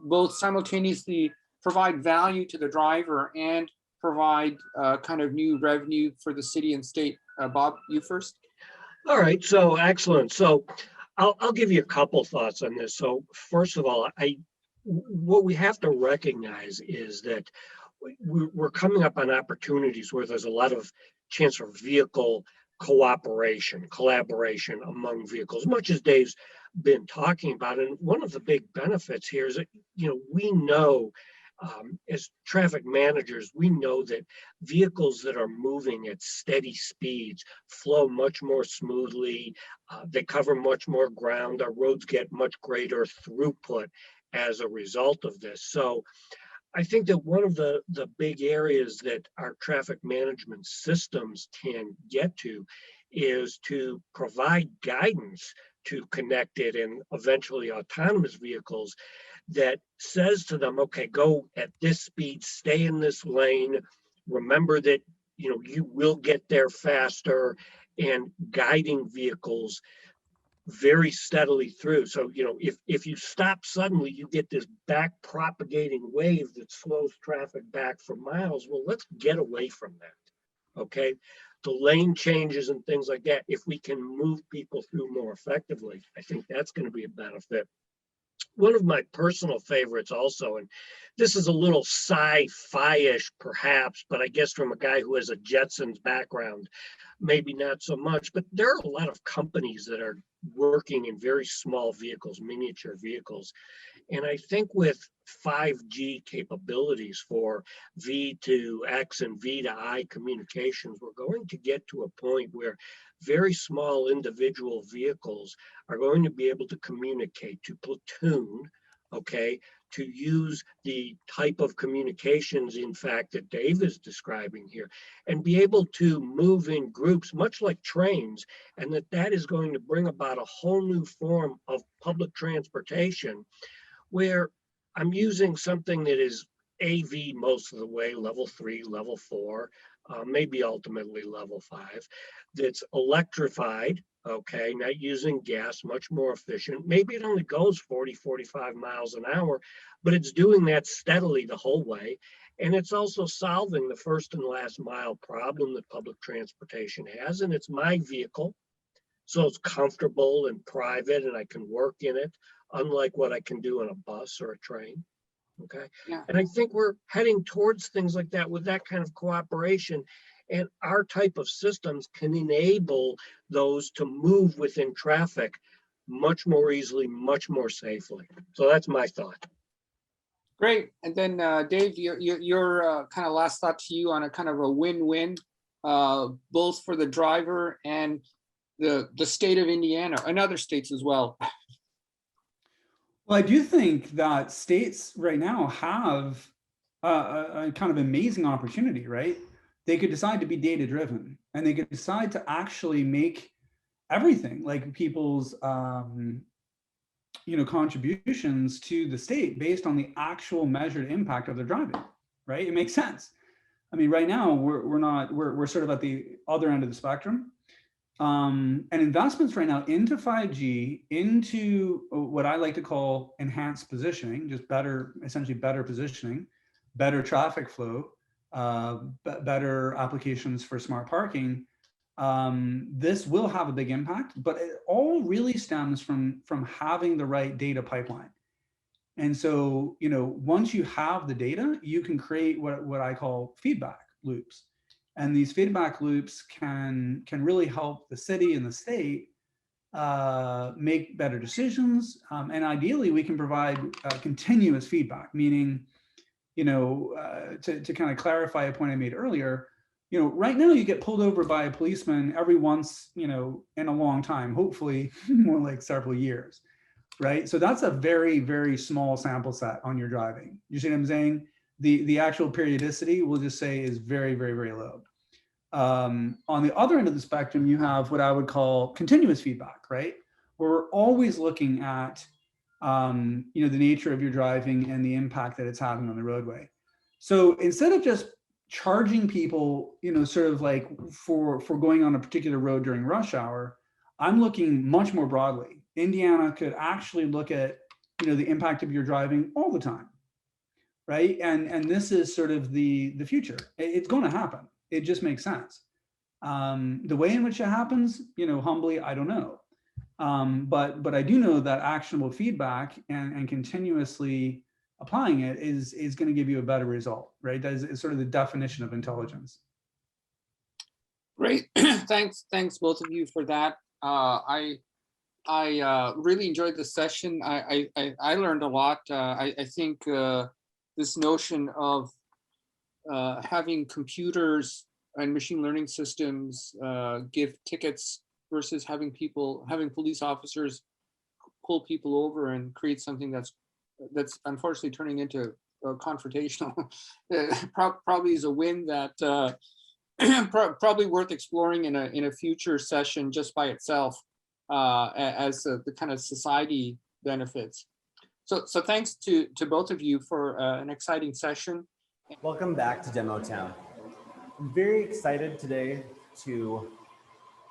both simultaneously provide value to the driver and provide kind of new revenue for the city and state. Bob, you first. All right, so excellent. So I'll give you a couple thoughts on this. So first of all, what we have to recognize is that we're coming up on opportunities where there's a lot of chance for vehicle cooperation, collaboration among vehicles, much as Dave's been talking about. And one of the big benefits here is that, we know as traffic managers, we know that vehicles that are moving at steady speeds flow much more smoothly. They cover much more ground. Our roads get much greater throughput as a result of this. So I think that one of the big areas that our traffic management systems can get to is to provide guidance to connected and eventually autonomous vehicles that says to them, okay, go at this speed, stay in this lane, remember that you will get there faster, and guiding vehicles very steadily through. So, if you stop suddenly, you get this back propagating wave that slows traffic back for miles. Well, let's get away from that, okay? The lane changes and things like that, if we can move people through more effectively, I think that's going to be a benefit. One of my personal favorites also, and this is a little sci-fi-ish perhaps, but I guess from a guy who has a Jetsons background, maybe not so much, but there are a lot of companies that are working in very small vehicles, miniature vehicles. And I think with 5G capabilities for V to X and V to I communications, we're going to get to a point where very small individual vehicles are going to be able to communicate, to platoon, okay, to use the type of communications, in fact, that Dave is describing here, and be able to move in groups, much like trains, and that is going to bring about a whole new form of public transportation where I'm using something that is AV most of the way, level 3, level 4, maybe ultimately level 5, that's electrified, okay, not using gas, much more efficient. Maybe it only goes 40, 45 miles an hour, but it's doing that steadily the whole way. And it's also solving the first and last mile problem that public transportation has. And it's my vehicle, so it's comfortable and private, and I can work in it, unlike what I can do on a bus or a train. Okay. Yeah. And I think we're heading towards things like that with that kind of cooperation. And our type of systems can enable those to move within traffic much more easily, much more safely. So that's my thought. Great. And then Dave, your kind of last thought to you on a kind of a win-win, both for the driver and the state of Indiana and other states as well. Well, I do think that states right now have a kind of amazing opportunity, right? They could decide to be data-driven, and they could decide to actually make everything like people's contributions to the state based on the actual measured impact of their driving, right? It makes sense. I mean, right now we're sort of at the other end of the spectrum. And investments right now into 5G, into what I like to call enhanced positioning, just essentially better positioning, better traffic flow, better applications for smart parking. This will have a big impact, but it all really stems from having the right data pipeline. And so, once you have the data, you can create what I call feedback loops. And these feedback loops can really help the city and the state make better decisions. And ideally, we can provide continuous feedback, meaning, to kind of clarify a point I made earlier, You know, right now you get pulled over by a policeman every once, you know, in a long time, hopefully more like several years, right? So that's a very, very small sample set on your driving. You see what I'm saying? The actual periodicity, we'll just say, is very, very, very low. On the other end of the spectrum, you have what I would call continuous feedback, right? Where we're always looking at, you know, the nature of your driving and the impact that it's having on the roadway. So instead of just charging people, you know, sort of like for going on a particular road during rush hour, I'm looking much more broadly. Indiana could actually look at, you know, the impact of your driving all the time, right? And this is sort of the future. It's going to happen. It just makes sense. The way in which it happens, you know, humbly, I don't know. But I do know that actionable feedback and continuously applying it is going to give you a better result, right? That is sort of the definition of intelligence. Great, thanks both of you for that. I really enjoyed the session. I learned a lot. I think this notion of having computers and machine learning systems give tickets versus having police officers pull people over and create something that's unfortunately turning into confrontational probably is a win that probably worth exploring in a future session just by itself as the kind of society benefits. So thanks to both of you for an exciting session. Welcome back to Demo Town. I'm very excited today to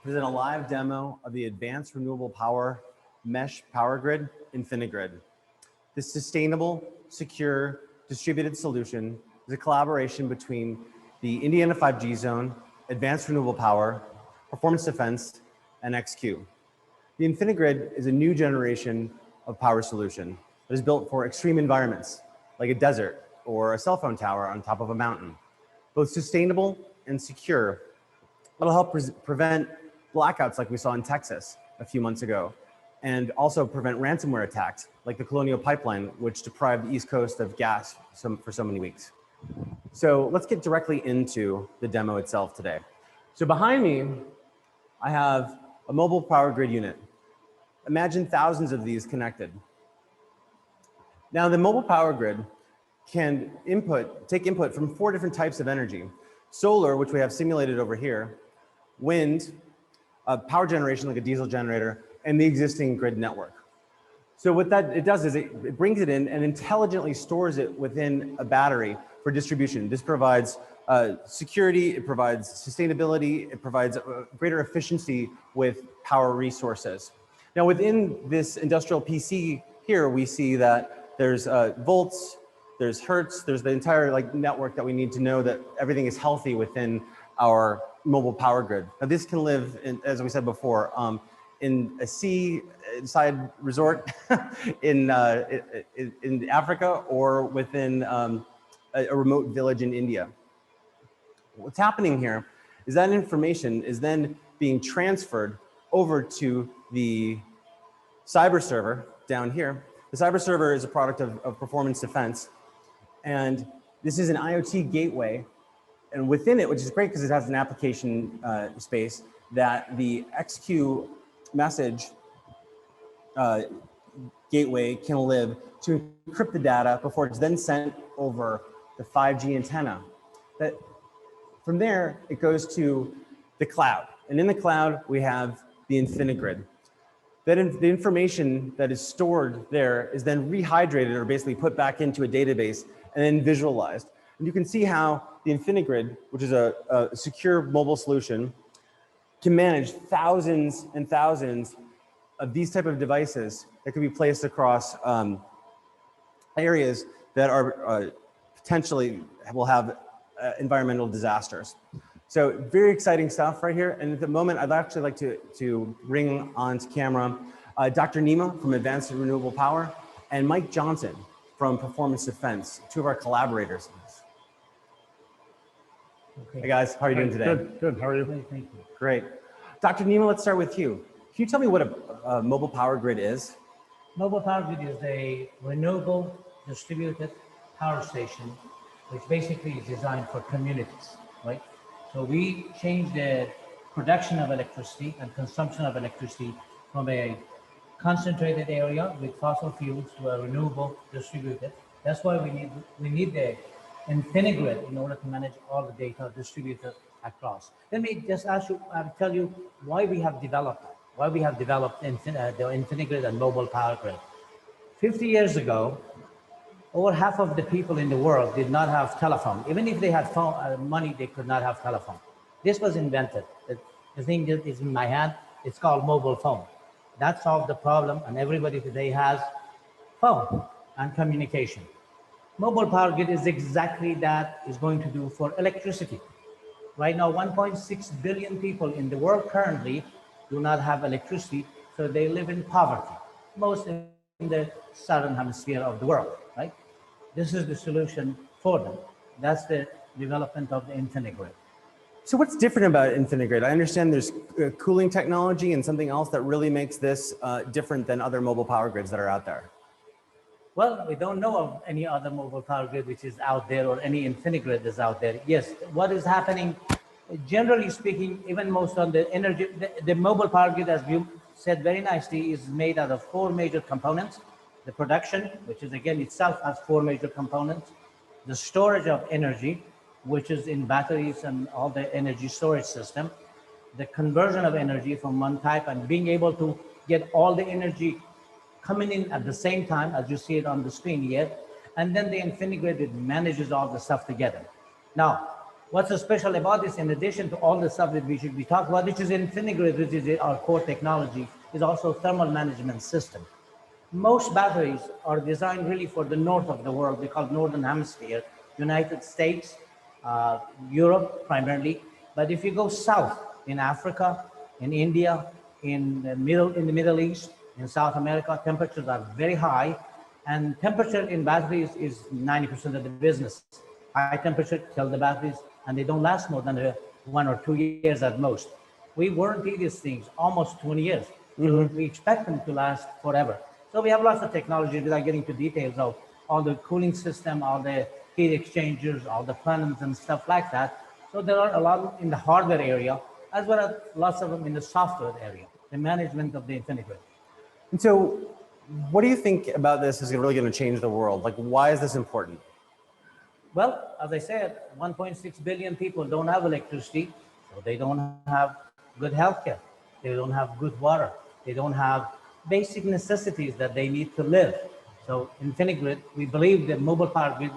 present a live demo of the Advanced Renewable Power Mesh Power Grid, IN5GZ. This sustainable, secure, distributed solution is a collaboration between the Indiana 5G Zone, Advanced Renewable Power, Performance Defense, and XQ. The IN5GZ is a new generation of power solution that is built for extreme environments, like a desert or a cell phone tower on top of a mountain. Both sustainable and secure, it'll help prevent blackouts like we saw in Texas a few months ago, and also prevent ransomware attacks like the Colonial Pipeline, which deprived the East Coast of gas for so many weeks. So let's get directly into the demo itself today. So behind me, I have a mobile power grid unit. Imagine thousands of these connected. Now the mobile power grid can take input from 4 different types of energy. Solar, which we have simulated over here, wind, power generation like a diesel generator, and the existing grid network. So what it does is it brings it in and intelligently stores it within a battery for distribution. This provides security, it provides sustainability, it provides greater efficiency with power resources. Now within this industrial PC here, we see that there's volts, there's hertz, there's the entire network that we need to know that everything is healthy within our mobile power grid. Now this can live, as we said before, in a seaside resort in Africa or within a remote village in India. What's happening here is that information is then being transferred over to the cyber server down here. The cyber server is a product of Performance Defense, and this is an IoT gateway. And within it, which is great because it has an application space, that the XQ message gateway can live to encrypt the data before it's then sent over the 5G antenna. From there, it goes to the cloud. And in the cloud, we have the IN5GZ. The information that is stored there is then rehydrated or basically put back into a database and then visualized. And you can see how the IN5GZ, which is a secure mobile solution, can manage thousands and thousands of these type of devices that can be placed across areas that are potentially will have environmental disasters. So very exciting stuff right here. And at the moment, I'd actually like to bring onto camera Dr. Nima from Advanced Renewable Power and Mike Johnson from Performance Defense, 2 of our collaborators. Okay. Hey guys, how are you doing today? Good. How are you? Thank you. Great. Dr. Nima, let's start with you. Can you tell me what a mobile power grid is? Mobile power grid is a renewable distributed power station, which basically is designed for communities, right? So we changed the production of electricity and consumption of electricity from a concentrated area with fossil fuels to a renewable distributed. That's why we need the IN5GZ in order to manage all the data distributed across. Let me just tell you why we have developed that, why we have developed the IN5GZ and mobile power grid. 50 years ago, over half of the people in the world did not have telephone. Even if they had money, they could not have telephone. This was invented. The thing that is in my hand, it's called mobile phone. That solved the problem, and everybody today has phone and communication. Mobile power grid is exactly that is going to do for electricity. Right now, 1.6 billion people in the world currently do not have electricity, so they live in poverty, most in the southern hemisphere of the world, right? This is the solution for them. That's the development of the IN5GZ. So what's different about IN5GZ? I understand there's cooling technology and something else that really makes this different than other mobile power grids that are out there. Well, we don't know of any other mobile power grid which is out there or any IN5GZ is out there. Yes, what is happening, generally speaking, even most on the energy, the mobile power grid, as you said very nicely, is made out of 4 major components. The production, which is again itself has 4 major components. The storage of energy, which is in batteries and all the energy storage system. The conversion of energy from one type and being able to get all the energy coming in at the same time as you see it on the screen here. And then the IN5GZ manages all the stuff together. Now, what's so special about this, in addition to all the stuff that we should be talking about, which is IN5GZ, which is our core technology, is also thermal management system. Most batteries are designed really for the north of the world. We call Northern Hemisphere, United States, Europe primarily. But if you go south in Africa, in India, in the Middle East, in South America, temperatures are very high, and temperature in batteries is 90% of the business. High temperature kill the batteries, and they don't last more than 1 or 2 years at most. We warranty these things almost 20 years. So we expect them to last forever. So we have lots of technology without getting into details of all the cooling system, all the heat exchangers, all the plenums and stuff like that. So there are a lot in the hardware area, as well as lots of them in the software area, the management of the IN5GZ. And so what do you think about this is really going to change the world? Like, why is this important? Well, as I said, 1.6 billion people don't have electricity, so they don't have good healthcare. They don't have good water. They don't have basic necessities that they need to live. So IN5GZ, we believe that mobile power grid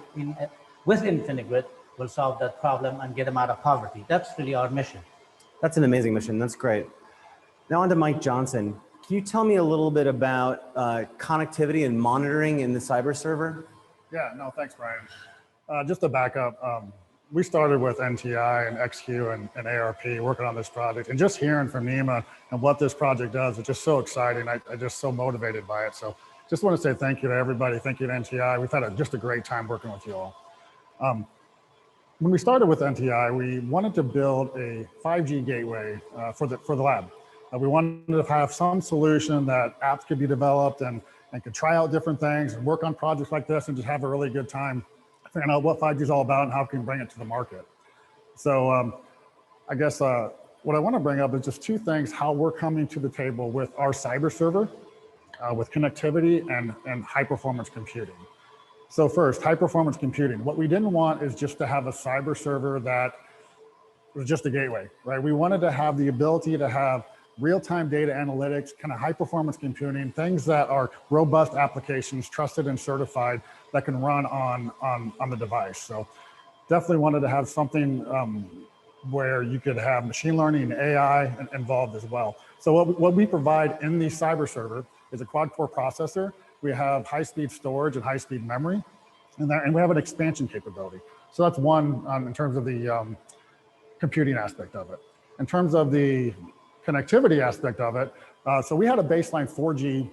with IN5GZ will solve that problem and get them out of poverty. That's really our mission. That's an amazing mission. That's great. Now on to Mike Johnson. Can you tell me a little bit about connectivity and monitoring in the cyber server? Yeah, no, thanks, Brian. Just to back up, we started with NTI and XQ and ARP working on this project, and just hearing from Nima and what this project does, it's just so exciting. I'm just so motivated by it. So just want to say thank you to everybody. Thank you to NTI. We've had just a great time working with you all. When we started with NTI, we wanted to build a 5G gateway for the lab. We wanted to have some solution that apps could be developed and could try out different things and work on projects like this and just have a really good time figuring out what 5G is all about and how we can bring it to the market. So I guess what I want to bring up is just 2 things, how we're coming to the table with our cyber server, with connectivity and high performance computing. So first, high performance computing. What we didn't want is just to have a cyber server that was just a gateway, right? We wanted to have the ability to have real-time data analytics, kind of high performance computing, things that are robust applications, trusted and certified, that can run on the device. So definitely wanted to have something where you could have machine learning and AI involved as well. So what we provide in the cyber server is a quad-core processor. We have high-speed storage and high-speed memory, and we have an expansion capability. So that's one in terms of the computing aspect of it. In terms of the connectivity aspect of it, so we had a baseline 4G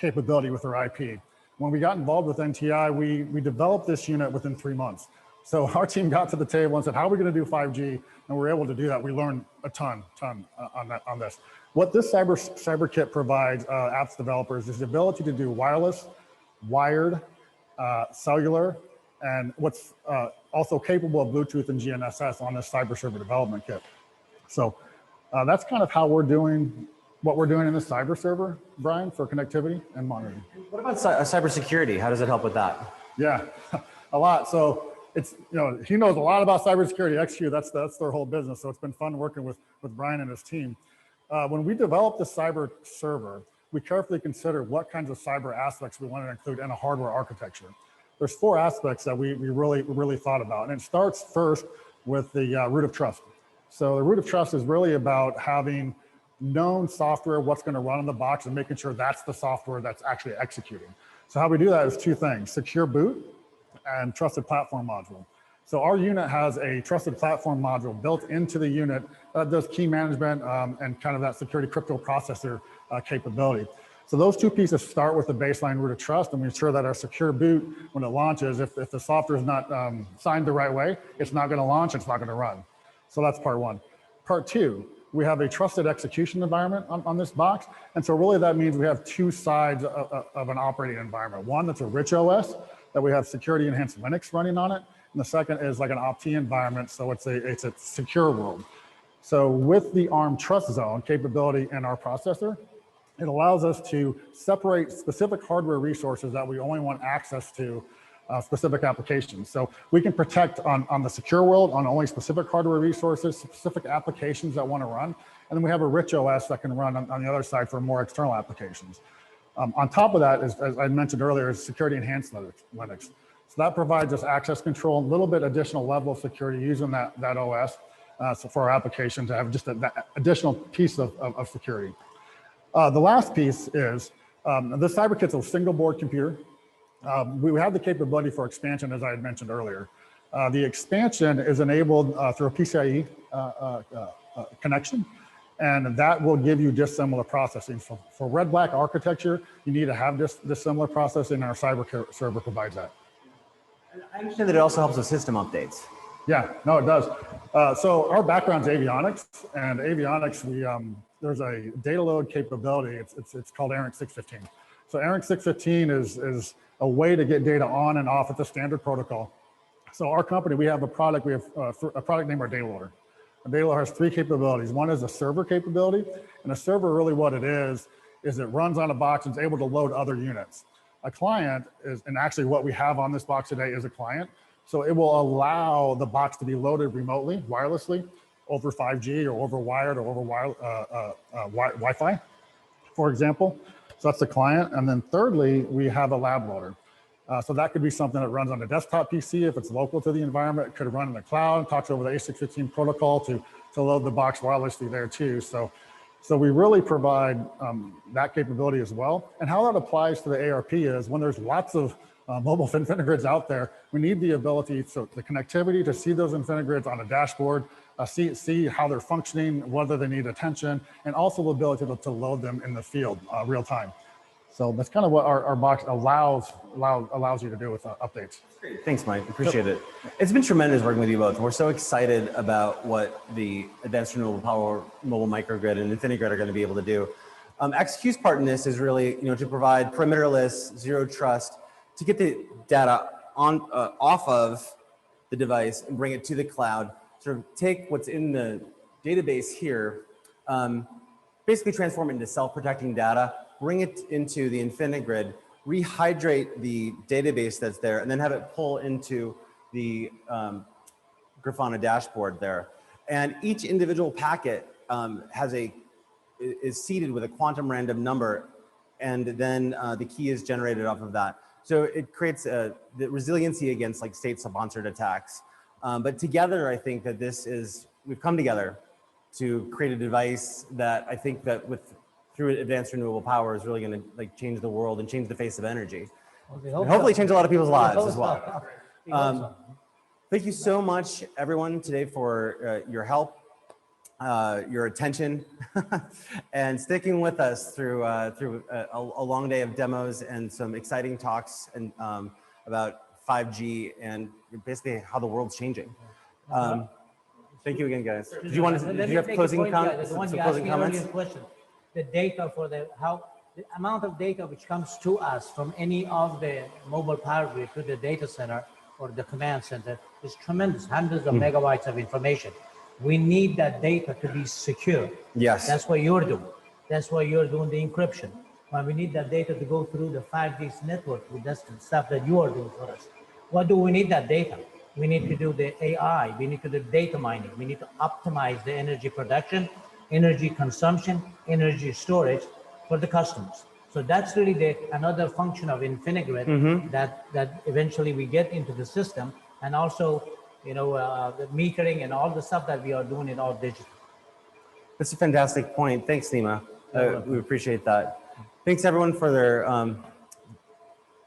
capability with our IP. When we got involved with NTI, we developed this unit within 3 months. So our team got to the table and said, how are we going to do 5G? And we were able to do that. We learned a ton on this. What this cyber kit provides apps developers is the ability to do wireless, wired, cellular, and what's also capable of Bluetooth and GNSS on this cyber server development kit. So that's kind of how we're doing what we're doing in the cyber server, Brian, for connectivity and monitoring. What about cybersecurity? How does it help with that? Yeah, a lot. So it's, you know, he knows a lot about cybersecurity. XQ, that's their whole business. So it's been fun working with Brian and his team. When we developed the cyber server, we carefully considered what kinds of cyber aspects we wanted to include in a hardware architecture. There's 4 aspects that we really thought about. And it starts first with the root of trust. So the root of trust is really about having known software, what's going to run in the box, and making sure that's the software that's actually executing. So how we do that is 2 things: secure boot and trusted platform module. So our unit has a trusted platform module built into the unit that does key management and kind of that security crypto processor capability. So those 2 pieces start with the baseline root of trust, and we ensure that our secure boot, when it launches, if the software is not signed the right way, it's not going to launch, it's not going to run. So that's part 1. Part 2, we have a trusted execution environment on this box. And so really that means we have 2 sides of an operating environment. One that's a rich OS that we have security enhanced Linux running on it. And the second is like an opt environment. So it's a secure world. So with the ARM Trust Zone capability in our processor, it allows us to separate specific hardware resources that we only want access to specific applications. So we can protect on the secure world on only specific hardware resources, specific applications that want to run. And then we have a rich OS that can run on the other side for more external applications. On top of that, as I mentioned earlier, is security enhanced Linux. So that provides us access control, a little bit additional level of security using that OS so for our application to have just that additional piece of security. The last piece is the CyberKit's a single board computer. We have the capability for expansion, as I had mentioned earlier. The expansion is enabled through a PCIe connection, and that will give you dissimilar processing. So for red-black architecture, you need to have dissimilar processing, and our cyber server provides that. I understand that it also helps with system updates. Yeah, no, it does. So our background's avionics, and avionics, there's a data load capability. It's called ARINC 615. So ARINC 615 is a way to get data on and off. It's a standard protocol. So our company, we have a product. We have a product named our data loader. A data loader has 3 capabilities. One is a server capability, and a server really what it is it runs on a box and is able to load other units. A client is, and actually what we have on this box today is a client. So it will allow the box to be loaded remotely, wirelessly, over 5G or over wired or over Wi-Fi, for example. So that's the client. And then thirdly, we have a lab loader. So that could be something that runs on a desktop PC if it's local to the environment. It could run in the cloud, talks over the A615 protocol to load the box wirelessly there too. So we really provide that capability as well. And how that applies to the ARP is when there's lots of mobile InfiniGrids out there, we need the ability, so the connectivity to see those InfiniGrids on a dashboard, see how they're functioning, whether they need attention, and also the ability to load them in the field real time. So that's kind of what our box allows you to do with updates. Great. Thanks, Mike. Appreciate it. It's been tremendous working with you both. We're so excited about what the Advanced Renewable Power Mobile Microgrid and InfiniGrid are going to be able to do. XQ's part in this is really, to provide perimeterless, zero trust, to get the data off of the device and bring it to the cloud. Sort of take what's in the database here, basically transform it into self-protecting data, bring it into the InfiniGrid, rehydrate the database that's there, and then have it pull into the Grafana dashboard there. And each individual packet is seeded with a quantum random number, and then the key is generated off of that. So it creates the resiliency against like state-sponsored attacks. But together, I think that we've come together to create a device that I think that through advanced renewable power is really going to like change the world and change the face of energy. And hopefully change a lot of people's lives as well. Thank you so much, everyone, today for your help, your attention, and sticking with us through a long day of demos and some exciting talks and about 5G and basically how the world's changing. Thank you again, guys. Did you have closing comments? The data for the amount of data which comes to us from any of the mobile power grid to the data center or the command center is tremendous, hundreds of megabytes of information. We need that data to be secure. Yes. That's what you're doing. That's why you're doing the encryption. When we need that data to go through the 5G network, that's the stuff that you are doing for us. What do we need that data? We need to do the AI. We need to do data mining. We need to optimize the energy production, energy consumption, energy storage for the customers. So that's really another function of InfiniGrid that eventually we get into the system, and also, the metering and all the stuff that we are doing in all digital. That's a fantastic point. Thanks, Nima. We appreciate that. Thanks everyone for their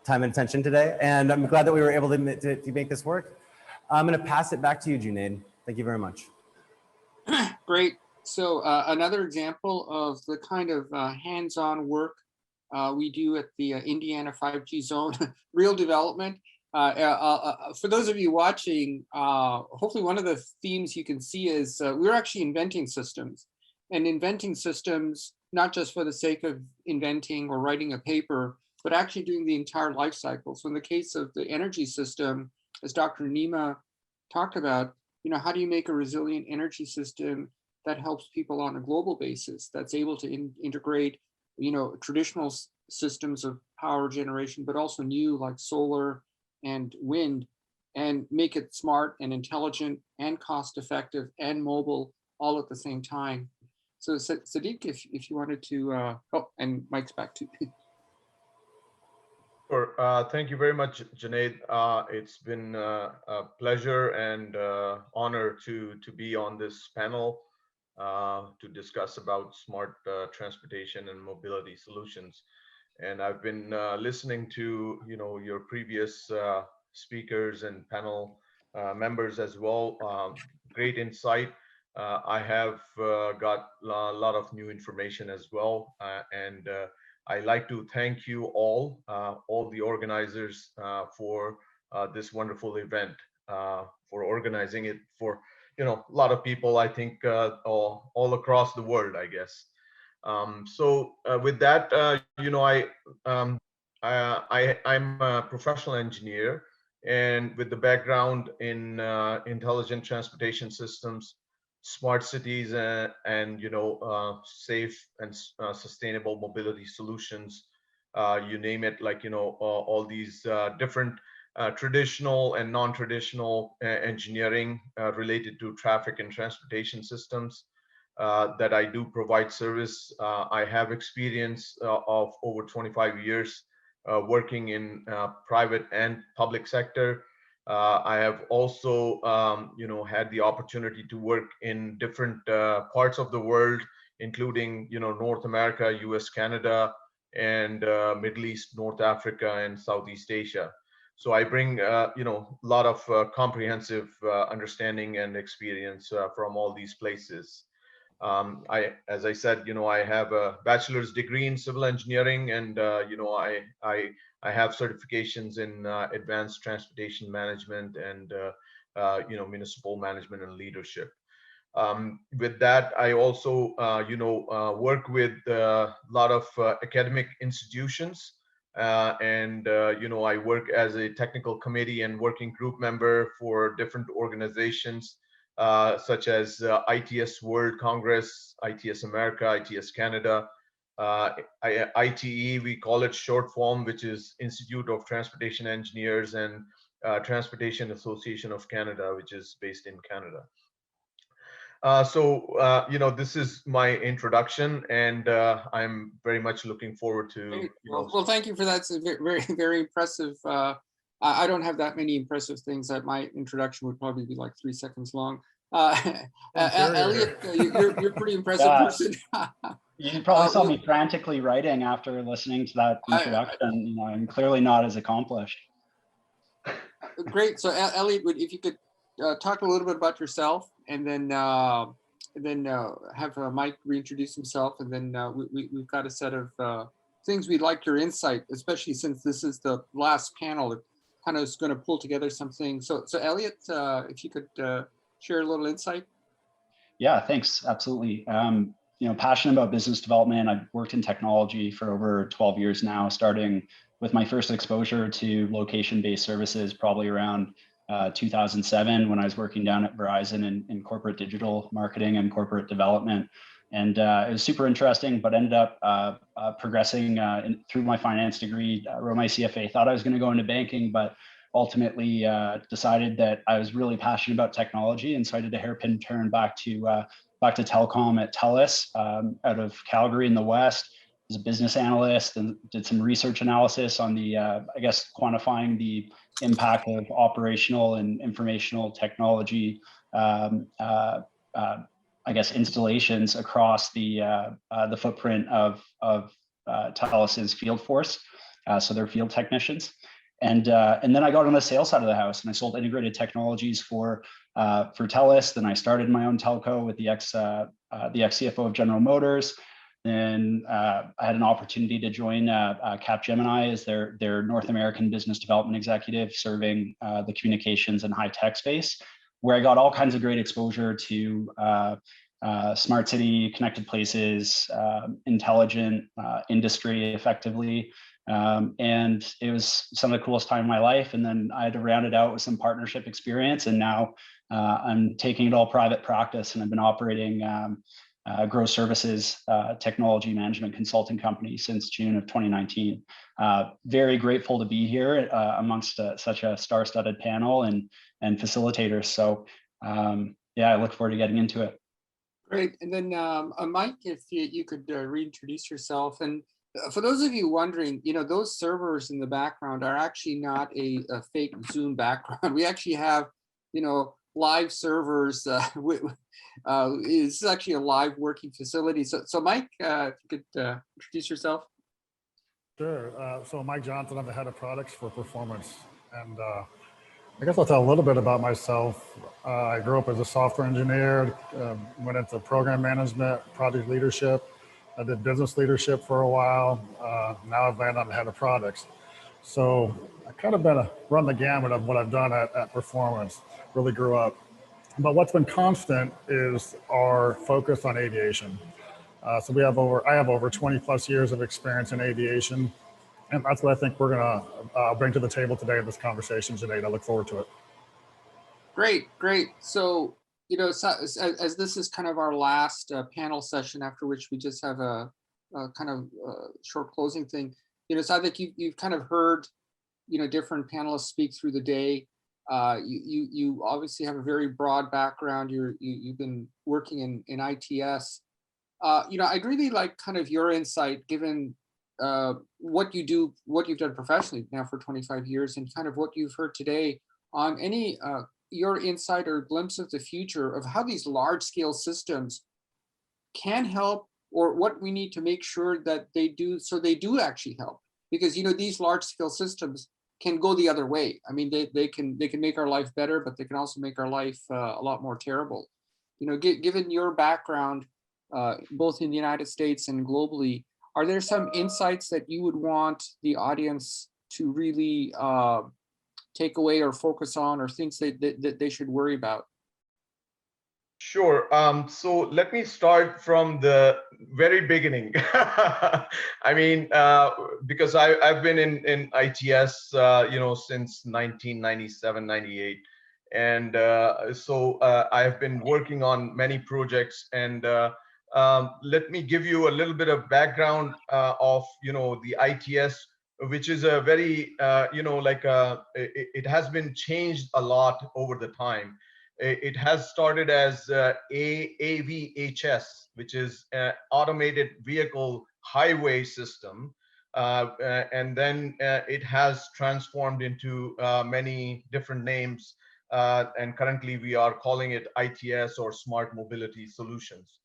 time and attention today. And I'm glad that we were able to make this work. I'm going to pass it back to you, Junaid. Thank you very much. Great. So another example of the kind of hands-on work we do at the Indiana 5G zone, real development. For those of you watching, hopefully one of the themes you can see is we're actually inventing systems, and inventing systems not just for the sake of inventing or writing a paper, but actually doing the entire life cycle. So in the case of the energy system, as Dr. Nima talked about, how do you make a resilient energy system that helps people on a global basis, that's able to integrate, traditional systems of power generation, but also new like solar and wind, and make it smart and intelligent and cost effective and mobile all at the same time. So Sadiq, if you wanted to, and Mike's back too. Sure. Thank you very much, Junaid. It's been a pleasure and honor to be on this panel to discuss about smart transportation and mobility solutions. And I've been listening to your previous speakers and panel members as well. Great insight. I have got a lot of new information as well, and I'd like to thank you all the organizers for this wonderful event, for organizing it for a lot of people, I think all across the world, I guess. So with that, I'm a professional engineer, and with the background in intelligent transportation systems, smart cities, and safe and sustainable mobility solutions, you name it, like all these different traditional and non-traditional engineering related to traffic and transportation systems that I do provide service. I have experience of over 25 years working in private and public sector. I have also, had the opportunity to work in different parts of the world, including, North America, US, Canada, and Middle East, North Africa, and Southeast Asia. So I bring, a lot of comprehensive understanding and experience from all these places. As I said, I have a bachelor's degree in civil engineering, and I have certifications in advanced transportation management and municipal management and leadership. With that, I also work with a lot of academic institutions, and I work as a technical committee and working group member for different organizations such as ITS World Congress, ITS America, ITS Canada, ITE, we call it short form, which is Institute of Transportation Engineers, and Transportation Association of Canada, which is based in Canada. This is my introduction, and I'm very much looking forward to. Well, thank you for that. It's very, very impressive. I don't have that many impressive things. That my introduction would probably be like 3 seconds long. Elliot, you're pretty impressive person. You probably saw me frantically writing after listening to that introduction. I'm clearly not as accomplished. Great. So Elliot, if you could talk a little bit about yourself, and then have Mike reintroduce himself, and then we've got a set of things we'd like your insight, especially since this is the last panel. It kind of is going to pull together something. So Elliot, if you could share a little insight. Yeah, thanks. Absolutely. Passionate about business development. I've worked in technology for over 12 years now, starting with my first exposure to location-based services, probably around 2007 when I was working down at Verizon in corporate digital marketing and corporate development. And it was super interesting, but ended up progressing through my finance degree, wrote my CFA, thought I was going to go into banking, but ultimately decided that I was really passionate about technology. And so I did a hairpin turn back to telecom at TELUS out of Calgary in the West. As a business analyst and did some research analysis on the, I guess, quantifying the impact of operational and informational technology, I guess, installations across the footprint of TELUS's field force, so their field technicians. And then I got on the sales side of the house and I sold integrated technologies for TELUS. Then I started my own telco with the ex-CFO of General Motors. Then I had an opportunity to join Capgemini as their North American business development executive, serving the communications and high tech space, where I got all kinds of great exposure to smart city, connected places, intelligent industry effectively. And it was some of the coolest time of my life. And then I had to round it out with some partnership experience. And now I'm taking it all private practice, and I've been operating Grow Services technology management consulting company since June of 2019. Very grateful to be here amongst such a star-studded panel and facilitators. So yeah, I look forward to getting into it. Great. And then Mike, if you could reintroduce yourself. And for those of you wondering, those servers in the background are actually not a fake Zoom background. We actually have, live servers. It's actually a live working facility. So Mike, if you could introduce yourself. Sure. So Mike Johnson, I'm the head of products for performance. And I guess I'll tell a little bit about myself. I grew up as a software engineer, went into program management, project leadership. I did business leadership for a while. Now I've landed on the head of products. So I kind of run the gamut of what I've done at Performance, really grew up. But what's been constant is our focus on aviation. So I have over 20 plus years of experience in aviation. And that's what I think we're gonna bring to the table today in this conversation, Junaid. I look forward to it. Great. So, as this is kind of our last panel session, after which we just have a kind of short closing thing, so I think you've kind of heard, different panelists speak through the day. You obviously have a very broad background. You've been working in ITS. I'd really like kind of your insight, given what you've done professionally now for 25 years, and kind of what you've heard today on any your insight or glimpse of the future of how these large scale systems can help, or what we need to make sure that they do, so they do actually help. Because these large scale systems can go the other way. I mean, they can make our life better, but they can also make our life a lot more terrible. Given your background, both in the United States and globally, are there some insights that you would want the audience to really take away or focus on, or things that they should worry about? Sure. So let me start from the very beginning. I mean, because I've been in ITS, since 1997, 98. And so I've been working on many projects. And let me give you a little bit of background of, the ITS, which is a very, it has been changed a lot over the time. It has started as AVHS, which is Automated Vehicle Highway System. And then it has transformed into many different names. And currently we are calling it ITS, or Smart Mobility Solutions.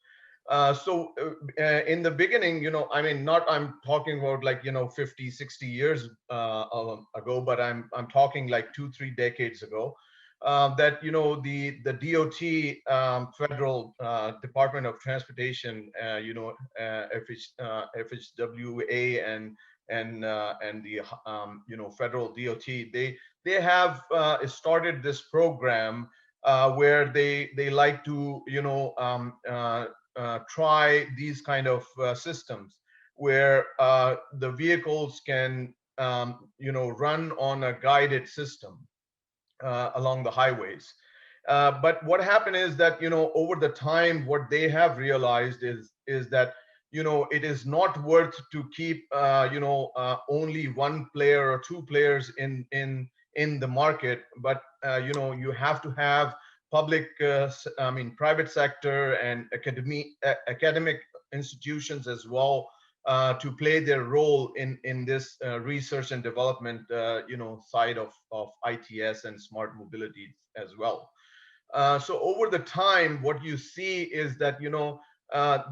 So in the beginning, I'm talking about 50, 60 years ago, but I'm talking like 2-3 decades ago. That the DOT, Federal Department of Transportation, FHWA and the Federal DOT, they have started this program where they like to try these kind of systems where the vehicles can run on a guided system. along the highways. But what happened is that, you know, over the time, what they have realized is that, you know, it is not worth to keep, you know, only one player or two players in the market, but, you know, you have to have public, private sector and academic institutions as well, to play their role in this research and development, you know, side of ITS and smart mobility as well. So over the time, what you see is that, you know,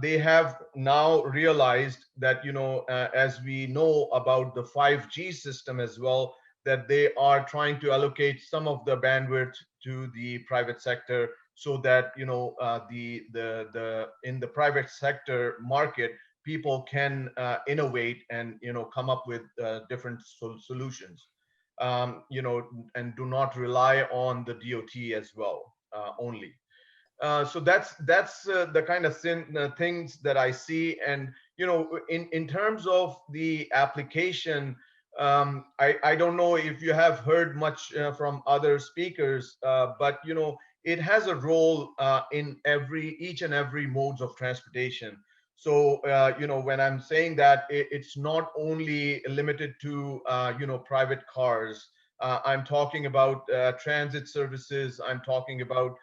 they have now realized that, you know, as we know about the 5G system as well, that they are trying to allocate some of the bandwidth to the private sector, so that, you know, in the private sector market, people can innovate and, you know, come up with different solutions, you know, and do not rely on the DOT as well only. So that's the kind of things that I see. And, you know, in terms of the application, I don't know if you have heard much from other speakers, but, you know, it has a role in each and every modes of transportation. So, you know, when I'm saying that, it's not only limited to, you know, private cars. I'm talking about transit services. I'm talking about,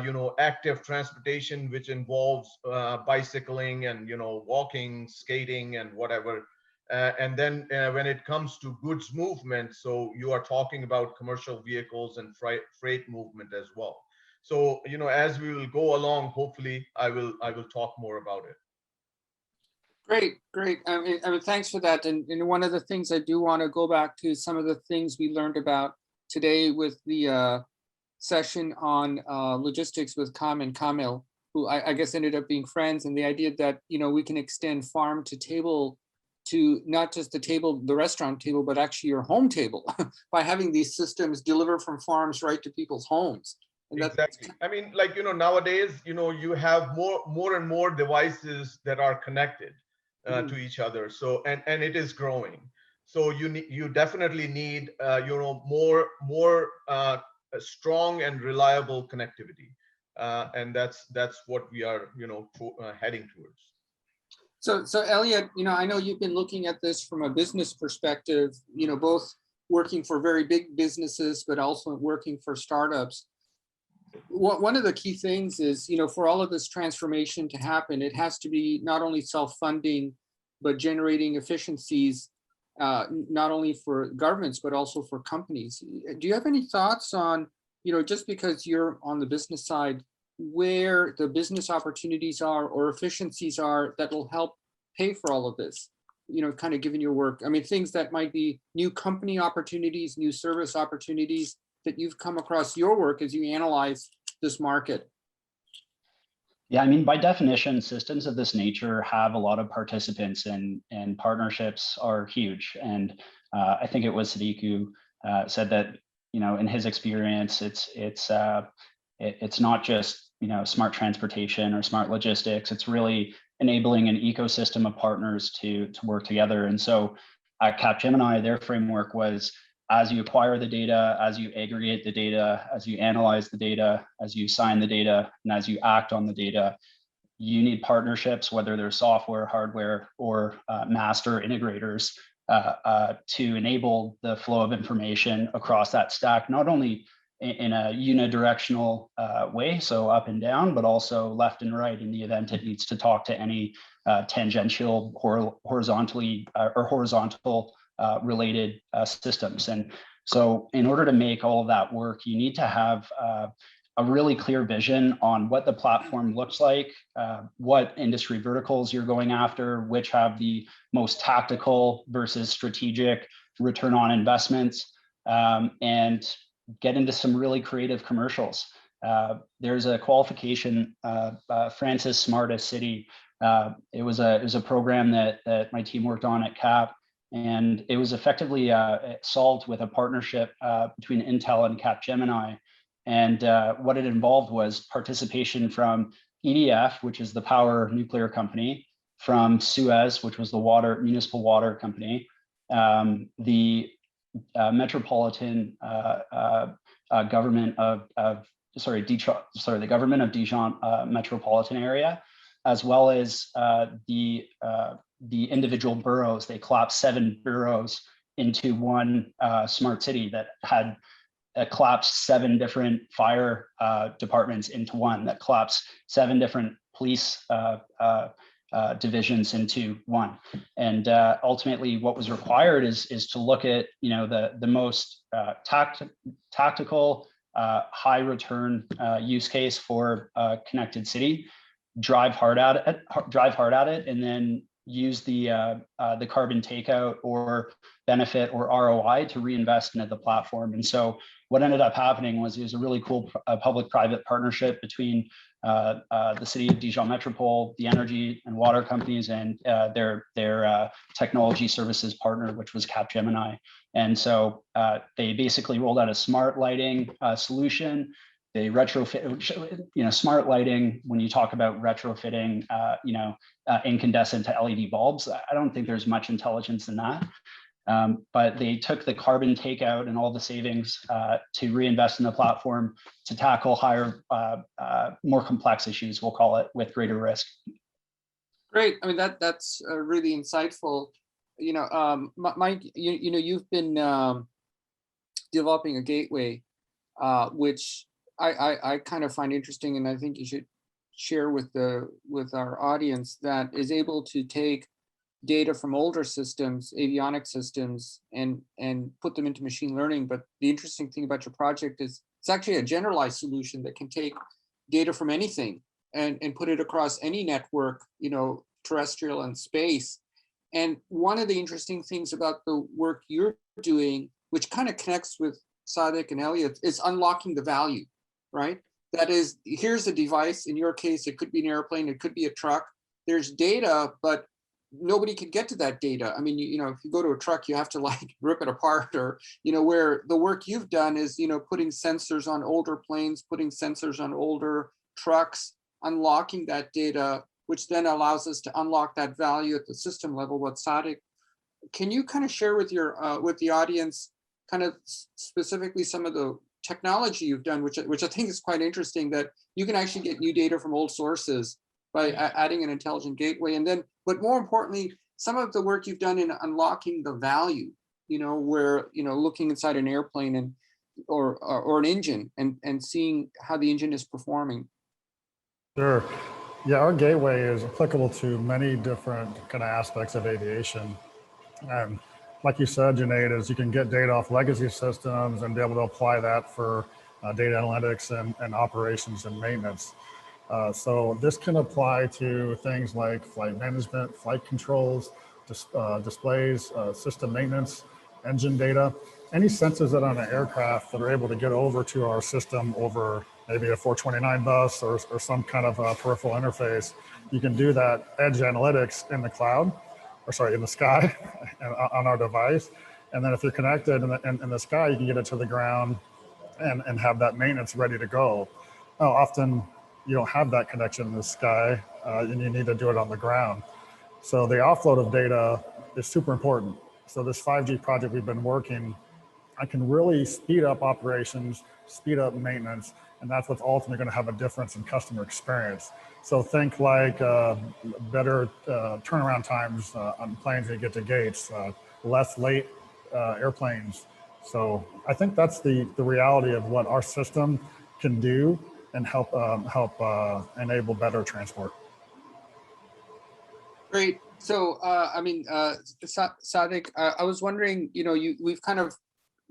you know, active transportation, which involves bicycling and, you know, walking, skating, and whatever. And then when it comes to goods movement, so you are talking about commercial vehicles and freight movement as well. So, you know, as we will go along, hopefully I will talk more about it. Great. I mean, thanks for that. And one of the things I do want to go back to some of the things we learned about today with the session on logistics with Kam and Kamil, who I guess ended up being friends, and the idea that, you know, we can extend farm to table, to not just the table, the restaurant table, but actually your home table by having these systems deliver from farms right to people's homes. And exactly. I mean, like, you know, nowadays, you know, you have more and more devices that are connected to each other. So, and it is growing. So you definitely need, you know, more strong and reliable connectivity. And that's what we are, you know, heading towards. So Elliot, you know, I know you've been looking at this from a business perspective, you know, both working for very big businesses, but also working for startups. One of the key things is, you know, for all of this transformation to happen, it has to be not only self-funding, but generating efficiencies, not only for governments, but also for companies. Do you have any thoughts on, you know, just because you're on the business side, where the business opportunities are or efficiencies are that will help pay for all of this, you know, kind of given your work? I mean, things that might be new company opportunities, new service opportunities that you've come across your work as you analyze this market. Yeah, I mean, by definition, systems of this nature have a lot of participants, and partnerships are huge. And I think it was Sadiq who said that, you know, in his experience, it's not just, you know, smart transportation or smart logistics. It's really enabling an ecosystem of partners to work together. And so at Capgemini, their framework was, as you acquire the data, as you aggregate the data, as you analyze the data, as you sign the data, and as you act on the data, you need partnerships, whether they're software, hardware, or master integrators, to enable the flow of information across that stack, not only in a unidirectional way, so up and down, but also left and right in the event it needs to talk to any tangential horizontally or horizontal related systems. And so in order to make all of that work, you need to have a really clear vision on what the platform looks like, what industry verticals you're going after, which have the most tactical versus strategic return on investments, and get into some really creative commercials. There's a qualification, Francis Smartest City. It was a program that my team worked on at CAP, and it was effectively solved with a partnership between Intel and Capgemini. And what it involved was participation from EDF, which is the power nuclear company, from Suez, which was the municipal water company, the metropolitan government of the government of Dijon metropolitan area, as well as the individual boroughs. They collapsed 7 boroughs into one smart city that had collapsed 7 different fire departments into one, that collapsed 7 different police divisions into one. And ultimately what was required is to look at, you know, the most tactical, high return use case for a connected city, drive hard at it, and then use the carbon takeout or benefit or ROI to reinvest into the platform. And so what ended up happening was it was a really cool public-private partnership between the city of Dijon Metropole, the energy and water companies, and their technology services partner, which was Capgemini. And so they basically rolled out a smart lighting solution. They retrofit, you know, smart lighting. When you talk about retrofitting, you know, incandescent to LED bulbs, I don't think there's much intelligence in that. But they took the carbon takeout and all the savings to reinvest in the platform to tackle higher, more complex issues, we'll call it, with greater risk. Great. I mean, that's really insightful. You know, Mike, you know, you've been developing a gateway, which I kind of find interesting, and I think you should share with our audience, that is able to take data from older systems, avionics systems, and put them into machine learning. But the interesting thing about your project is it's actually a generalized solution that can take data from anything and put it across any network, you know, terrestrial and space. And one of the interesting things about the work you're doing, which kind of connects with Sadek and Elliot, is unlocking the value, right? That is, here's a device. In your case, it could be an airplane, it could be a truck. There's data, but nobody can get to that data. I mean, you know, if you go to a truck, you have to like rip it apart, or, you know, where the work you've done is, you know, putting sensors on older planes, putting sensors on older trucks, unlocking that data, which then allows us to unlock that value at the system level. What Sadek, can you kind of share with your with the audience, kind of specifically some of the technology you've done, which I think is quite interesting, that you can actually get new data from old sources by adding an intelligent gateway. And then, but more importantly, some of the work you've done in unlocking the value, you know, where, you know, looking inside an airplane and or an engine and seeing how the engine is performing. Sure. Yeah, our gateway is applicable to many different kind of aspects of aviation. And like you said, Junaid, is you can get data off legacy systems and be able to apply that for data analytics and operations and maintenance. So this can apply to things like flight management, flight controls, displays, system maintenance, engine data, any sensors that are on an aircraft that are able to get over to our system over maybe a 429 bus or some kind of peripheral interface. You can do that edge analytics in the cloud, or sorry, in the sky on our device. And then if you're connected in the sky, you can get it to the ground and have that maintenance ready to go. Now, often you don't have that connection in the sky and you need to do it on the ground. So the offload of data is super important. So this 5G project we've been working, I can really speed up operations, speed up maintenance, and that's what's ultimately going to have a difference in customer experience. So think like better turnaround times on planes that get to gates, less late airplanes. So I think that's the reality of what our system can do and help enable better transport. Great. So, I mean, Sadek, I was wondering, you know, we've kind of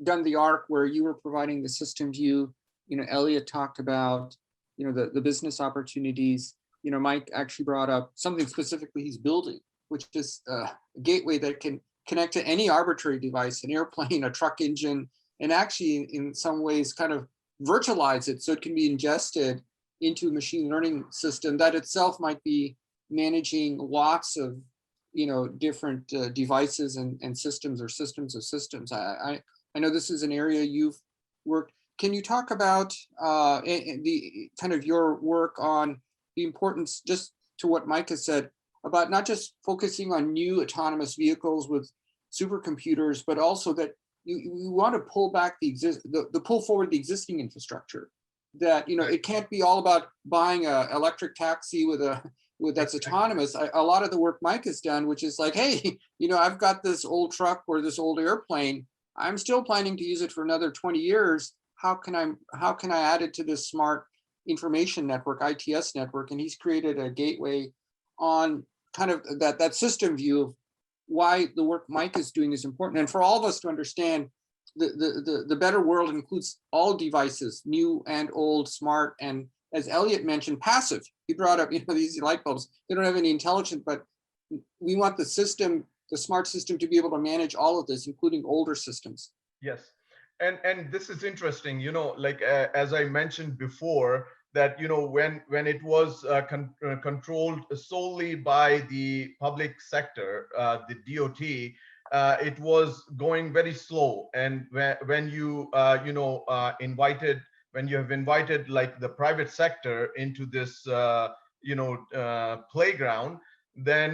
done the arc where you were providing the system view. You know, Elliot talked about, you know, the business opportunities. You know, Mike actually brought up something specifically he's building, which is a gateway that can connect to any arbitrary device, an airplane, a truck engine, and actually in some ways kind of virtualize it so it can be ingested into a machine learning system that itself might be managing lots of, you know, different devices and systems or systems of systems. I know this is an area you've worked. Can you talk about the kind of your work on the importance, just to what Mike has said, about not just focusing on new autonomous vehicles with supercomputers, but also that you want to pull back the pull forward the existing infrastructure. That, you know, it can't be all about buying a electric taxi that's autonomous. A lot of the work Mike has done, which is like, hey, you know, I've got this old truck or this old airplane. I'm still planning to use it for another 20 years. How can I add it to this smart information network, ITS network? And he's created a gateway on kind of that system view of why the work Mike is doing is important. And for all of us to understand, the better world includes all devices, new and old, smart, and as Elliot mentioned, passive. He brought up, you know, these light bulbs. They don't have any intelligence, but we want the system, the smart system, to be able to manage all of this, including older systems. Yes, and this is interesting. You know, like as I mentioned before, that, you know, when it was controlled solely by the public sector, the DOT, it was going very slow. And when you have invited like the private sector into this playground, then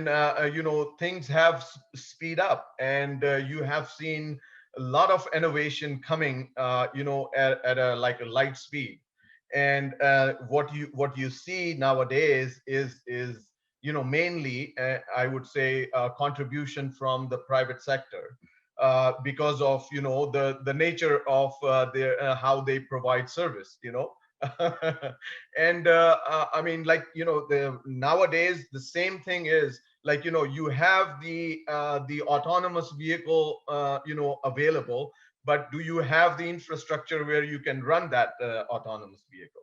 you know, things have speed up, and you have seen a lot of innovation coming you know, at a like a light speed. And what you see nowadays is you know, mainly I would say a contribution from the private sector because of, you know, the nature of their how they provide service, you know. And I mean, like, you know, nowadays the same thing is like, you know, you have the autonomous vehicle you know, available, but do you have the infrastructure where you can run that autonomous vehicle?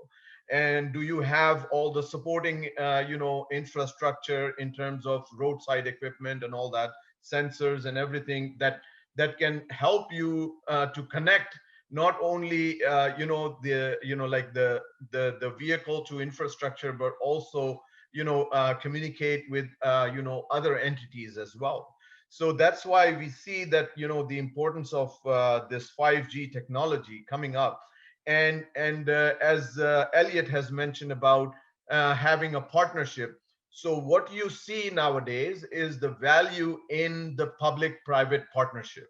And do you have all the supporting you know, infrastructure in terms of roadside equipment and all that, sensors and everything that can help you to connect not only you know, like the vehicle to infrastructure, but also, you know, communicate with you know, other entities as well. So that's why we see that, you know, the importance of this 5G technology coming up. And as Elliot has mentioned about having a partnership. So what you see nowadays is the value in the public-private partnership.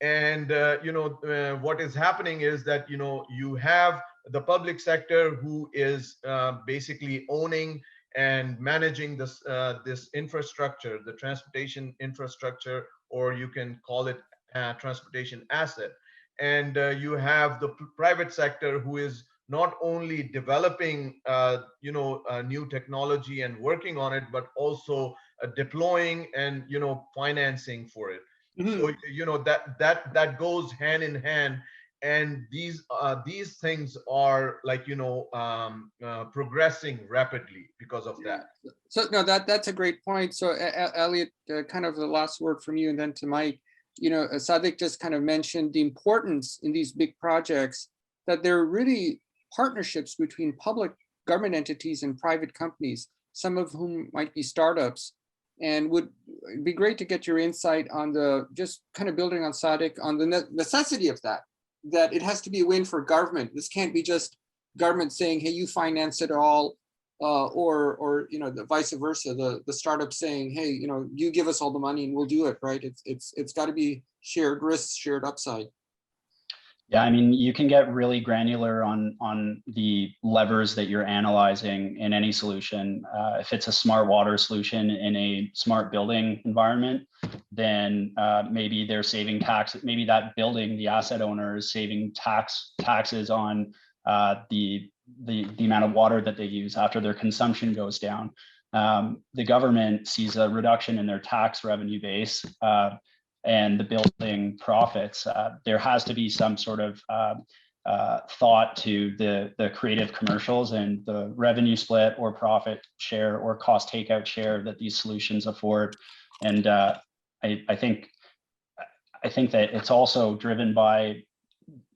And you know, what is happening is that, you know, you have the public sector who is basically owning and managing this infrastructure, the transportation infrastructure, or you can call it transportation asset. And you have the private sector who is not only developing you know, new technology and working on it, but also deploying and, you know, financing for it. So, you know, that goes hand in hand. And these things are like, you know, progressing rapidly because of that. So no, that's a great point. So Elliot, kind of the last word from you, and then to Mike. You know, Sadik just kind of mentioned the importance in these big projects that there are really partnerships between public government entities and private companies, some of whom might be startups, and would be great to get your insight on the, just kind of building on Sadik, on the necessity of that it has to be a win for government. This can't be just government saying, hey, you finance it all, or you know, the vice versa, the startup saying, hey, you know, you give us all the money and we'll do it, right? It's got to be shared risks, shared upside. Yeah, I mean, you can get really granular on the levers that you're analyzing in any solution. If it's a smart water solution in a smart building environment, then maybe they're saving tax. Maybe that building, the asset owner, is saving taxes on the amount of water that they use after their consumption goes down. The government sees a reduction in their tax revenue base. And the building profits, there has to be some sort of thought to the creative commercials and the revenue split or profit share or cost takeout share that these solutions afford. And I think that it's also driven by,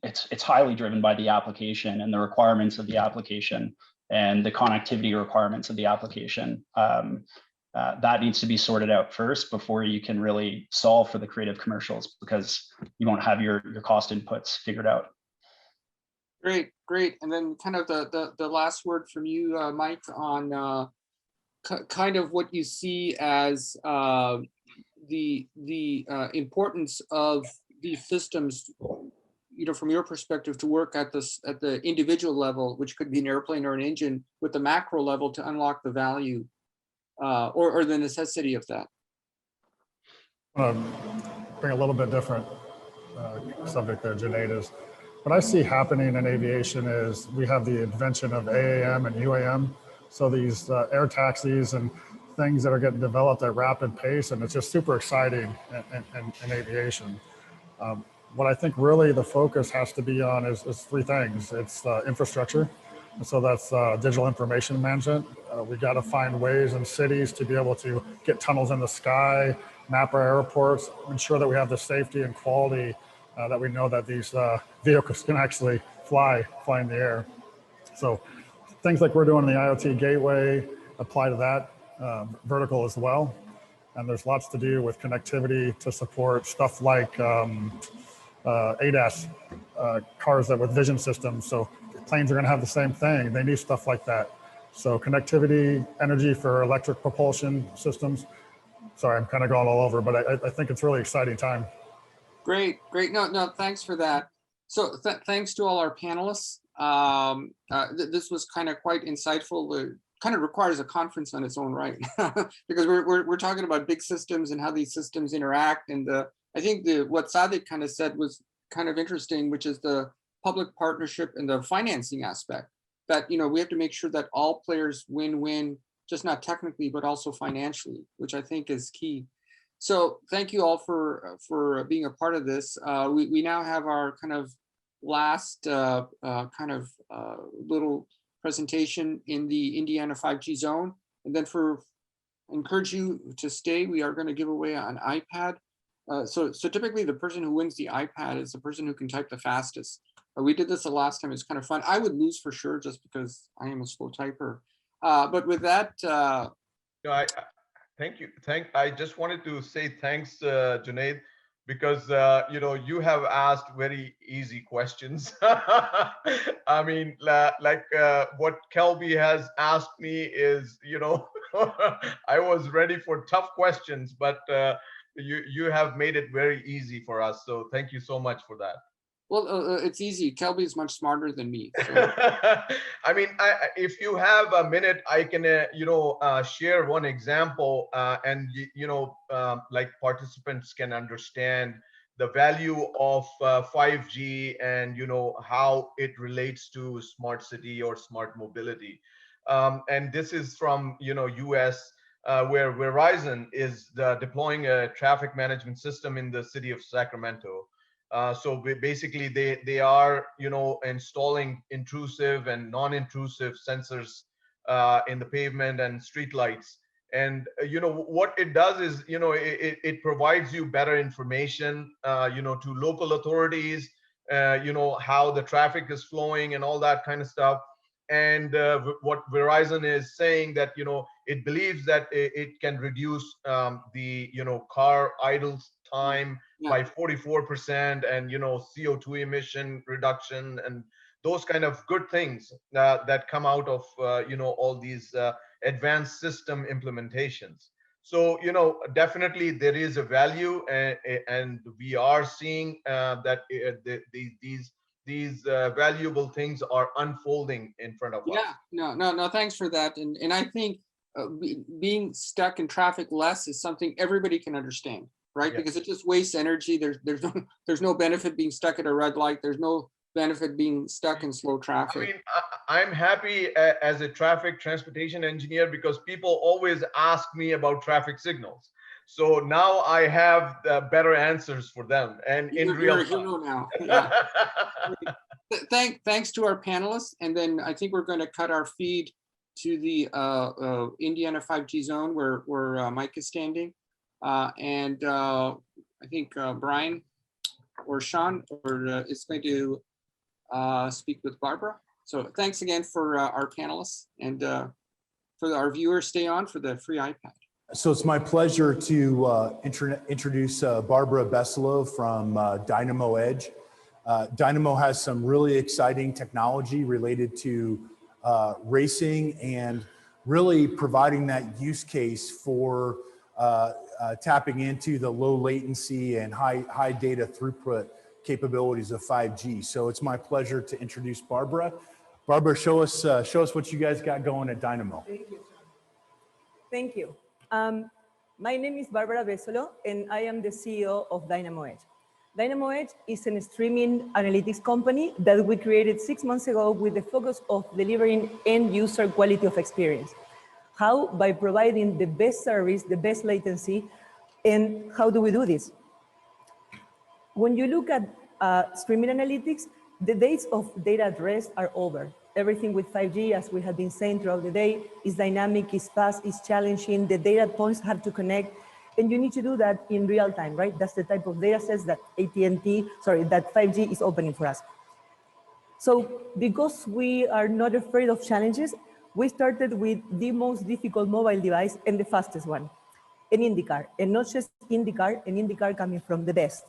it's highly driven by the application and the requirements of the application and the connectivity requirements of the application. That needs to be sorted out first before you can really solve for the creative commercials, because you won't have your cost inputs figured out. Great. And then kind of the last word from you, Mike, on kind of what you see as the importance of these systems, from your perspective, to work at the individual level, which could be an airplane or an engine, with the macro level to unlock the value or the necessity of that? Bring a little bit different subject there, Junaid, is what I see happening in aviation is we have the invention of AAM and UAM. So these air taxis and things that are getting developed at rapid pace, and it's just super exciting in aviation. What I think really the focus has to be on is three things. It's infrastructure. And so that's digital information management. We got to find ways in cities to be able to get tunnels in the sky, map our airports, ensure that we have the safety and quality that we know that these vehicles can actually fly in the air. So things like we're doing the IoT gateway apply to that vertical as well. And there's lots to do with connectivity to support stuff like ADAS cars that with vision systems. So planes are going to have the same thing. They need stuff like that. So connectivity, energy for electric propulsion systems. Sorry, I'm kind of going all over, but I think it's a really exciting time. Great. No, thanks for that. So thanks to all our panelists. This was kind of quite insightful. It kind of requires a conference on its own right, because we're talking about big systems and how these systems interact. And I think what Sadik kind of said was kind of interesting, which is the public partnership and the financing aspect. That we have to make sure that all players win-win, just not technically, but also financially, which I think is key. So thank you all for being a part of this. We now have our kind of last little presentation in the Indiana 5G zone. And then encourage you to stay, we are going to give away an iPad. So typically the person who wins the iPad is the person who can type the fastest. We did this the last time. It's kind of fun. I would lose for sure just because I am a slow typer. But with that, thank you. I just wanted to say thanks, Junaid, because you have asked very easy questions. I mean, like what Kelby has asked me is, I was ready for tough questions, but you have made it very easy for us. So thank you so much for that. Well, it's easy. Kelby is much smarter than me. So. I mean, if you have a minute, I can, share one example, and like participants can understand the value of 5G and how it relates to smart city or smart mobility. And this is from US, where Verizon is deploying a traffic management system in the city of Sacramento. So basically, they are installing intrusive and non-intrusive sensors in the pavement and street lights. And what it does is it provides you better information to local authorities, how the traffic is flowing and all that kind of stuff. And what Verizon is saying that it believes that it can reduce the car idle time by 44%, and CO2 emission reduction, and those kind of good things that come out of all these advanced system implementations. So definitely there is a value, and we are seeing that these valuable things are unfolding in front of us. Yeah, no, thanks for that. And I think being stuck in traffic less is something everybody can understand, right? Yes. Because it just wastes energy. There's no benefit being stuck at a red light. There's no benefit being stuck in slow traffic. I mean, I'm happy as a traffic transportation engineer because people always ask me about traffic signals. So now I have better answers for them, and in real time. You're a hero now. Yeah. Thanks to our panelists, and then I think we're going to cut our feed to the Indiana 5G zone where Mike is standing, and I think Brian or Sean is going to speak with Barbara. So thanks again for our panelists, and for our viewers, stay on for the free iPad. So it's my pleasure to introduce Barbara Besselo from Dynamo Edge. Dynamo has some really exciting technology related to racing and really providing that use case for tapping into the low latency and high data throughput capabilities of 5G. So it's my pleasure to introduce Barbara. Barbara, show us what you guys got going at Dynamo. Thank you. Thank you. My name is Barbara Besolo, and I am the CEO of Dynamo Edge. Dynamo Edge is a streaming analytics company that we created 6 months ago with the focus of delivering end user quality of experience. How? By providing the best service, the best latency. And how do we do this? When you look at streaming analytics, the days of data at rest are over. Everything with 5G, as we have been saying throughout the day, is dynamic, is fast, is challenging. The data points have to connect, and you need to do that in real time, right? That's the type of data sets that that 5G is opening for us. So because we are not afraid of challenges, we started with the most difficult mobile device and the fastest one, an IndyCar, and not just IndyCar, an IndyCar coming from the best.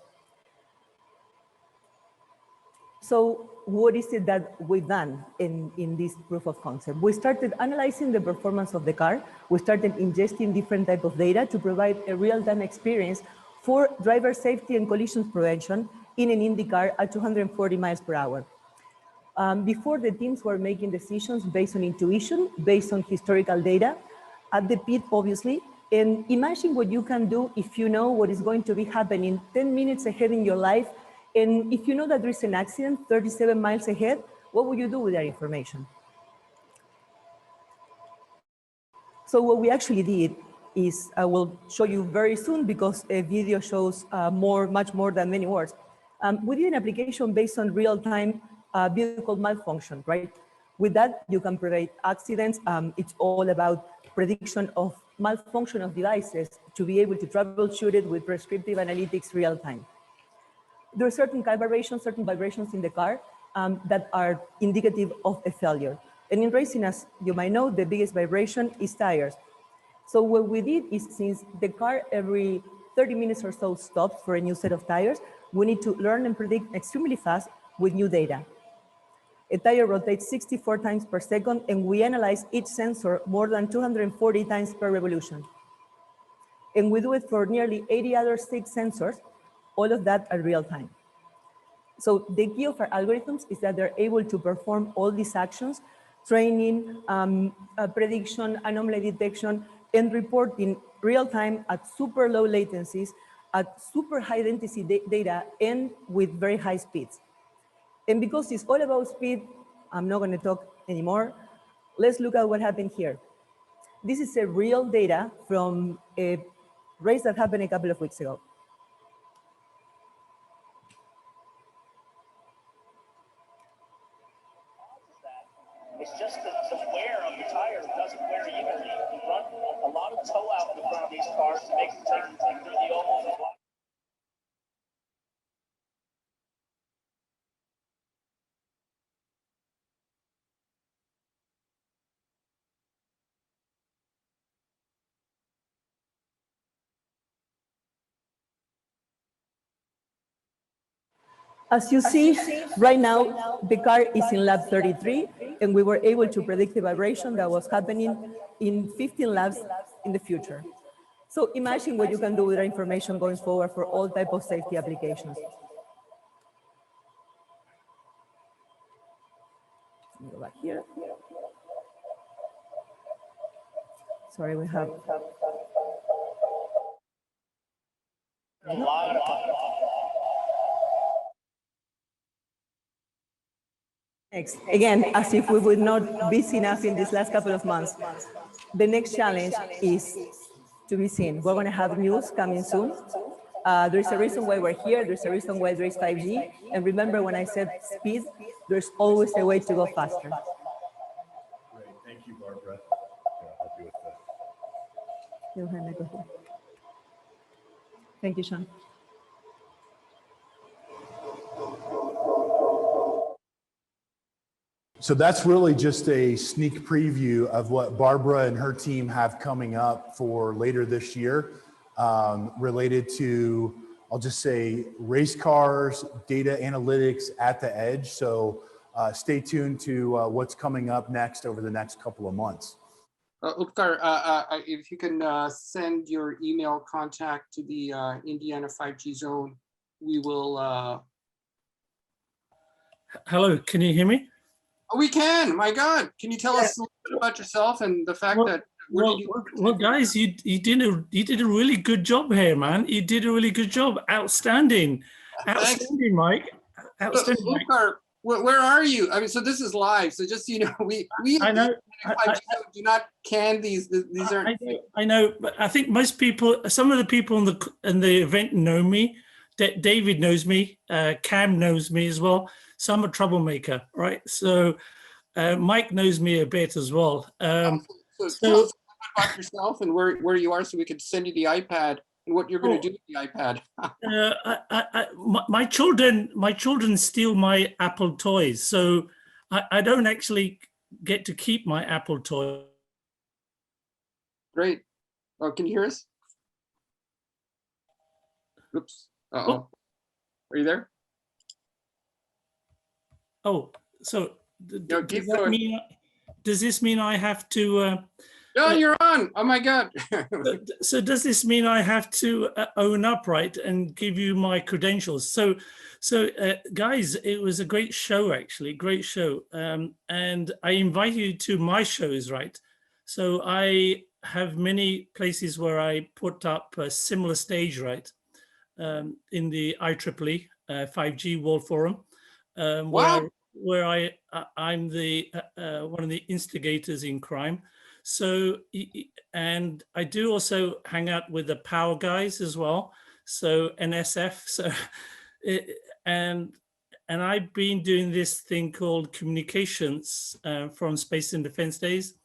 So what is it that we've done in this proof of concept? We started analyzing the performance of the car. We started ingesting different types of data to provide a real-time experience for driver safety and collision prevention in an IndyCar at 240 miles per hour. Before, the teams were making decisions based on intuition, based on historical data, at the pit, obviously. And imagine what you can do if you know what is going to be happening 10 minutes ahead in your life. And if you know that there is an accident 37 miles ahead, what would you do with that information? So what we actually did is, I will show you very soon because a video shows much more than many words. We did an application based on real-time vehicle malfunction, right? With that, you can prevent accidents. It's all about prediction of malfunction of devices to be able to troubleshoot it with prescriptive analytics real-time. There are certain vibrations in the car that are indicative of a failure. And in racing, as you might know, the biggest vibration is tires. So what we did is, since the car every 30 minutes or so stops for a new set of tires, we need to learn and predict extremely fast with new data. A tire rotates 64 times per second, and we analyze each sensor more than 240 times per revolution. And we do it for nearly 80 other 6 sensors, all of that at real time. So the key of our algorithms is that they're able to perform all these actions, training, prediction, anomaly detection, and report in real time at super low latencies, at super high density data, and with very high speeds. And because it's all about speed, I'm not going to talk anymore. Let's look at what happened here. This is a real data from a race that happened a couple of weeks ago. It's just that the wear of the tire doesn't wear evenly. You run a lot of toe out in front of these cars to make them take through the ovals and block. As you see, right now, the car is in lap 33, and we were able to predict the vibration that was happening in 15 laps in the future. So imagine what you can do with that information going forward for all types of safety applications. Let me go back here. Sorry, we have A lot of Again, as if we would not be busy enough in these last couple of months. The next challenge is to be seen. We're going to have news coming soon. There's a reason why we're here. There's a reason why there is 5G. And remember when I said speed, there's always a way to go faster. Great. Thank you, Barbara. I'll help you with that. Thank you, Sean. So that's really just a sneak preview of what Barbara and her team have coming up for later this year, related to, I'll just say, race cars, data analytics at the edge. So stay tuned to what's coming up next over the next couple of months. Upkar, if you can send your email contact to the Indiana 5G zone, we will. Hello, can you hear me? Oh, we can. My God, can you tell us a little bit about yourself and the fact that? Well, guys, you did a really good job here, man. You did a really good job. Outstanding, outstanding, Mike. Outstanding, Mike. Upkar, where are you? I mean, so this is live. So just so you know, we I know. do not can these. These aren't. I know, but I think most people, some of the people in the event know me. David knows me. Cam knows me as well. So I'm a troublemaker, right? So Mike knows me a bit as well. So tell us about yourself and where you are, so we could send you the iPad and what you're going to do with the iPad. My children steal my Apple toys, so I don't actually get to keep my Apple toy. Great. Oh, can you hear us? Oops. Uh-oh. Are you there? Oh, so does this mean I have to? No, you're on. Oh my God. So does this mean I have to own up, right, and give you my credentials? So guys, it was a great show, actually, great show. And I invite you to my shows, right? So I have many places where I put up a similar stage, right, in the IEEE 5G World Forum, Wow. where I'm the one of the instigators in crime. So, and I do also hang out with the power guys as well. So NSF. So, and I've been doing this thing called communications from Space and Defense Days.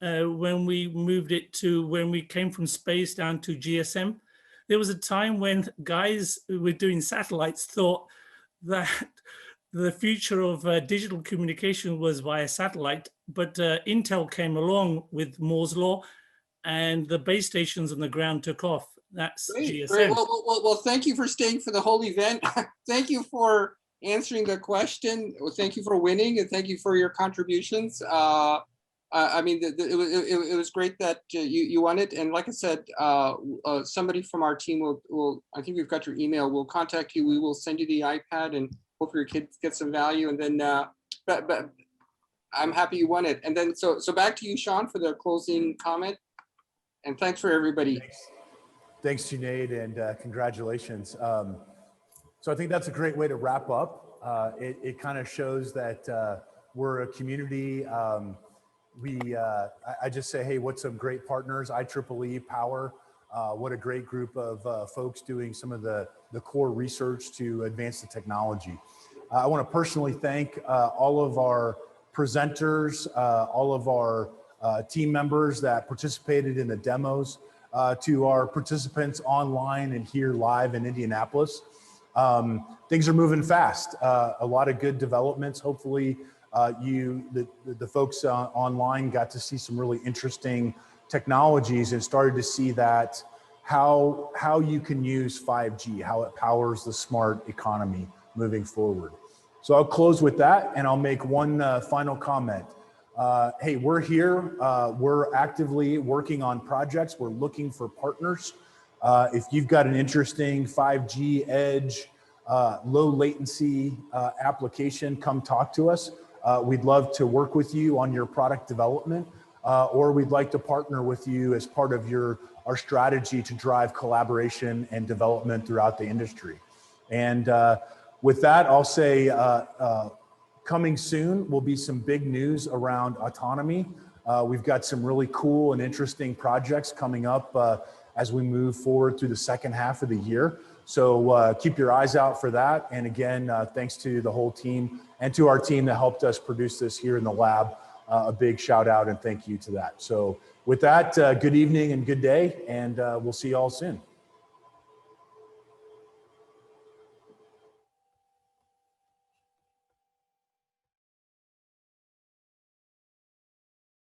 When we moved it to, when we came from space down to GSM, there was a time when guys who were doing satellites thought that the future of digital communication was via satellite, but Intel came along with Moore's Law and the base stations on the ground took off. That's GSM. Great. Well, thank you for staying for the whole event. Thank you for answering the question. Well, thank you for winning and thank you for your contributions. I mean, it was great that you won it. And like I said, somebody from our team will, I think we've got your email, we'll contact you. We will send you the iPad and hope your kids get some value. And then, but I'm happy you won it. And then, so back to you, Sean, for the closing comment. And thanks for everybody. Thanks, Junaid, and congratulations. So I think that's a great way to wrap up. It kind of shows that we're a community. I just say, hey, what's some great partners? IEEE, Power, what a great group of folks doing some of the core research to advance the technology. I want to personally thank all of our presenters, all of our team members that participated in the demos, to our participants online and here live in Indianapolis. Things are moving fast. A lot of good developments. Hopefully, the folks online got to see some really interesting technologies and started to see that how you can use 5G, how it powers the smart economy moving forward. So I'll close with that and I'll make one final comment. Hey, we're here. We're actively working on projects. We're looking for partners. If you've got an interesting 5G edge, low latency application, come talk to us. We'd love to work with you on your product development, or we'd like to partner with you as part of our strategy to drive collaboration and development throughout the industry. And with that, I'll say coming soon will be some big news around autonomy. We've got some really cool and interesting projects coming up as we move forward through the second half of the year. So keep your eyes out for that. And again, thanks to the whole team and to our team that helped us produce this here in the lab. A big shout out and thank you to that. So with that, good evening and good day, and we'll see you all soon.